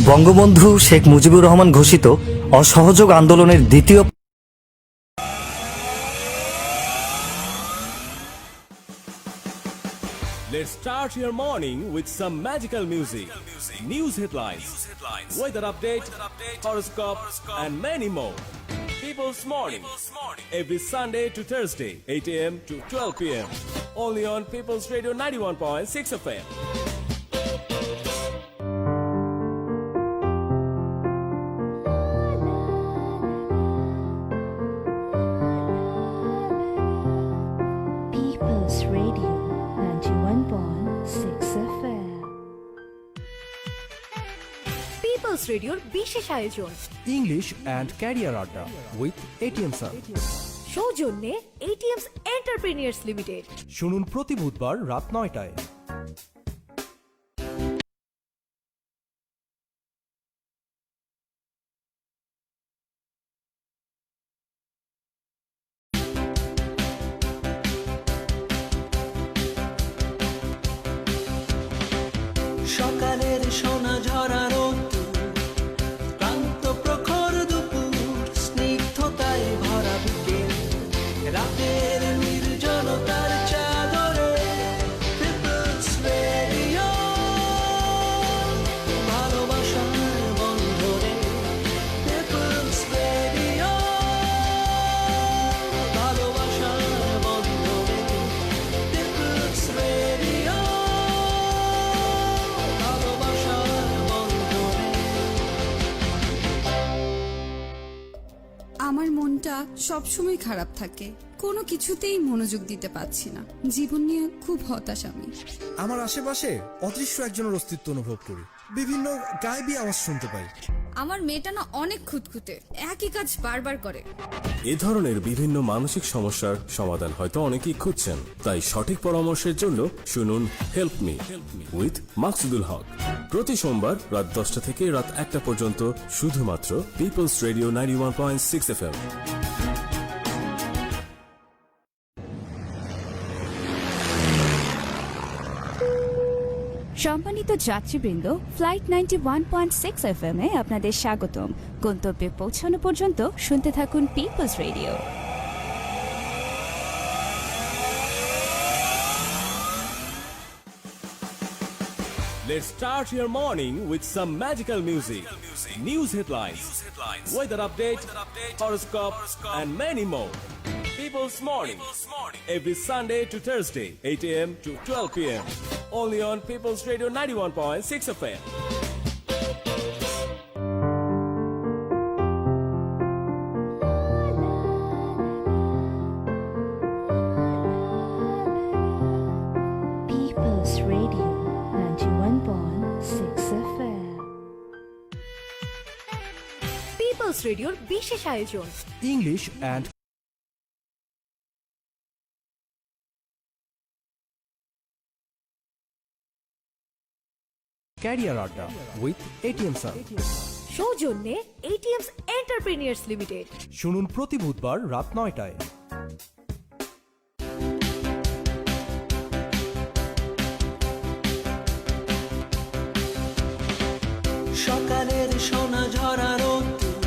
বঙ্গবন্ধু শেখ মুজিবুর রহমান ঘোষিত অসহযোগ আন্দোলনের দ্বিতীয় Let's start your morning with some magical music. News headlines, weather update, horoscope, and many more. People's Morning. Every Sunday to Thursday, 8 a.m. to 12 p.m. Only on People's Radio 91.6 FM. People's Radio 91.6 FM. পিপলস রেডিওর বিশেষ আয়োজন English and career আড্ডা with ATM sir. সৌজন্যে ATMs entrepreneurs limited. শুনুন প্রতি বুধবার রাত 9টায়। সকালের সোনা ঝরা রোদ্দুর, ক্লান্ত প্রখর দুপুর, স্নিগ্ধতায় ভরা বিকেল, রাতের নির্জনতার চাদরে পিপলস রেডিও, ভালোবাসার বন্ধনে পিপলস রেডিও, ভালোবাসার বন্ধনে পিপলস রেডিও, ভালোবাসার বন্ধনে। আমার মনটা সবসময় খারাপ থাকে, কোনো কিছুতেই মনোযোগ দিতে পারছি না। জীবন নিয়ে খুব হতাশ আমি। আমার আশেপাশে অদৃশ্য একজনের অস্তিত্ব অনুভব করি, বিভিন্ন গায়েবী আওয়াজ শুনতে পাই। আমার মেয়েটা না অনেক খুঁতখুঁতে, একই কাজ বারবার করে। এ ধরনের বিভিন্ন মানসিক সমস্যার সমাধান হয়তো অনেকেই খুঁজছেন, তাই সঠিক পরামর্শের জন্য শুনুন হেল্প মি উইথ মাকসুদুল হক প্রতি সোমবার রাত 10টা থেকে রাত 1টা পর্যন্ত শুধুমাত্র পিপলস রেডিও 91.6 FM। সম্মানিত যাত্রীবৃন্দ, ফ্লাইট 91.6 FM এ আপনাদের স্বাগতম। গন্তব্যে পৌঁছানো পর্যন্ত শুনতে থাকুন people's radio. Let's start your morning with some magical music. News headlines, weather update, horoscope, and many more. People's Morning. Every Sunday to Thursday, 8 a.m. to 12 p.m. Only on People's Radio 91.6 FM. People's Radio 91.6 FM. পিপলস রেডিওর বিশেষ আয়োজন English and career আড্ডা with ATM sir. সৌজন্যে ATMs entrepreneurs limited. শুনুন প্রতি বুধবার রাত 9টায়। সকালের সোনা ঝরা রোদ্দুর,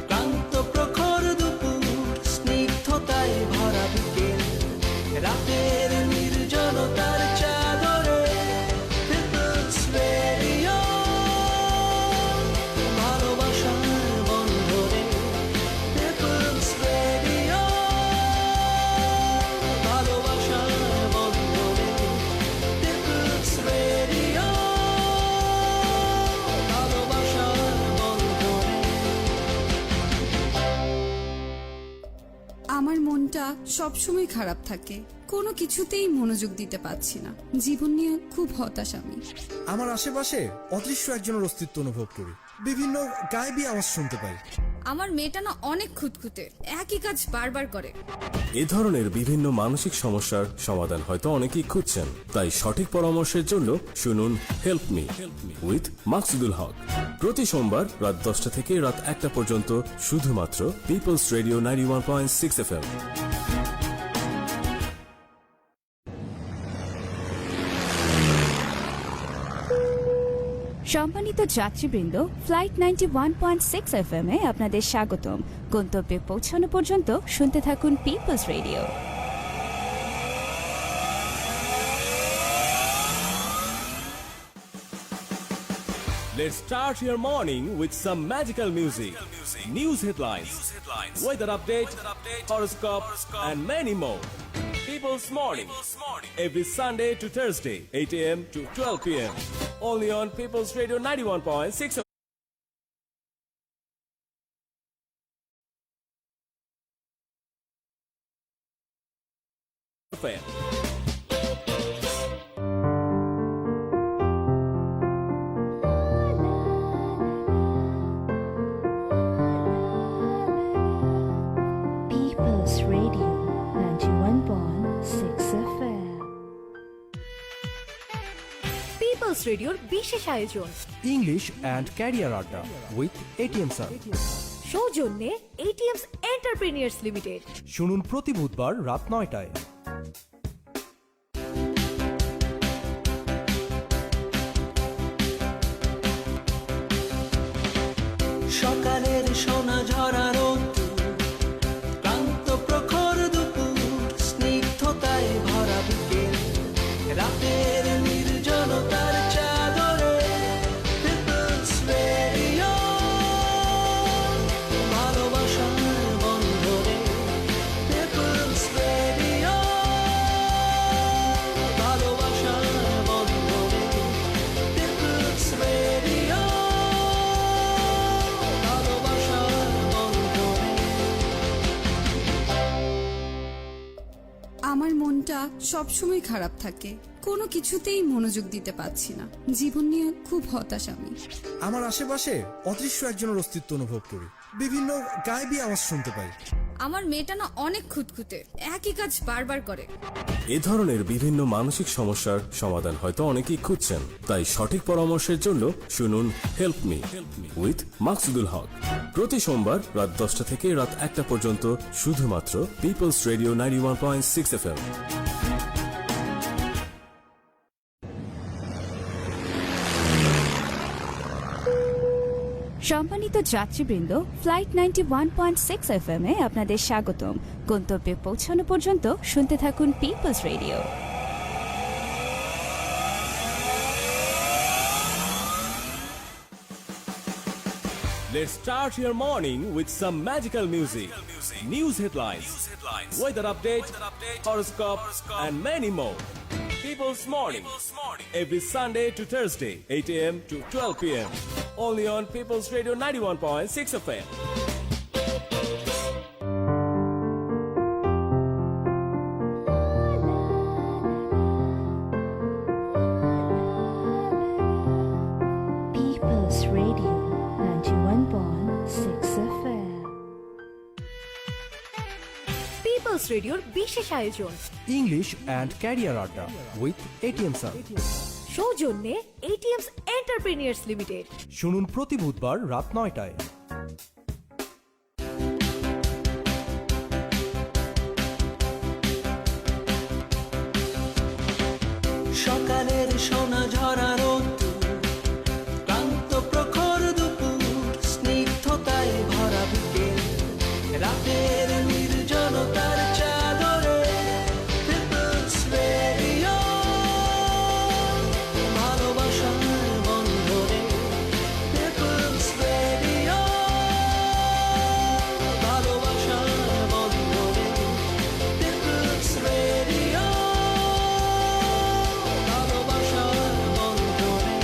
ক্লান্ত প্রখর দুপুর, স্নিগ্ধতায় ভরা বিকেল, রাতের নির্জনতার চাদরে পিপলস রেডিও, ভালোবাসার বন্ধনে পিপলস রেডিও, ভালোবাসার বন্ধনে পিপলস রেডিও, ভালোবাসার বন্ধনে। আমার মনটা সবসময় খারাপ থাকে, কোনো কিছুতেই মনোযোগ দিতে পারছি না। জীবন নিয়ে খুব হতাশ আমি। আমার আশেপাশে অদৃশ্য একজনের অস্তিত্ব অনুভব করি, বিভিন্ন গায়েবী আওয়াজ শুনতে পাই। আমার মেয়েটা না অনেক খুঁতখুঁতে, একই কাজ বারবার করে। এ ধরনের বিভিন্ন মানসিক সমস্যার সমাধান হয়তো অনেকেই খুঁজছেন, তাই সঠিক পরামর্শের জন্য শুনুন হেল্প মি উইথ মাকসুদুল হক প্রতি সোমবার রাত 10টা থেকে রাত 1টা পর্যন্ত শুধুমাত্র পিপলস রেডিও 91.6 FM। সম্মানিত যাত্রীবৃন্দ, ফ্লাইট 91.6 FM এ আপনাদের স্বাগতম। গন্তব্যে পৌঁছানো পর্যন্ত শুনতে থাকুন people's radio. Let's start your morning with some magical music. News headlines, weather update, horoscope, and many more. People's Morning. Every Sunday to Thursday, 8 a.m. to 12 p.m. Only on People's Radio 91.6 FM. People's Radio 91.6 FM. পিপলস রেডিওর বিশেষ আয়োজন English and career আড্ডা with ATM sir. সৌজন্যে ATMs entrepreneurs limited. শুনুন প্রতি বুধবার রাত 9টায়। সকালের সোনা ঝরা রোদ্দুর, ক্লান্ত প্রখর দুপুর, স্নিগ্ধতায় ভরা বিকেল, রাতের নির্জনতার চাদরে পিপলস রেডিও, ভালোবাসার বন্ধনে পিপলস রেডিও, ভালোবাসার বন্ধনে পিপলস রেডিও, ভালোবাসার বন্ধনে। আমার মনটা সবসময় খারাপ থাকে, কোনো কিছুতেই মনোযোগ দিতে পারছি না। জীবন নিয়ে খুব হতাশ আমি। আমার আশেপাশে অদৃশ্য একজনের অস্তিত্ব অনুভব করি, বিভিন্ন গায়েবী আওয়াজ শুনতে পাই। আমার মেয়েটা না অনেক খুঁতখুঁতে, একই কাজ বারবার করে। এ ধরনের বিভিন্ন মানসিক সমস্যার সমাধান হয়তো অনেকেই খুঁজছেন, তাই সঠিক পরামর্শের জন্য শুনুন হেল্প মি উইথ মাকসুদুল হক প্রতি সোমবার রাত 10টা থেকে রাত 1টা পর্যন্ত শুধুমাত্র পিপলস রেডিও 91.6 FM। সম্মানিত যাত্রীবৃন্দ, ফ্লাইট 91.6 FM এ আপনাদের স্বাগতম। গন্তব্যে পৌঁছানো পর্যন্ত শুনতে থাকুন people's radio. Let's start your morning with some magical music. News headlines, weather update, horoscope, and many more. People's Morning. Every Sunday to Thursday, 8 a.m. to 12 p.m. Only on People's Radio 91.6 FM. People's Radio 91.6 FM. পিপলস রেডিওর বিশেষ আয়োজন English and career আড্ডা with ATM sir. সৌজন্যে ATMs entrepreneurs limited. শুনুন প্রতি বুধবার রাত 9টায়। সকালের সোনা ঝরা রোদ্দুর, ক্লান্ত প্রখর দুপুর, স্নিগ্ধতায় ভরা বিকেল, রাতের নির্জনতার চাদরে পিপলস রেডিও, ভালোবাসার বন্ধনে পিপলস রেডিও, ভালোবাসার বন্ধনে পিপলস রেডিও, ভালোবাসার বন্ধনে।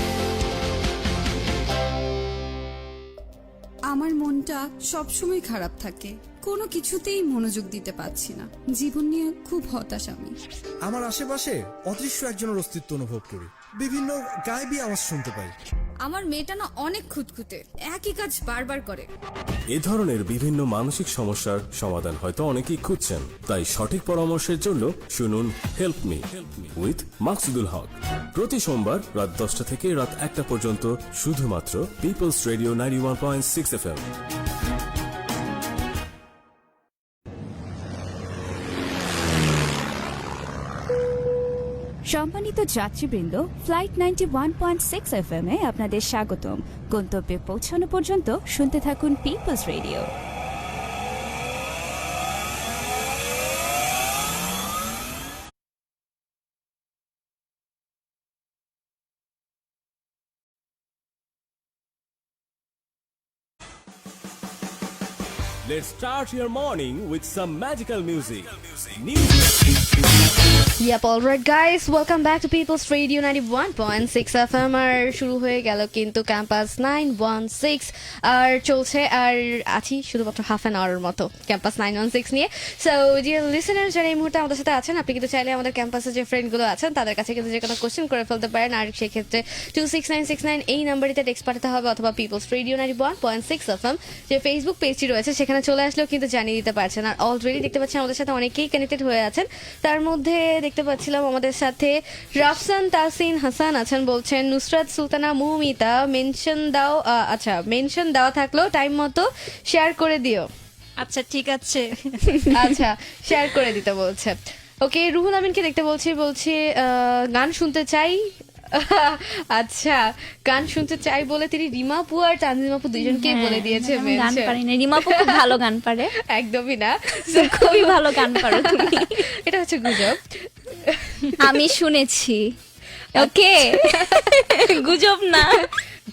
আমার মনটা সবসময় খারাপ থাকে, কোনো কিছুতেই মনোযোগ দিতে পারছি না। জীবন নিয়ে খুব হতাশ আমি। আমার আশেপাশে অদৃশ্য একজনের অস্তিত্ব অনুভব করি, বিভিন্ন গায়েবী আওয়াজ শুনতে পাই। আমার মেয়েটা না অনেক খুঁতখুঁতে, একই কাজ বারবার করে। এ ধরনের বিভিন্ন মানসিক সমস্যার সমাধান হয়তো অনেকেই খুঁজছেন, তাই সঠিক পরামর্শের জন্য শুনুন হেল্প মি উইথ মাকসুদুল হক প্রতি সোমবার রাত 10টা থেকে রাত 1টা পর্যন্ত শুধুমাত্র পিপলস রেডিও 91.6 FM। সম্মানিত যাত্রীবৃন্দ, ফ্লাইট 91.6 FM এ আপনাদের স্বাগতম। গন্তব্যে পৌঁছানো পর্যন্ত শুনতে থাকুন people's radio. let's start your morning with some magical music. Yep, alright guys, welcome back to People's Radio 91.6 FM আর শুরু হয়ে গেল কিন্তু ক্যাম্পাস 916 আর চলছে আর আছি শুধুমাত্র হাফ অ্যান আওয়ারের মতো ক্যাম্পাস 916 নিয়ে। সো ডিয়ার লিসেনার যারা এই মুহূর্তে আমাদের সাথে আছেন, আপনি কিন্তু চাইলে আমাদের ক্যাম্পাসে যে ফ্রেন্ডগুলো আছেন তাদের কাছে কিন্তু যে কোনো কোশ্চেন করে ফেলতে পারেন, আর সেক্ষেত্রে 26969 এই নাম্বারিতে টেক্সট পাঠাতে হবে, অথবা পিপলস রেডিও 91.6 FM যে ফেসবুক পেজটি রয়েছে সেখানে চলে আসলেও কিন্তু জানিয়ে দিতে পারছেন। আর অলরেডি দেখতে পাচ্ছেন আমাদের সাথে অনেকেই কানেক্টেড হয়ে আছেন, তার মধ্যে দেখতে পাচ্ছিলাম আমাদের সাথে রাফসান তাসিন হাসান আছেন, বলছেন নুসরাত সুলতানা মুমিতা মেনশন দাও, আচ্ছা মেনশন দেওয়া থাকলেও টাইম মতো শেয়ার করে দিও। আচ্ছা ঠিক আছে। আচ্ছা শেয়ার করে দিতে বলছে। ওকে, রুহুল আমিনকে দেখতে বলছি গান শুনতে চাই। আচ্ছা গান শুনতে চাই বলে তিনি রিমা আপু আর তানজিম আপু দুইজনকেই বলে দিয়েছে আমি গান mention। পারি না, রিমা আপু খুব ভালো গান পারে। একদমই না, খুবই ভালো গান পারো তুমি। এটা হচ্ছে গুজব। আমি শুনেছি। ওকে, গুজব না।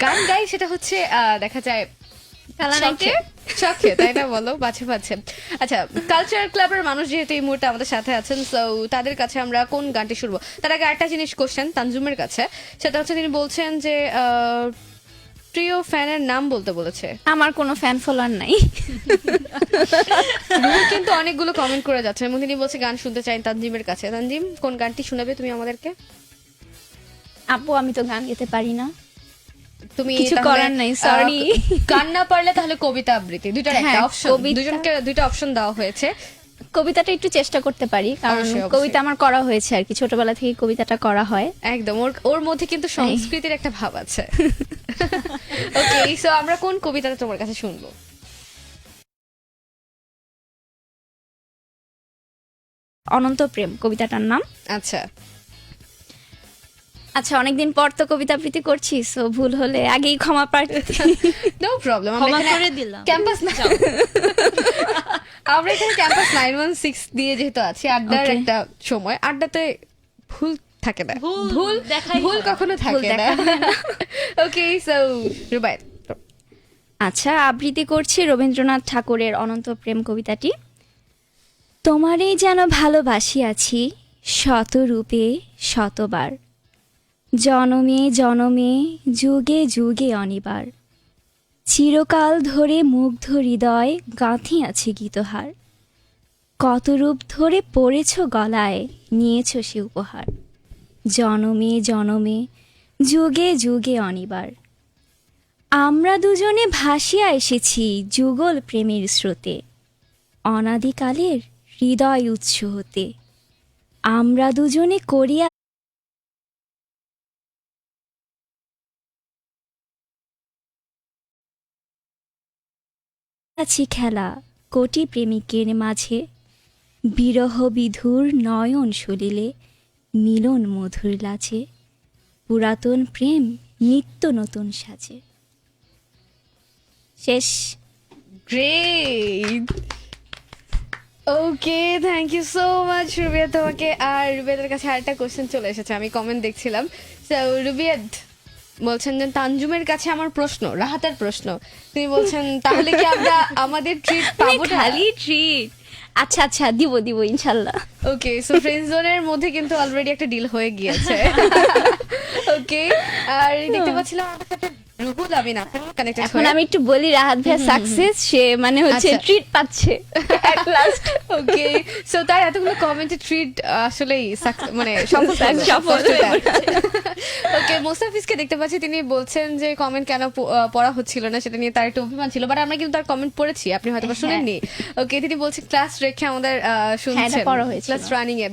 গান গাই সেটা হচ্ছে দেখা যায় কালানাইকে শখে, তাই না বলো, বাছে বাছে। আচ্ছা, কালচার ক্লাবের মানুষ যেহেতু এই মুহূর্তে আমাদের সাথে আছেন, সো তাদের কাছে আমরা কোন গানটি শুনবো তার আগে একটা জিনিস কোশ্চেন তানজুমের কাছে, সেটা হচ্ছে তিনি বলছেন যে প্রিয় ফ্যানের নাম বলতে বলেছে। আমার কোনো ফ্যান ফলোয়ার নাই। রুহুল কিন্তু অনেকগুলো কমেন্ট করে যাচ্ছে এবং তিনি বলছে গান শুনতে চাই তানজিমের কাছে। তানজিম, কোন গানটি শোনাবে তুমি আমাদেরকে? আপু আমি তো গান গেতে পারি না, তুমি কিছু তাহলে, করার নাই, sorry। গান না পারলে তাহলে কবিতা আবৃত্তি, দুইটার একটা হ্যাঁ, অপশন, কবিতা। দুজনকে দুইটা অপশন দেওয়া হয়েছে। কবিতাটা একটু চেষ্টা করতে পারি, কারণ অবশ্যই, অবশ্যই। কবিতা আমার করা হয়েছে আর কি, ছোটবেলা থেকে কবিতাটা করা হয়। একদম, ওর মধ্যে কিন্তু সংস্কৃতির একটা ভাব আছে। ওকে, সো আমরা কোন কবিতাটা তোমার কাছে শুনবো? অনন্ত প্রেম কবিতাটার নাম। আচ্ছা আচ্ছা, অনেকদিন পর তো কবিতা আবৃত্তি করছি, সো ভুল হলে আগেই ক্ষমা প্রার্থী। নো প্রবলেম, ক্ষমা করে দিলাম। ক্যাম্পাস আমরা এখানে ক্যাম্পাস 916 দিয়ে যেহেতু আছি, আড্ডার Okay. একটা সময়, আড্ডাতে ভুল থাকে না, ভুল দেখাই ভুল হয়। কখনো থাকে না। ওকে, সো রুবাইত। আচ্ছা, আবৃত্তি করছি রবীন্দ্রনাথ ঠাকুরের অনন্ত প্রেম কবিতাটি। তোমারই যেন ভালোবাসিয়াছি শতরূপে শতবার, জনমে জনমে যুগে যুগে অনিবার, চিরকাল ধরে মুগ্ধ হৃদয় গাঁথিয়াছি গীতহার, কত রূপ ধরে পড়েছ গলায় নিয়েছ সে উপহার, জনমে জনমে যুগে যুগে অনিবার, আমরা দুজনে ভাসিয়া এসেছি যুগল প্রেমের স্রোতে, অনাদিকালের হৃদয় উৎস হতে, আমরা দুজনে করিয়া আছি খেলা কোটি প্রেমিকের মাঝে, বিরহ বিধুর নয়ন সলিলে মিলন মধুর লাজে, পুরাতন প্রেম নিত্য নতুন সাজে। শেষ। Great, okay, thank you so much Rubiya তোমাকে। আর রুবিয়াদের কাছে আরেকটা কোশ্চেন চলে এসেছে, আমি কমেন্ট দেখছিলাম। সো রুবিয়াদ বলছেন যে তানজুমের কাছে আমার প্রশ্ন, রাহাতের প্রশ্ন, তিনি বলছেন তাহলে কি আমরা আমাদের ট্রিট পাবো না? খালি ট্রিট। আচ্ছা আচ্ছা, দিব দিব ইনশাল্লাহ। ওকে, সো ফ্রেন্ড জোনের মধ্যে কিন্তু অলরেডি একটা ডিল হয়ে গিয়েছে। ওকে, আর দেখতে পাচ্ছিলাম আমার সাথে রুহুল আমিন কানেক্টেড এখন আমি একটু বলি, রাহাত ভাই সাকসেস, সে মানে হচ্ছে আচ্ছা। ট্রিট পাচ্ছে at last। ওকে, সো তার এতগুলো কমেন্টে ট্রিট আসলেই মানে সফল সফল। ওকে, মোস্তাফিজকে দেখতে পাচ্ছি, তিনি বলছেন যে কমেন্ট কেন পড়া হচ্ছিল না, সেটা নিয়ে তার একটা অভিমান ছিল, বাট আমরা কিন্তু তার কমেন্ট পড়েছি, আপনি হয়তো বা শুনেননি। ওকে, তিনি বলছেন ক্লাস রেখে আমাদের শুনছেন, পড়া হয়েছিল। ক্লাস রানিং এ।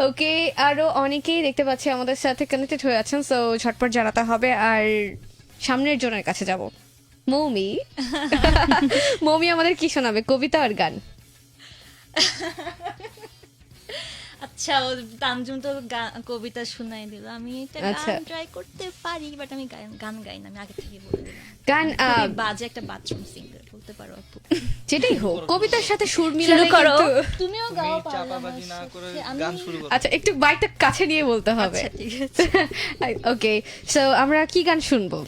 ওকে, আরো অনেকেই দেখতে পাচ্ছি আমাদের সাথে কানেক্টেড হয়ে আছেন, সো ঝটপট জানাতে হবে। আর সামনের জনের কাছে যাব, মৌমি। মৌমি আমাদের কি শোনাবে, কবিতা আর গান? আচ্ছা, ও তানজুম তো কবিতা শোনাই দিল, আমি একটা আচ্ছা। গান ট্রাই করতে পারি, বাট আমি গান গাই না, আমি আগে থেকে বলে দিলাম। গান খুবই বাজে একটা বাথরুম সিঙ্গার বলতে পারো আপু। যেটাই হোক, কবিতার সাথে সুর মিলালে করো। কিন্তু- তুমিও গাও, তুমি চাপাবাজি না করে গান শুরু করো। আচ্ছা, একটু বাইকটা কাছে নিয়ে বলতে হবে। আচ্ছা ঠিক আছে। ওকে, সো আমরা কি গান শুনবো?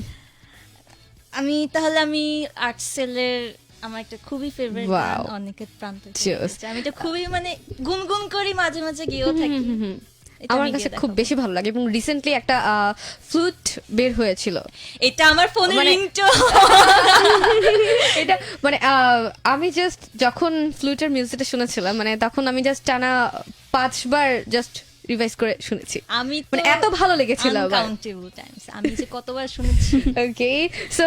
তাহলে আমি আর্টসেলের আমার একটা খুবই ফেভারিট Wow. গান অনেকের প্রান্ত Cheers. আমি এটা খুবই মানে গুনগুন করি মাঝে মাঝে গিয়েও থাকি এটা আমার আমি কাছে গিয়ে খুব দেখাবো। বেশি ভালো লাগে এবং রিসেন্টলি একটা ফ্লুট বের হয়েছিল। এটা আমার ফোনের মানে- রিংটোন। এটা মানে আমি জাস্ট যখন ফ্লুটের মিউজিকটা শুনেছিলাম মানে তখন আমি জাস্ট টানা 5 বার জাস্ট রিভাইজ করে শুনেছি। আমি মানে এত ভালো লেগেছিল আমার। আনকাউন্টেবল টাইমস আমি যে কতবার শুনেছি। ওকে সো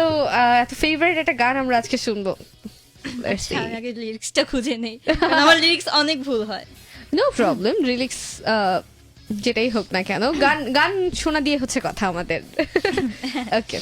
এত ফেভারিট একটা গান আমরা আজকে শুনবো। Let's see. আমি আগে লিরিক্সটা খুঁজে নেই কারণ আমার লিরিক্স অনেক ভুল হয়। নো প্রবলেম রিলিক্স যেটাই হোক না কেন গান গান শোনা দিয়ে হচ্ছে কথা আমাদের। ওকে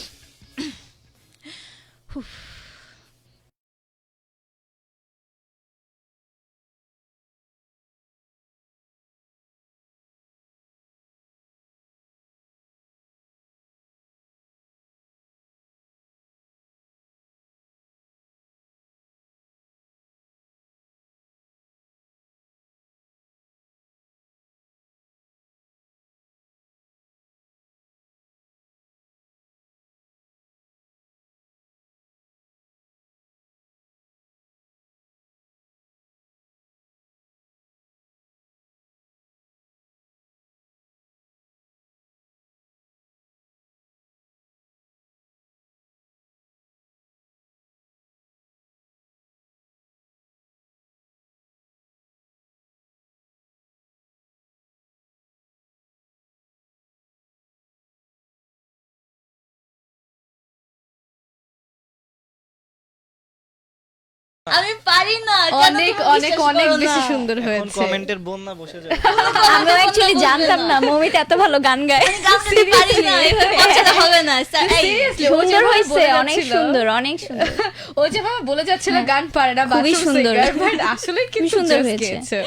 আমি পারি না অনেক অনেক অনেক বেশি সুন্দর এখন হয়েছে। কমেন্টের বন্যা বসে যাবে। আমিও অ্যাকচুয়ালি জানতাম না মমিতা এত ভালো গান গায়। গান গাইতে পারি না এভাবে পছন্দ হবে না স্যার। এই Seriously, ও সুন্দর যেভাবে হয়েছে, বলে অনেক যাচ্ছিল, সুন্দর, অনেক সুন্দর। ও যেভাবে বলে যাচ্ছিল গান পারে না খুবই bathroom সুন্দর। singer, but আসলে কিন্তু সুন্দর just হয়েছে। গেয়েছে।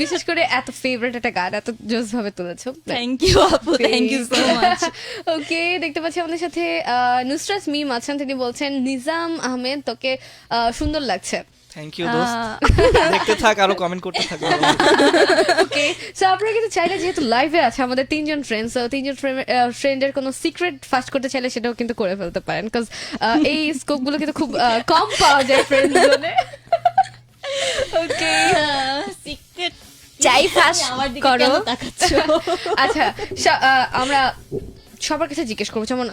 বিশেষ করে এত ফেভারিট একটা গান এত জোস ভাবে তুলেছো। থ্যাংক ইউ আপু, থ্যাংক ইউ সো মাচ। ওকে দেখতে পাচ্ছি আমাদের সাথে নুসরাত মিম আছেন, তিনি বলছেন নিজাম আহমেদ তোকে সুন্দর লাগছে। থ্যাংক ইউ দোস্ত, দেখতে থাক আরো কমেন্ট করতে থাক। ওকে সো আপনারা কিন্তু চাইলে যেহেতু লাইভে আছে আমাদের তিনজন ফ্রেন্ডস, তিনজন ফ্রেন্ডের কোনো সিক্রেট ফাস্ট করতে চাইলে সেটাও কিন্তু করে ফেলতে পারেন, বিকজ এই স্কোপ গুলো কিন্তু খুব কম পাওয়া যায় ফ্রেন্ডস জোনে। ওকে সিক্রেট চাই ফাস্ট আমার দিকে করো। কেন তাকাচ্ছো? আচ্ছা আমরা সবার কাছে জিজ্ঞেস করবো, যেমন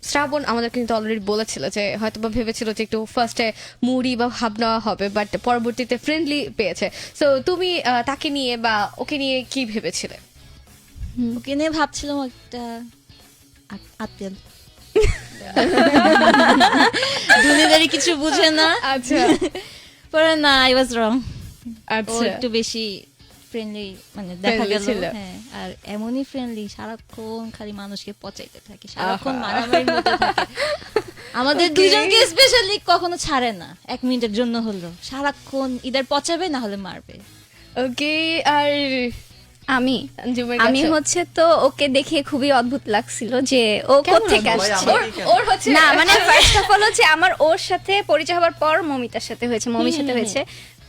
শ্রাবণ আমাদের কিন্তু অলরেডি বলেছিল যে হয়তো বা ভেবেছিল যে একটু ফার্স্টে মুড়ি বা ভাব নেওয়া হবে, বাট পরবর্তীতে ফ্রেন্ডলি পেয়েছে। সো তুমি তাকে নিয়ে বা ওকে নিয়ে কি ভেবেছিলে? ওকে নিয়ে ভাবছিলাম একটা আপেল। দুনিয়াদারি কিছু বুঝে না। আচ্ছা পরে না, আই ওয়াজ রং। ও আচ্ছা একটু বেশি ফ্রেন্ডলি মানে দেখা Friendly গেল। ছিল। হ্যাঁ, আর এমনই ফ্রেন্ডলি, সারাক্ষণ খালি মানুষকে পচাইতে থাকে, সারাক্ষণ মারামারির মধ্যে থাকে। আমাদের Okay. দুজনকে স্পেশালি কখনো ছাড়ে না, 1 মিনিটের জন্য হলো, সারাক্ষণ ইদার পচাবে না হলে মারবে। ওকে আর আমি আঞ্জুমের আমি কাছে? হচ্ছে তো ওকে দেখে খুবই অদ্ভুত লাগছিল যে ও কোত্থেকে ভাই, আসছে। আমার কি কেন? ওর হচ্ছে না মানে ফার্স্ট অফ অল হচ্ছে আমার ওর সাথে পরিচয় হওয়ার পর মমিতার সাথে হয়েছে, মমির সাথে হয়েছে।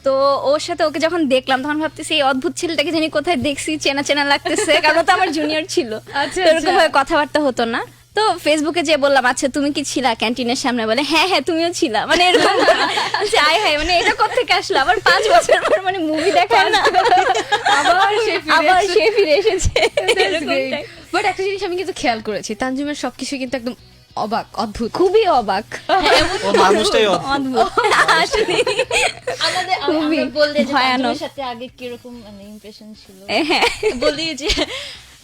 তো ওর সাথে ওকে যখন দেখলাম তখন ভাবতেছি এই অদ্ভুত ছেলেটাকে জানি কোথায় দেখছি, চেনা চেনা লাগতেছে, কারণ ও তো আমার জুনিয়র ছিল। আচ্ছা, তো এরকম আচ্ছা। ভাবে কথাবার্তা হতো না। তো ফেসবুকে যে বললাম আচ্ছা তুমি কি ছিলা ক্যান্টিনের সামনে, বলে হ্যাঁ হ্যাঁ তুমিও ছিলা, মানে এরকম আয় হায় মানে এটা কোত্থেকে আসলো, আবার 5 বছর পর মানে মুভি দেখায় না আবার সে ফিরে এসেছে। বাট একটা জিনিস আমি কিন্তু খেয়াল করেছি, তানজিমের সবকিছু কিন্তু একদম অবাক অদ্ভুত। খুবই অবাক, ও মানুষটাই অদ্ভুত আসলে আমাদের খুবই আমরা বললে যে ভয়ানক। তানজিমের সাথে আগে কিরকম মানে ইমপ্রেশন ছিল, হ্যাঁ বলি যে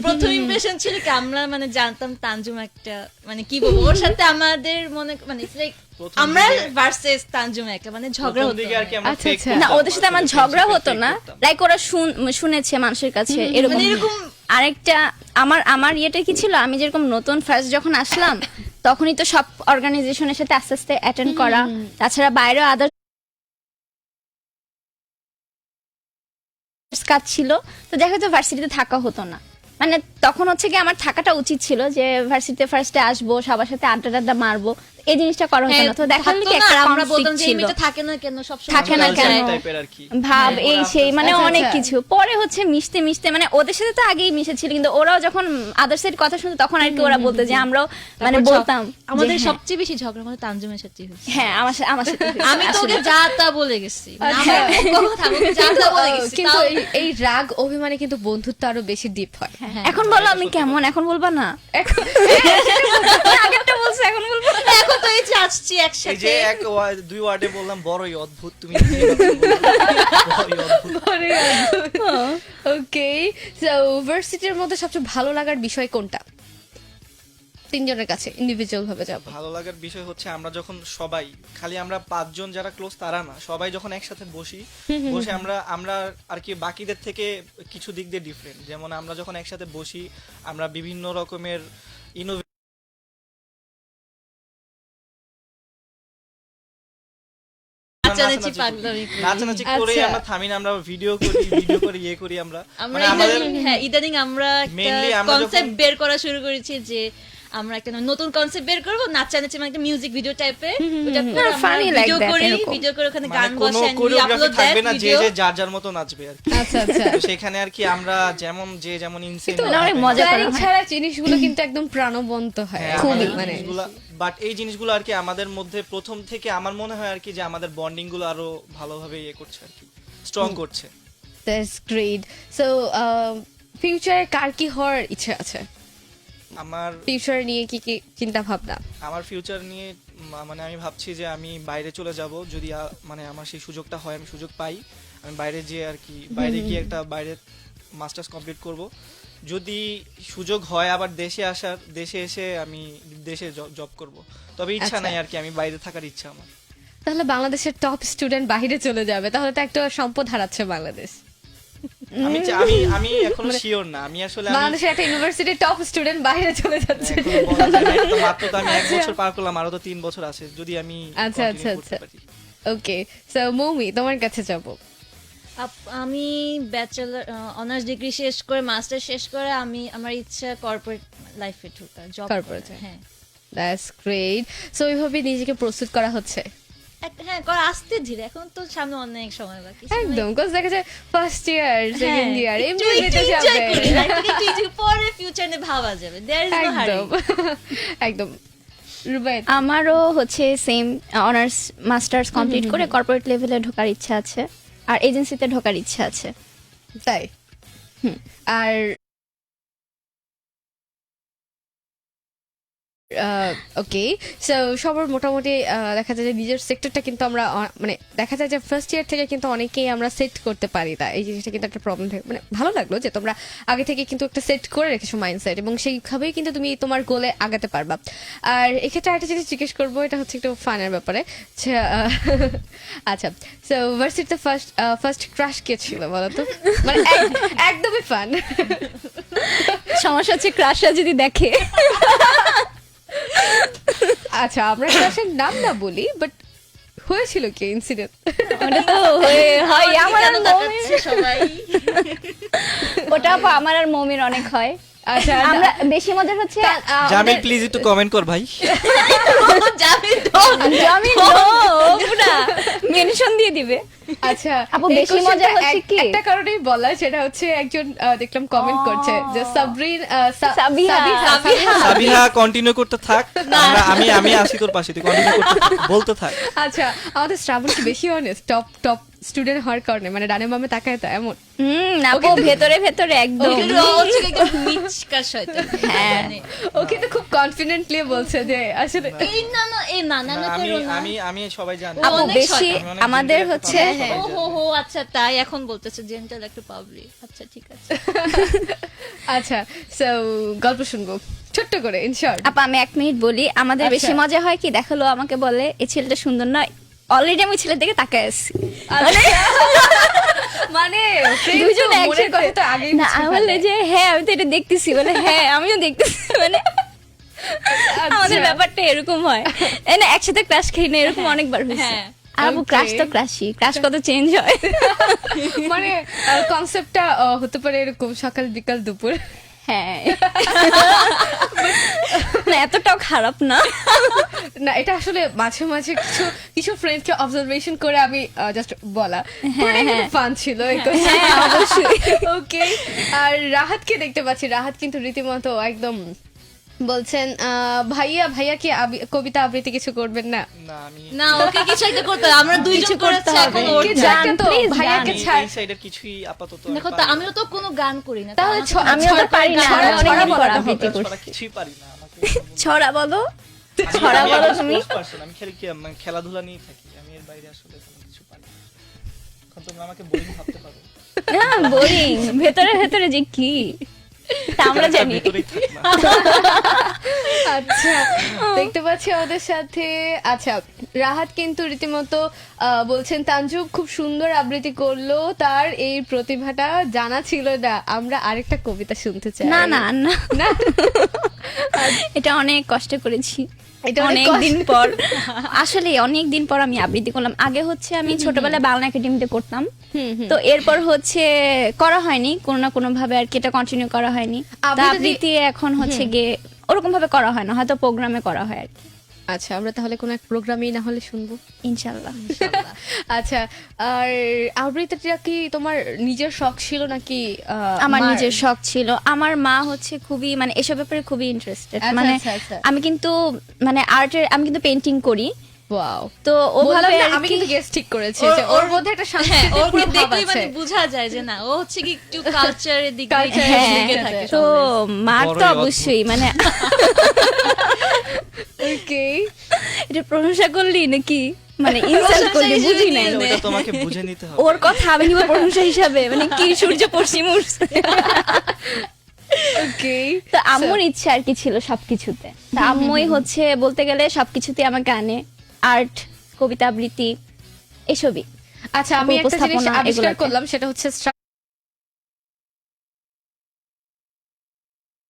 প্রথম ইমপ্রেশন ছিল কি আমরা মানে জানতাম তানজুম একটা মানে কি বলবো, ওর সাথে আমাদের মনে মানে it's like প্রথম আমরা দিকে- ভার্সেস তানজুম একটা মানে ঝগড়া প্রথম হতো দিকে আর কি আমরা আচ্ছা, fake আচ্ছা। করতাম, না ওদের সাথে আমার আসলে ঝগড়া friendship হতো fake না, করতাম। লাইক ওরা শুনেছে মানুষের কাছে এরকম মানে এরকম আরেকটা আমার ইয়েটা কি ছিল, আমি যেরকম নতুন ফার্স্ট যখন আসলাম তখনই তো সব অর্গানাইজেশনের সাথে আস্তে আস্তে অ্যাটেন্ড করা, তাছাড়া বাইরেও আদার কাজ ছিল, তো দেখা যেত ভার্সিটিতে থাকা হতো না। মানে তখন হচ্ছে কি আমার থাকাটা উচিত ছিল যে ভার্সিটিতে ফার্স্টে আসবো, সবার সাথে আড্ডা মারবো, এই জিনিসটা করো কেন, তো দেখা গেল কি একটা আমরা conflict বলতাম যে এই ছিল। মেয়েটা থাকে না কেন সব সময় থাকে না কেন টাইপের আর কি ভাব এই সেই মানে আচ্ছা, অনেক আচ্ছা। কিছু। পরে হচ্ছে মিশতে মিশতে মানে ওদের সাথে তো আগেই মিশেছিল, কিন্তু ওরাও যখন আদার সাইড কথা শুনতো তখন আর কি ওরা বলতো যে আমরাও মানে বলতাম যে আমাদের হ্যাঁ। সবচেয়ে বেশি ঝগড়া আমাদের তানজুমের সাথে হয়েছে। হ্যাঁ আমার সাথে আমি তো ওকে যা তা বলে গেছি, মানে আচ্ছা। আমার কথা ওকে যা তা বলে গেছি, কিন্তু তাও- এই রাগ অভিমানে কিন্তু বন্ধুত্ব আরো বেশি ডিপ হয়। এখন বলো আমি কেমন, এখন বলবা না? আগেরটা বলছো এখন বলবো না। এখন তো এই যে আসছি এই একসাথে যে দুই ওয়ার্ডে বললাম বড়ই অদ্ভুত, তুমি বড়ই অদ্ভুত। ওকে, সো ভার্সিটির মধ্যে সবচেয়ে ভালো লাগার বিষয় কোনটা? তিনজনের কাছে ইন্ডিভিজুয়াল ভাবে যাব। ভালো লাগার বিষয় হচ্ছে আমরা যখন সবাই খালি আমরা 5 জন যারা ক্লোজ তারা না, সবাই যখন একসাথে বসে আমরা আর কি বাকিদের থেকে কিছু দিক দিয়ে ডিফারেন্ট। যেমন আমরা যখন একসাথে বসি আমরা বিভিন্ন রকমের নাচানাচি পাগলামি করি। নাচানাচি করে আচ্ছা। আমরা থামি না, আমরা ভিডিও করি ইয়ে করি আমরা আমরা মানে আমাদের ইদানিং আমরা Mainly একটা আমরা কনসেপ্ট যখন- বের করা শুরু করেছি যে আমরা একটা নতুন কনসেপ্ট বের করব, নাচানাচি মানে একটা মিউজিক ভিডিও টাইপের, ওটা করে আমরা funny like ভিডিও that, করি, এরকম। ভিডিও করে ওখানে মানে গান কোনো বসাই কোরিওগ্রাফি আপলোড থাকবে না, যে ভিডিও। যে যার মতো নাচবে আর কি। আচ্ছা আচ্ছা। তো সেখানে আর কি আমরা যেমন ইনসেন কিন্তু অনেক মজা করা প্ল্যানিং হয়। ছাড়া জিনিসগুলো কিন্তু একদম প্রাণবন্ত হয় খুবই, মানে বাট এই জিনিসগুলো আর কি আমাদের মধ্যে প্রথম থেকে আমার মনে হয় আর কি যে আমাদের বন্ডিং গুলো আরো ভালোভাবে ইয়ে করছে আর কি, স্ট্রং করছে। That's great. সো ফিউচারে কার কি হওয়ার ইচ্ছা আছে? আমার ফিউচার নিয়ে কি কি চিন্তা ভাবনা? আমার ফিউচার নিয়ে মানে আমি ভাবছি যে আমি বাইরে চলে যাব, যদি মানে আমার সেই সুযোগটা হয়, আমি সুযোগ পাই, আমি বাইরে যেয়ে আর কি বাইরে গিয়ে একটা বাইরে মাস্টার্স কমপ্লিট করব। যদি সুযোগ হয় আবার দেশে এসে আমি দেশে জব করব, তবে ইচ্ছা আচ্ছা। নাই আর কি, আমি বাইরে থাকার ইচ্ছা আমার। তাহলে বাংলাদেশের টপ স্টুডেন্ট বাইরে চলে যাবে, তাহলে তো একটা সম্পদ হারাচ্ছে বাংলাদেশ। আমি এখনো শিওর না, আমি আসলে বাংলাদেশের একটা ইউনিভার্সিটির টপ স্টুডেন্ট বাইরে চলে যাচ্ছে। এখনো বলা যায় না, এটা তো মাত্র তো আমি 1 বছর পার করলাম, আরো তো 3 বছর আছে, যদি আমি আচ্ছা, continue আচ্ছা, করতে আচ্ছা। পারি। ওকে, সো মৌমি তোমার কাছে যাব। আমি ব্যাচেলর অনার্স ডিগ্রি শেষ করে মাস্টার শেষ করে আমি আমার ইচ্ছা কর্পোরেট লাইফে ঢোকা, জব Corporate এ। হ্যাঁ দ্যাটস গ্রেট। সো এইভাবে নিজেকে প্রস্তুত করা হচ্ছে হ্যাঁ করা আস্তে ধীরে, এখন তো সামনে অনেক সময় বাকি। একদম, কজ দেখা যায় ফার্স্ট ইয়ার সেকেন্ড ইয়ার এমনি যেতে এনজয় যাবে। করি লাইফ থেকে একটু পরে ফিউচার নিয়ে ভাবা যাবে, দেয়ার ইজ নো হারি। একদম একদম। রুবাইত? আমারও হচ্ছে সেম অনার্স মাস্টার্স কমপ্লিট করে কর্পোরেট লেভেলে ঢোকার ইচ্ছা আছে, আর এজেন্সিতে ঢোকার ইচ্ছা আছে। তাই? আর ওকে, সো সবার মোটামুটি দেখা যায় যে নিজের সেক্টরটা কিন্তু আমরা মানে দেখা যায় যে ফার্স্ট ইয়ার থেকে কিন্তু অনেকেই আমরা সেট করতে পারি না, এই জিনিসটা কিন্তু একটা প্রবলেম থাকে। মানে ভালো লাগলো যে তোমরা আগে থেকে কিন্তু একটা সেট করে রেখেছো মাইন্ডসেট, এবং সেইভাবেই কিন্তু তুমি তোমার গোলে আগাতে পারবা। আর এক্ষেত্রে একটা জিনিস জিজ্ঞেস করবো, এটা হচ্ছে একটু ফানের ব্যাপারে। আচ্ছা, সো ভার্সিটিতে ফার্স্ট ক্রাশ কে ছিল বলো তো? মানে একদমই ফান। সমস্যা হচ্ছে ক্রাশরা যদি দেখে। আচ্ছা, আমরা ক্রাশের নাম না বলি, বাট হয়েছিল কি ইনসিডেন্ট? ওটা তো হয় আমার আর মৌমির, সবাই ওটা আপা আমার আর মৌমির অনেক হয়। আচ্ছা, আমরা বেশি মজার হচ্ছে জামিল প্লিজ একটু কমেন্ট কর ভাই। জামিন পুরা মেনশন দিয়ে দিবে। আচ্ছা আপু, এই বেশি questionটা মজা হচ্ছে কি? একটা কারণেই বলা, সেটা হচ্ছে একজন দেখলাম কমেন্ট করছে যে সাবিহা। সাবিহা কন্টিনিউ করতে থাক, আমি আসি তোর পাশে, তুই কন্টিনিউ করতে থাক, বলতে থাক। আচ্ছা, আমাদের শ্রাবণ কি বেশি অনেস্ট টপ স্টুডেন্ট হওয়ার কারণে, মানে ডানে বামে তাকায় তো এমন? আপু ভেতরে একদম মিচকা শয়তান। হ্যাঁ, ও কিন্তু খুব কনফিডেন্টলি বলছে যে আসলে এই না আমি সবাই জানি। আপু অনেক বেশি আমি অনেক আমাদের জিনিস হচ্ছে একটা ও হো আচ্ছা তাই এখন বলতেছে জেন্টাল একটু পাবলিক, আচ্ছা ঠিক আছে। আচ্ছা, সো গল্প শুনবো ছোট্ট করে ইনশর্ট। আপা আমি 1 মিনিট বলি। আমাদের আচ্ছা। বেশি মজা হয় কি, দেখালো আমাকে বলে এই ছেলেটা সুন্দর নয়, অলরেডি আমি ছেলের দিকে তাকায় আছি, মানে দুজন মনের কথা তো আগেই না বুঝে আমি বললে ফেলে। যে হ্যাঁ আমি তো এটা দেখতেছি, বলে হ্যাঁ আমিও দেখতেছি, মানে আমাদের ব্যাপারটা এরকম হয়। এই না একসাথে ক্রাশ খেয়ে না, এরকম অনেকবার হয়েছে। হ্যাঁ। আর আপু ক্রাশ তো ক্রাশই, ক্রাশ কত চেঞ্জ হয়। মানে কনসেপ্টটা হতে পারে এরকম সকাল বিকাল দুপুর। হ্যাঁ না এতটাও খারাপ না। না এটা আসলে মাঝে মাঝে কিছু কিছু ফ্রেন্ডকে অবজারভেশন করে আমি জাস্ট বলা ফান ছিল অবশ্যই। ওকে, আর রাহাতকে দেখতে পাচ্ছি, রাহাত কিন্তু রীতিমতো একদম বলছেন ভাইয়া ভাইয়া কি কবিতা আবৃত্তি কিছু করবেন না? না আমি না ওকে কিছু একটা করতে হবে, আমরা দুইজন করেছি এখন ওর কে turn। জানে তো please ভাইয়াকে আমি ছাড়। এই সাইডের কিছুই আপাতত দেখো তো আমিও তো কোনো গান করি না, তাহলে আমিও তো পারি না, ছড়া আমি অনেকদিন পর বলা আবৃত্তি হবে। করছি। কিছুই পারি না আমাকে ছড়া বলো, আমি- ছড়া আমি বলো একজন তুমি। sports person, আমি মানে খেলাধুলা নিয়ে থাকি, আমি এর বাইরে আসলে কোনো কিছু পারি না। এখন তোমরা আমাকে বোরিং ভাবতে পারো, না বোরিং, ভেতরে ভেতরে যে কি তা আমরা জানি। ভিতরেই থাক না। আচ্ছা, দেখতে পাচ্ছি আমাদের সাথে। আচ্ছা, রাহাত কিন্তু রীতিমতো বলছেন তানজু খুব সুন্দর আবৃত্তি করলো, তার এই প্রতিভাটা জানা ছিল না। আমরা আরেকটা কবিতা শুনতে চাই। না না না না এটা অনেক কষ্ট করেছি, এটা অনেক অনেক দিন পর, আসলে অনেক দিন পর আমি আবৃত্তি করলাম। আগে হচ্ছে আমি ছোটবেলায় বাংলা একাডেমিতে করতাম, তো এরপর হচ্ছে করা হয়নি কোনো না কোনো ভাবে আর কি, এটা কন্টিনিউ করা হয়নি। তা আবৃত্তি এখন হচ্ছে গিয়ে ওরকম ভাবে করা হয় না, হয়তো প্রোগ্রামে করা হয় আর কি। আচ্ছা, আমরা তাহলে কোনো এক প্রোগ্রামেই না হলে শুনবো ইনশাল্লাহ। আচ্ছা, আর আবৃত্তিটা কি তোমার নিজের শখ ছিল নাকি আমার মার? নিজের শখ ছিল। আমার মা হচ্ছে খুবই মানে এসব ব্যাপারে খুবই ইন্টারেস্টেড, আচ্ছা, মানে আচ্ছা, আচ্ছা। আমি কিন্তু মানে আর্টের, আমি কিন্তু পেন্টিং করি। ওয়াও, তো ও বললাম ভাবে না, আর আমি কি- কিন্তু গেস ঠিক করেছি ওর- যে ওর মধ্যে একটা হ্যাঁ সাংস্কৃতিক ওর পুরো ভাব দেখলেই মানে আছে। বোঝা যায় যে না ও হচ্ছে কি একটু কালচারের দিকে Culture হ্যাঁ, ঝুঁকে থাকে তো always। মার তো বড়ই অদ্ভুত। অবশ্যই মানে ওকে, এটা প্রশংসা করলি নাকি মানে ইনসাল্ট করলি, প্রশংসা বুঝি হিসেবে নাই। নিয়ে নে। ওটা তোমাকে বুঝে নিতে হবে। ওর কথা আমি নিব প্রশংসা হিসাবে, মানে কি সূর্য পশ্চিম উঠছে। ওকে। তো আম্মুর ইচ্ছা আর কি ছিল সবকিছুতে, তা আম্মুই হচ্ছে বলতে গেলে সবকিছুতে আমাকে আনে, আর্ট, কবিতা আবৃত্তি এসবই। আচ্ছা, আমি একটা জিনিস উপস্থাপনা আবিষ্কার এগুলোতে। করলাম, সেটা হচ্ছে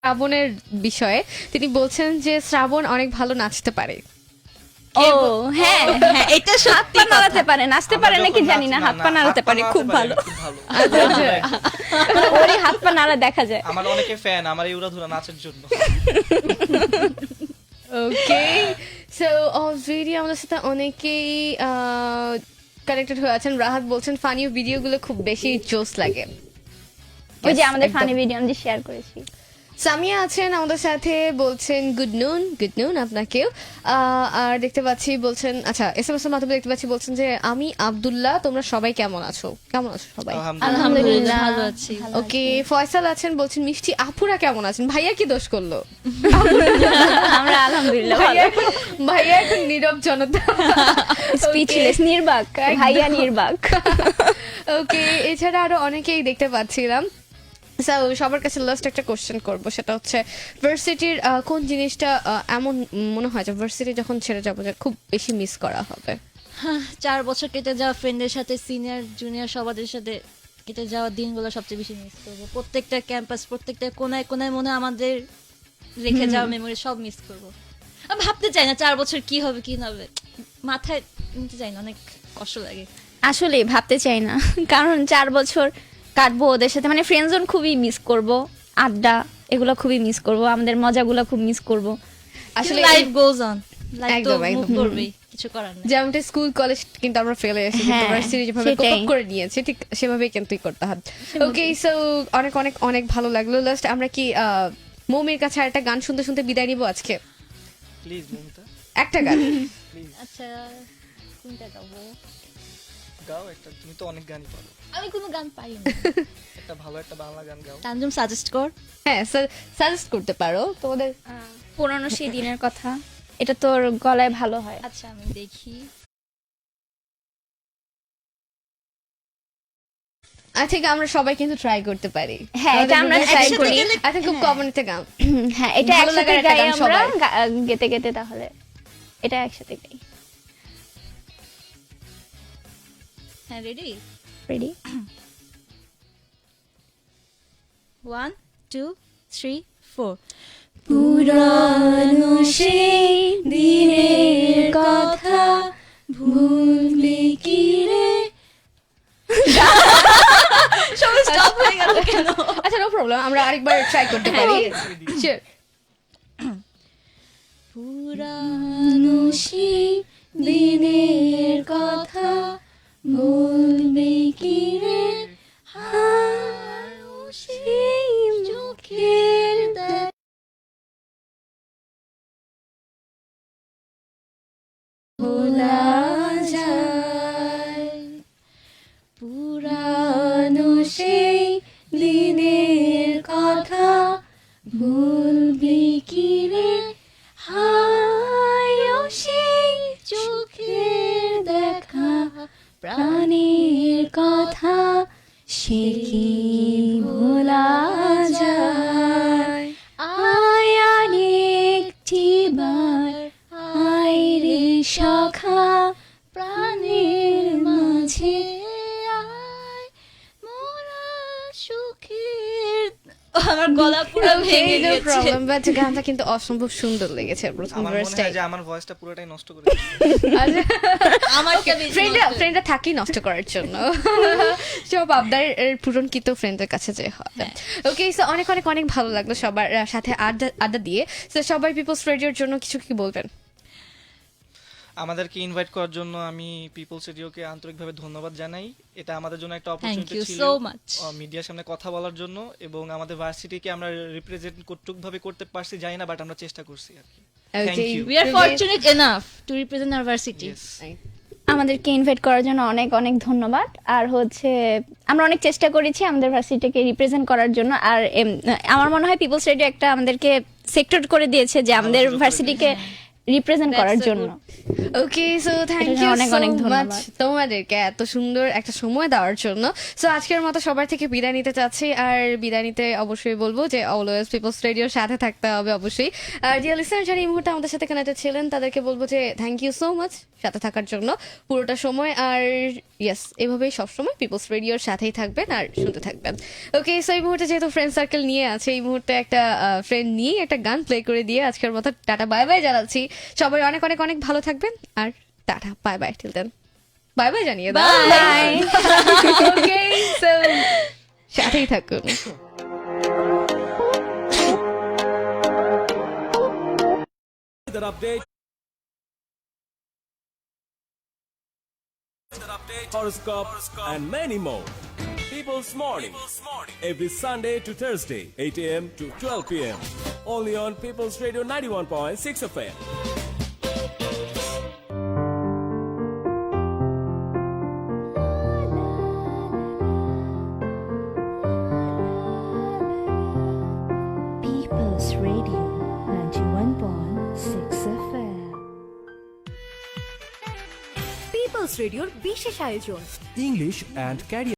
শ্রাবণের বিষয়ে। তিনি বলছেন যে শ্রাবণ অনেক ভালো নাচতে পারে। ও হ্যাঁ হ্যাঁ, এটা হাত সত্যি পা কথা। নাড়াতে পারে, নাচতে আমরা পারে যখন নাকি জানি না, নাচ- হাত পা নাড়াতে পারে, খুব ভালো। খুব ভালো। আচ্ছা, আচ্ছা। ওরই হাত পা নাড়া দেখা যায়। আমার অনেকে ফ্যান আমার এই উড়াধুরা নাচের জন্য। ওকে, সো অলরেডি আমাদের সাথে অনেকেই কানেক্টেড হয়ে আছেন। রাহাত বলছেন ফানি ভিডিওগুলো খুব বেশি জোস লাগে। ওই যে Yes, আমাদের একদম। ফানি ভিডিও আমি শেয়ার করেছি। সামিয়া আছেন আমাদের সাথে, বলছেন গুড নুন আপনাকেও। আর দেখতে পাচ্ছি বলছেন, আচ্ছা এসএমএস এর মাধ্যমে দেখতে পাচ্ছি বলছেন যে আমি আব্দুল্লাহ, তোমরা সবাই কেমন আছো সবাই? আলহামদুলিল্লাহ। আলহামদুলিল্লাহ ভালো আছি। ওকে, ফয়সাল আছেন, বলছেন মিষ্টি আপুরা কেমন আছেন? ভাইয়া কি দোষ করলো? আমরা আলহামদুলিল্লাহ ভাইয়া এখন নীরব জনতা। স্পিচলেস, নির্বাক, ভাইয়া নির্বাক। ওকে, এছাড়া আরো অনেকেই দেখতে পাচ্ছিলাম। সো সবার কাছে লাস্ট একটা কোশ্চেন করব, সেটা হচ্ছে ভার্সিটির কোন জিনিসটা এমন মনে হয় যে ভার্সিটি যখন ছেড়ে যাবো যে খুব বেশি মিস করা হবে? 4 বছর কেটে যাওয়া ফ্রেন্ডের সাথে, সিনিয়র জুনিয়র সবার সাথে কেটে যাওয়া দিনগুলো সবচেয়ে বেশি মিস করবো। প্রত্যেকটা ক্যাম্পাস, প্রত্যেকটা কোনায় কোনায় মনে হয় আমাদের রেখে যাওয়া মেমোরি সব মিস করবো। আমি ভাবতে চাই না 4 বছর কি হবে কি না হবে, মাথায় নিতে চাই না, অনেক কষ্ট লাগে। আসলে ভাবতে চাই না, কারণ 4 বছর কাটবো ওদের সাথে, মানে ফ্রেন্ড জোন খুবই মিস করব, আড্ডা এগুলো খুবই মিস করব, আমাদের মজাগুলো খুব মিস করব। আসলে লাইফ গোজ অন, লাইফ তো একদম, মুভ একদম। করবেই, কিছু করার নেই। যেমনটা স্কুল কলেজ কিন্তু আমরা ফেলে এসেছি, হ্যাঁ, ভার্সিটি যেভাবে কোপ সেটাই। করে নিয়েছে ঠিক সেভাবেই কিন্তু করতে হবে। ওকে, সো অনেক অনেক অনেক ভালো লাগলো। লাস্ট আমরা কি মৌমির কাছে একটা গান শুনতে শুনতে বিদায় নিব আজকে? প্লিজ মমিতা একটা গান। আচ্ছা কোনটা গাবো? গাও একটা, তুমি তো অনেক গানই পারো, আমি কোনো গান পারি না। একটা ভালো একটা বাংলা গান গাও। তানজুম সাজেস্ট কর। হ্যাঁ, সাজেস্ট করতে পারো তোমাদের। পুরনো সেই দিনের কথা, এটা তোর গলায় ভালো হয়। আচ্ছা আমি দেখি। আচ্ছা, আমরা সবাই কিন্তু ট্রাই করতে পারি। হ্যাঁ, এটা আমরা try করি। আচ্ছা, খুব কমন একটা গান। হ্যাঁ, এটা ভালো একসাথে লাগার একটা গাই গান আমরা, সবার। গেতে গেতে, তাহলে এটা একসাথে গাই। হ্যাঁ রেডি? রেডি? 1 2 3 4 পুরানো সেই দিনের কথা ভুলবি কি রে। সবাই স্টপ হয়ে গেল কেন? আচ্ছা, নো প্রবলেম, আমরা আরেকবার ট্রাই করতে পারি। Sure. পুরানো সেই দিনের কথা বলবে কি রে হারানো সেই চোখের দেখা ভোলা যায় পুরানো সেই দিনের কথা ভুলবি কি রে হায় ও সেই চোখের দেখা প্রাণের কথা সে কি ভোলা যায় আয় আরেকটি বার আয় রে সখা প্রাণের মাঝে আয় মোরা সুখের আমার গলা পুরো ভেঙে গেছে প্রবলেম বাট গানটা কিন্তু অসম্ভব সুন্দর লেগেছে প্রথম আমার মনে ভার্সটাই হয় যে আমার ভয়েসটা পুরোটাই নষ্ট করে আমারটা বেশি ফ্রেন্ডরা থাকি নষ্ট করার জন্য সব আবদার পূরণকৃত ফ্রেন্ডের কাছে যে হবে ওকে সো অনেক অনেক অনেক ভালো লাগলো সবার সাথে আড্ডা দিয়ে সো সবাই পিপলস রেডিওর জন্য কিছু কি বলবেন? আমাদেরকে ইনভাইট করার জন্য আমি পিপলস রেডিওকে আন্তরিকভাবে ধন্যবাদ জানাই। এটা আমাদের জন্য একটা অপরচুনিটি you ছিল so much. মিডিয়ার সামনে কথা বলার জন্য, এবং আমাদের ভার্সিটিকে আমরা রিপ্রেজেন্ট কতটুকুভাবে করতে পারছি জানি না, বাট আমরা চেষ্টা করছি আর কি। Thank you. we are fortunate enough to represent our varsity আমাদেরকে ইনভাইট করার জন্য অনেক অনেক ধন্যবাদ। আর হচ্ছে আমরা অনেক চেষ্টা করেছি আমাদের ভার্সিটিকে রিপ্রেজেন্ট করার জন্য। আর আমার মনে হয় পিপলস রেডিও একটা আমাদেরকে সেক্টর করে দিয়েছে যে আমাদের ভার্সিটিকে রিপ্রেজেন্ট করার জন্য। ওকে সো থ্যাংক ইউ অনেক অনেক সো ধন্যবাদ। মাচ তোমাদেরকে এত সুন্দর একটা সময় দেওয়ার জন্য। সো আজকের মতো সবার থেকে বিদায় নিতে চাচ্ছি, আর বিদায় নিতে অবশ্যই বলবো যে অলওয়েজ পিপলস রেডিওর সাথে থাকতে হবে অবশ্যই। আর ডিয়ার লিসেনার যারা এই মুহূর্তে আমাদের সাথে কানেক্টেড ছিলেন তাদেরকে বলবো যে থ্যাংক ইউ সো মাচ সাথে থাকার জন্য পুরোটা সময়। আর ইয়েস, এভাবেই সবসময় পিপলস রেডিওর সাথেই থাকবেন আর শুনতে থাকবেন। ওকে সো এই মুহূর্তে যেহেতু ফ্রেন্ড সার্কেল নিয়ে আছে, এই মুহূর্তে একটা ফ্রেন্ড নিয়ে একটা গান প্লে করে দিয়ে আজকের মতো টাটা বাই বাই জানাচ্ছি। সবাই অনেক অনেক অনেক ভালো থাকবেন আর tata bye bye till then bye bye জানিয়ে দাও। বাই। ওকে সো সাথেই থাকুন। That update. Horoscope and many more. People's Morning. Every Sunday to Thursday, 8 a.m. to 12 p.m. Only on People's Radio 91.6 FM. People's Radio 91.6 FM. পিপলস রেডিওর বিশেষ আয়োজন English and career